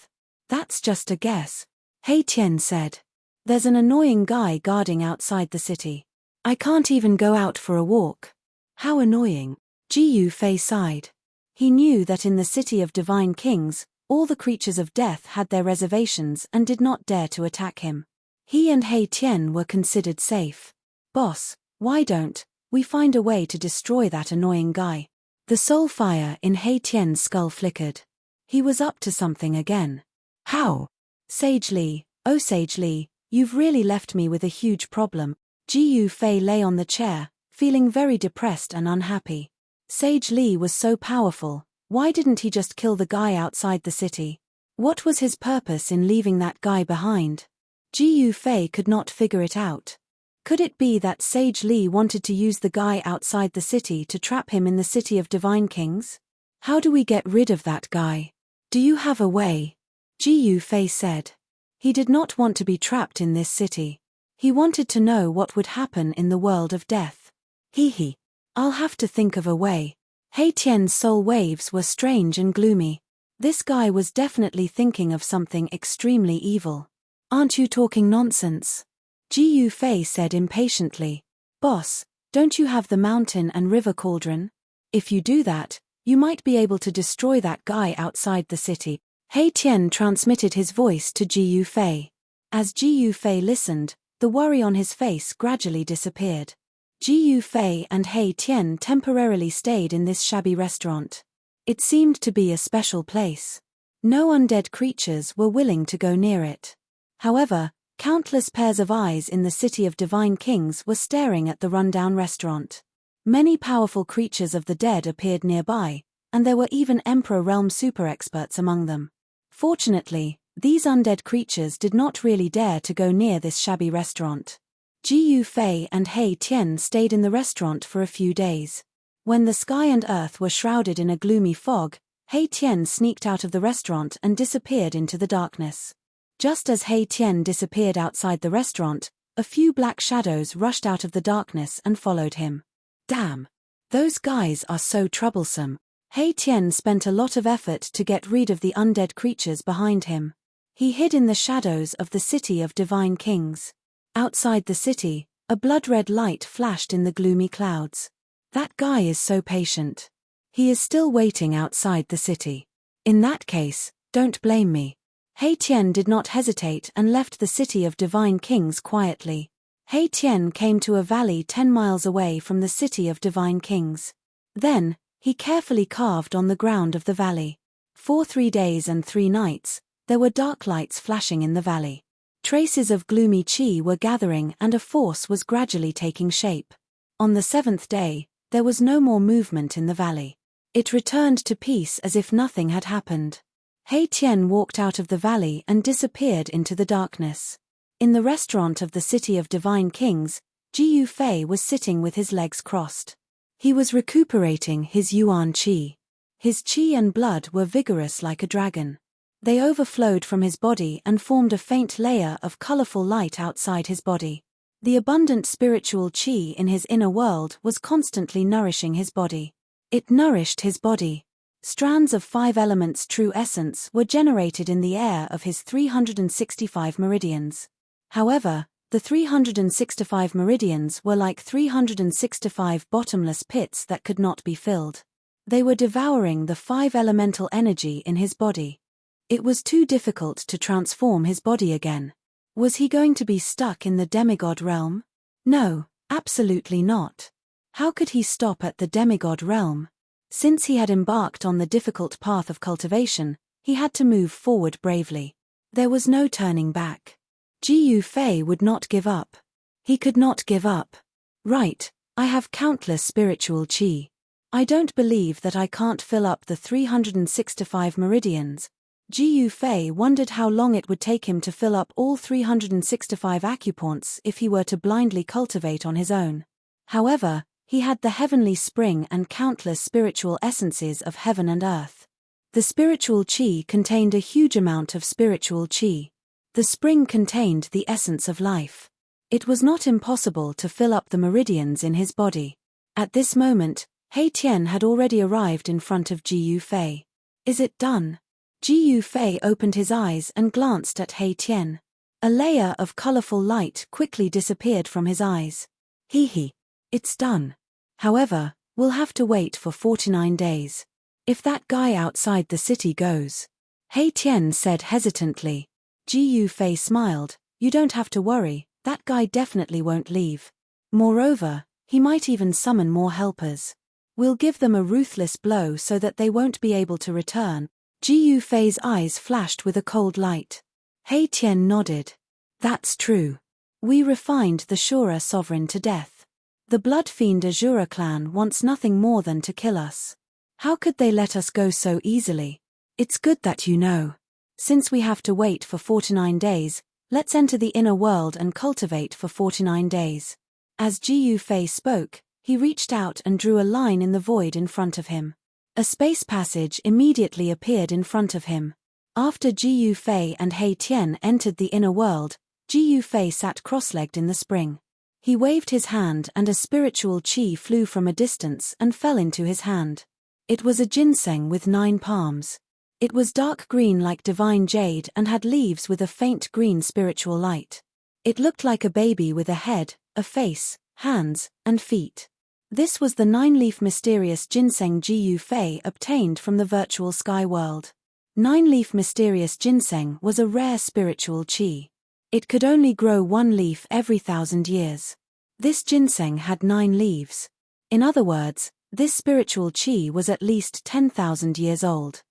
That's just a guess. Hei Tian said. There's an annoying guy guarding outside the city. I can't even go out for a walk. How annoying. Ji Yufei sighed. He knew that in the City of Divine Kings, all the creatures of death had their reservations and did not dare to attack him. He and Hei Tian were considered safe. Boss, why don't we find a way to destroy that annoying guy? The soul fire in Hei Tian's skull flickered. He was up to something again. How? Sage Li, oh Sage Li, you've really left me with a huge problem. Ji Yufei lay on the chair, feeling very depressed and unhappy. Sage Li was so powerful, why didn't he just kill the guy outside the city? What was his purpose in leaving that guy behind? Ji Yufei could not figure it out. Could it be that Sage Li wanted to use the guy outside the city to trap him in the City of Divine Kings? How do we get rid of that guy? Do you have a way? Ji Yufei said. He did not want to be trapped in this city. He wanted to know what would happen in the world of death. Hee. I'll have to think of a way. Hei Tian's soul waves were strange and gloomy. This guy was definitely thinking of something extremely evil. Aren't you talking nonsense? Ji Yufei said impatiently. Boss, don't you have the mountain and river cauldron? If you do that, you might be able to destroy that guy outside the city. Hei Tian transmitted his voice to Ji Yufei. As Ji Yufei listened, the worry on his face gradually disappeared. Ji Yufei and Hei Tian temporarily stayed in this shabby restaurant. It seemed to be a special place. No undead creatures were willing to go near it. However, countless pairs of eyes in the City of Divine Kings were staring at the rundown restaurant. Many powerful creatures of the dead appeared nearby, and there were even Emperor Realm super experts among them. Fortunately, these undead creatures did not really dare to go near this shabby restaurant. Ji Yufei and Hei Tian stayed in the restaurant for a few days. When the sky and earth were shrouded in a gloomy fog, Hei Tian sneaked out of the restaurant and disappeared into the darkness. Just as Hei Tian disappeared outside the restaurant, a few black shadows rushed out of the darkness and followed him. Damn! Those guys are so troublesome. Hei Tian spent a lot of effort to get rid of the undead creatures behind him. He hid in the shadows of the City of Divine Kings. Outside the city, a blood-red light flashed in the gloomy clouds. That guy is so patient. He is still waiting outside the city. In that case, don't blame me. Hei Tian did not hesitate and left the City of Divine Kings quietly. Hei Tian came to a valley 10 miles away from the City of Divine Kings. Then, he carefully carved on the ground of the valley. For 3 days and 3 nights, there were dark lights flashing in the valley. Traces of gloomy chi were gathering and a force was gradually taking shape. On the 7th day, there was no more movement in the valley. It returned to peace as if nothing had happened. Hei Tian walked out of the valley and disappeared into the darkness. In the restaurant of the City of Divine Kings, Ji Yufei was sitting with his legs crossed. He was recuperating his yuan chi. His chi and blood were vigorous like a dragon. They overflowed from his body and formed a faint layer of colorful light outside his body. The abundant spiritual chi in his inner world was constantly nourishing his body. It nourished his body. Strands of 5 elements' true essence were generated in the air of his 365 meridians. However, the 365 meridians were like 365 bottomless pits that could not be filled. They were devouring the 5 elemental energy in his body. It was too difficult to transform his body again. Was he going to be stuck in the demigod realm? No, absolutely not. How could he stop at the demigod realm? Since he had embarked on the difficult path of cultivation, he had to move forward bravely. There was no turning back. Jiyu Fei would not give up. He could not give up. Right, I have countless spiritual chi. I don't believe that I can't fill up the 365 meridians. Jiyu Fei wondered how long it would take him to fill up all 365 acupoints if he were to blindly cultivate on his own. However, he had the heavenly spring and countless spiritual essences of heaven and earth. The spiritual chi contained a huge amount of spiritual chi. The spring contained the essence of life. It was not impossible to fill up the meridians in his body. At this moment, He Tian had already arrived in front of Jiyu Fei. Is it done? Jiyu Fei opened his eyes and glanced at He Tian. A layer of colorful light quickly disappeared from his eyes. Hee. It's done. However, we'll have to wait for 49 days. If that guy outside the city goes. He Tian said hesitantly. Jiyu Fei smiled. You don't have to worry, that guy definitely won't leave. Moreover, he might even summon more helpers. We'll give them a ruthless blow so that they won't be able to return. Jiyu Fei's eyes flashed with a cold light. He Tian nodded. That's true. We refined the Shura sovereign to death. The blood fiend Azura clan wants nothing more than to kill us. How could they let us go so easily? It's good that you know. Since we have to wait for 49 days, let's enter the inner world and cultivate for 49 days. As Jiyu Fei spoke, he reached out and drew a line in the void in front of him. A space passage immediately appeared in front of him. After Jiyu Fei and He Tian entered the inner world, Jiyu Fei sat cross-legged in the spring. He waved his hand and a spiritual chi flew from a distance and fell into his hand. It was a ginseng with 9 palms. It was dark green like divine jade and had leaves with a faint green spiritual light. It looked like a baby with a head, a face, hands, and feet. This was the 9-leaf mysterious ginseng Jiyu Fei obtained from the virtual sky world. 9-leaf mysterious ginseng was a rare spiritual chi. It could only grow 1 leaf every 1,000 years. This ginseng had 9 leaves. In other words, this spiritual chi was at least 10,000 years old.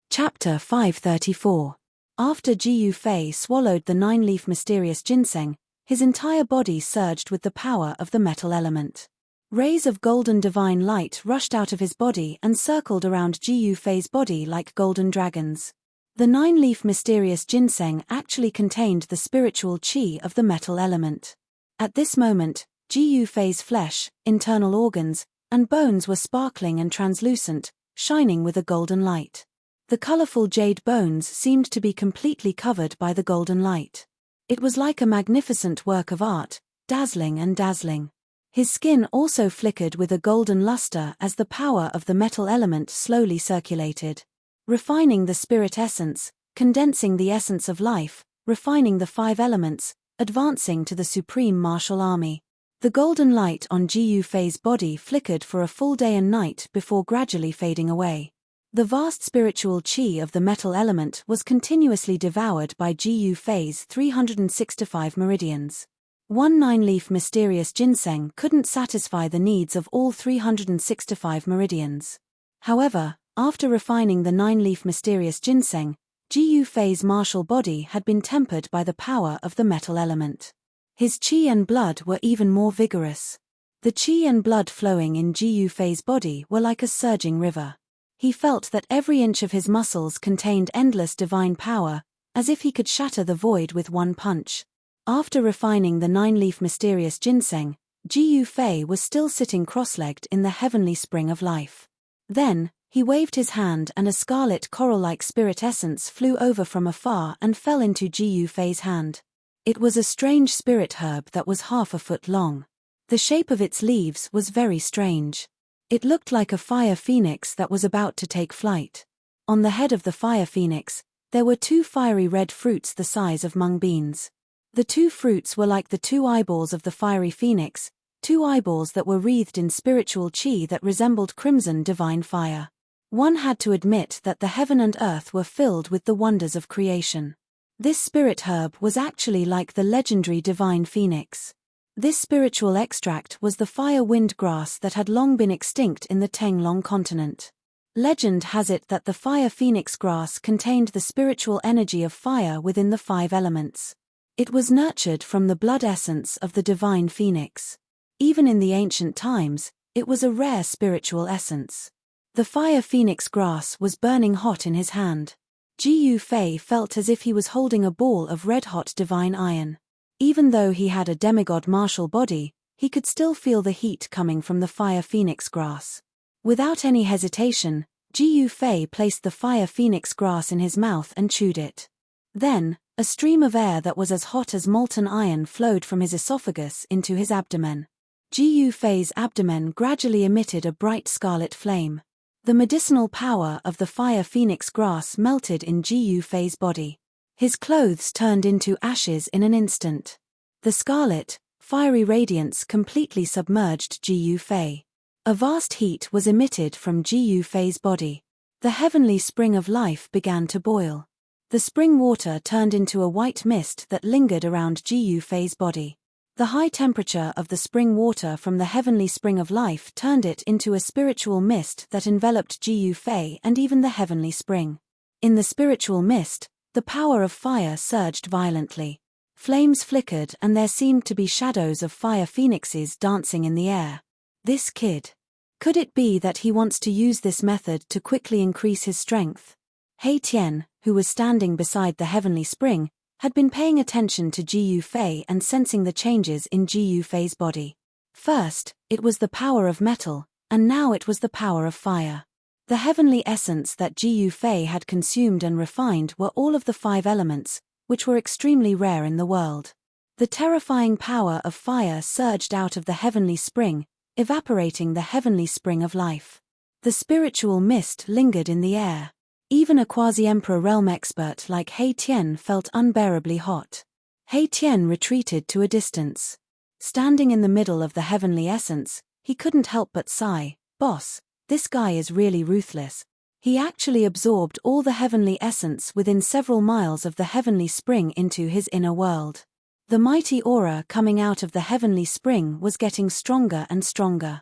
Chapter 534. After Jiyu Fei swallowed the 9-leaf mysterious ginseng, his entire body surged with the power of the metal element. Rays of golden divine light rushed out of his body and circled around Jiyu Fei's body like golden dragons. The 9-leaf mysterious ginseng actually contained the spiritual chi of the metal element. At this moment, Jiyu Fei's flesh, internal organs, and bones were sparkling and translucent, shining with a golden light. The colorful jade bones seemed to be completely covered by the golden light. It was like a magnificent work of art, dazzling and dazzling. His skin also flickered with a golden luster as the power of the metal element slowly circulated. Refining the spirit essence, condensing the essence of life, refining the 5 elements, advancing to the supreme martial army. The golden light on Jiyu Fei's body flickered for a full day and night before gradually fading away. The vast spiritual chi of the metal element was continuously devoured by Jiyu Fei's 365 meridians. 1 9-leaf mysterious ginseng couldn't satisfy the needs of all 365 meridians. However, after refining the 9-leaf mysterious ginseng, Jiyu Fei's martial body had been tempered by the power of the metal element. His qi and blood were even more vigorous. The qi and blood flowing in Jiyu Fei's body were like a surging river. He felt that every inch of his muscles contained endless divine power, as if he could shatter the void with one punch. After refining the 9-leaf mysterious ginseng, Jiyu Fei was still sitting cross-legged in the heavenly spring of life. Then, He waved his hand and a scarlet coral-like spirit essence flew over from afar and fell into Ji Yufei's hand. It was a strange spirit herb that was half a foot long. The shape of its leaves was very strange. It looked like a fire phoenix that was about to take flight. On the head of the fire phoenix, there were 2 fiery red fruits the size of mung beans. The 2 fruits were like the 2 eyeballs of the fiery phoenix, 2 eyeballs that were wreathed in spiritual chi that resembled crimson divine fire. One had to admit that the heaven and earth were filled with the wonders of creation. This spirit herb was actually like the legendary divine phoenix. This spiritual extract was the fire wind grass that had long been extinct in the Tenglong continent. Legend has it that the fire phoenix grass contained the spiritual energy of fire within the 5 elements. It was nurtured from the blood essence of the divine phoenix. Even in the ancient times, it was a rare spiritual essence. The fire phoenix grass was burning hot in his hand. Ji Yufei felt as if he was holding a ball of red-hot divine iron. Even though he had a demigod martial body, he could still feel the heat coming from the fire phoenix grass. Without any hesitation, Ji Yufei placed the fire phoenix grass in his mouth and chewed it. Then, a stream of air that was as hot as molten iron flowed from his esophagus into his abdomen. Ji Yufei's abdomen gradually emitted a bright scarlet flame. The medicinal power of the fire phoenix grass melted in Ji Yufei's body. His clothes turned into ashes in an instant. The scarlet, fiery radiance completely submerged Ji Yufei. A vast heat was emitted from Ji Yufei's body. The heavenly spring of life began to boil. The spring water turned into a white mist that lingered around Ji Yufei's body. The high temperature of the spring water from the heavenly spring of life turned it into a spiritual mist that enveloped Ji Yufei and even the heavenly spring. In the spiritual mist, the power of fire surged violently. Flames flickered and there seemed to be shadows of fire phoenixes dancing in the air. This kid. Could it be that he wants to use this method to quickly increase his strength? Hei Tian, who was standing beside the heavenly spring, had been paying attention to Ji Yufei and sensing the changes in Ji Yufei's body. First, it was the power of metal, and now it was the power of fire. The heavenly essence that Ji Yufei had consumed and refined were all of the 5 elements, which were extremely rare in the world. The terrifying power of fire surged out of the heavenly spring, evaporating the heavenly spring of life. The spiritual mist lingered in the air. Even a quasi-emperor realm expert like Hei Tian felt unbearably hot. Hei Tian retreated to a distance. Standing in the middle of the heavenly essence, he couldn't help but sigh, "Boss, this guy is really ruthless." He actually absorbed all the heavenly essence within several miles of the heavenly spring into his inner world. The mighty aura coming out of the heavenly spring was getting stronger and stronger.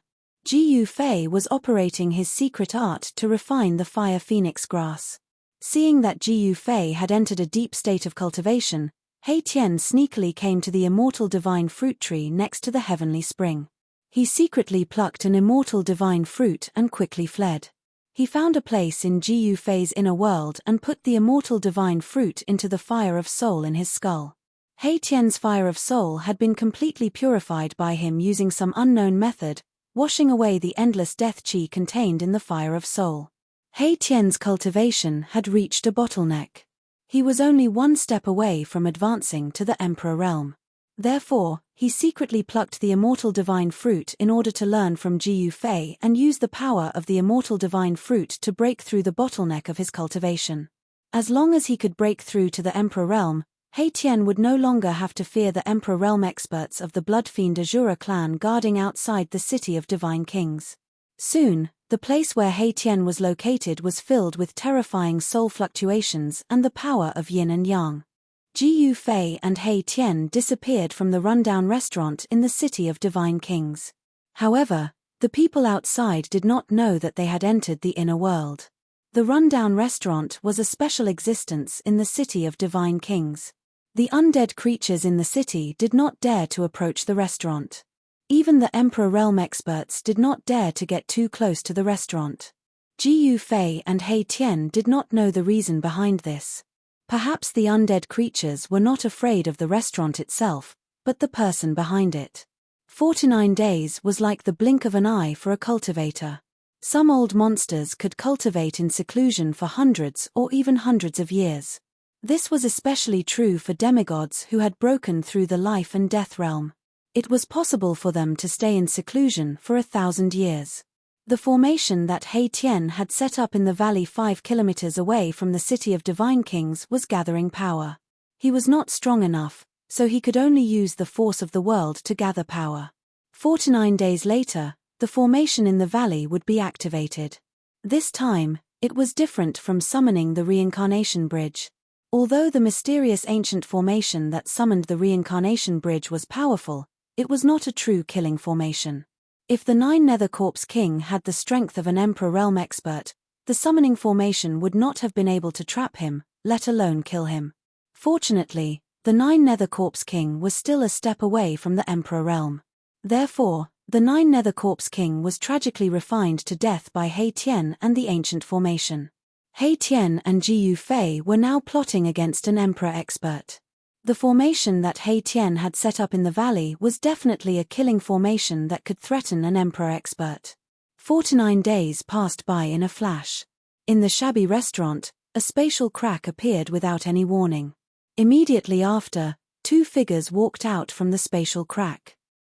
Ji Yufei was operating his secret art to refine the fire phoenix grass. Seeing that Ji Yufei had entered a deep state of cultivation, Hei Tian sneakily came to the immortal divine fruit tree next to the heavenly spring. He secretly plucked an immortal divine fruit and quickly fled. He found a place in Ji Yufei's inner world and put the immortal divine fruit into the fire of soul in his skull. Hei Tian's fire of soul had been completely purified by him using some unknown method, washing away the endless death chi contained in the fire of soul. Hei Tian's cultivation had reached a bottleneck. He was only 1 step away from advancing to the emperor realm. Therefore, he secretly plucked the immortal divine fruit in order to learn from Ji Yufei and use the power of the immortal divine fruit to break through the bottleneck of his cultivation. As long as he could break through to the emperor realm, Hei Tian would no longer have to fear the Emperor Realm experts of the Bloodfiend Azura clan guarding outside the city of Divine Kings. Soon, the place where Hei Tian was located was filled with terrifying soul fluctuations and the power of yin and yang. Ji Yufei and Hei Tian disappeared from the rundown restaurant in the city of Divine Kings. However, the people outside did not know that they had entered the inner world. The rundown restaurant was a special existence in the city of Divine Kings. The undead creatures in the city did not dare to approach the restaurant. Even the Emperor Realm experts did not dare to get too close to the restaurant. Ji Yufei and Hei Tian did not know the reason behind this. Perhaps the undead creatures were not afraid of the restaurant itself, but the person behind it. 49 days was like the blink of an eye for a cultivator. Some old monsters could cultivate in seclusion for hundreds or even hundreds of years. This was especially true for demigods who had broken through the life and death realm. It was possible for them to stay in seclusion for 1,000 years. The formation that He Tian had set up in the valley 5 kilometers away from the city of divine kings was gathering power. He was not strong enough, so he could only use the force of the world to gather power. 49 days later, the formation in the valley would be activated. This time, it was different from summoning the reincarnation bridge. Although the mysterious ancient formation that summoned the reincarnation bridge was powerful, it was not a true killing formation. If the 9 Nether Corpse King had the strength of an Emperor Realm expert, the summoning formation would not have been able to trap him, let alone kill him. Fortunately, the 9 Nether Corpse King was still a step away from the Emperor Realm. Therefore, the 9 Nether Corpse King was tragically refined to death by He Tian and the ancient formation. He Tian and Ji Yufei were now plotting against an Emperor expert. The formation that He Tian had set up in the valley was definitely a killing formation that could threaten an Emperor expert. 49 days passed by in a flash. In the shabby restaurant, a spatial crack appeared without any warning. Immediately after, 2 figures walked out from the spatial crack.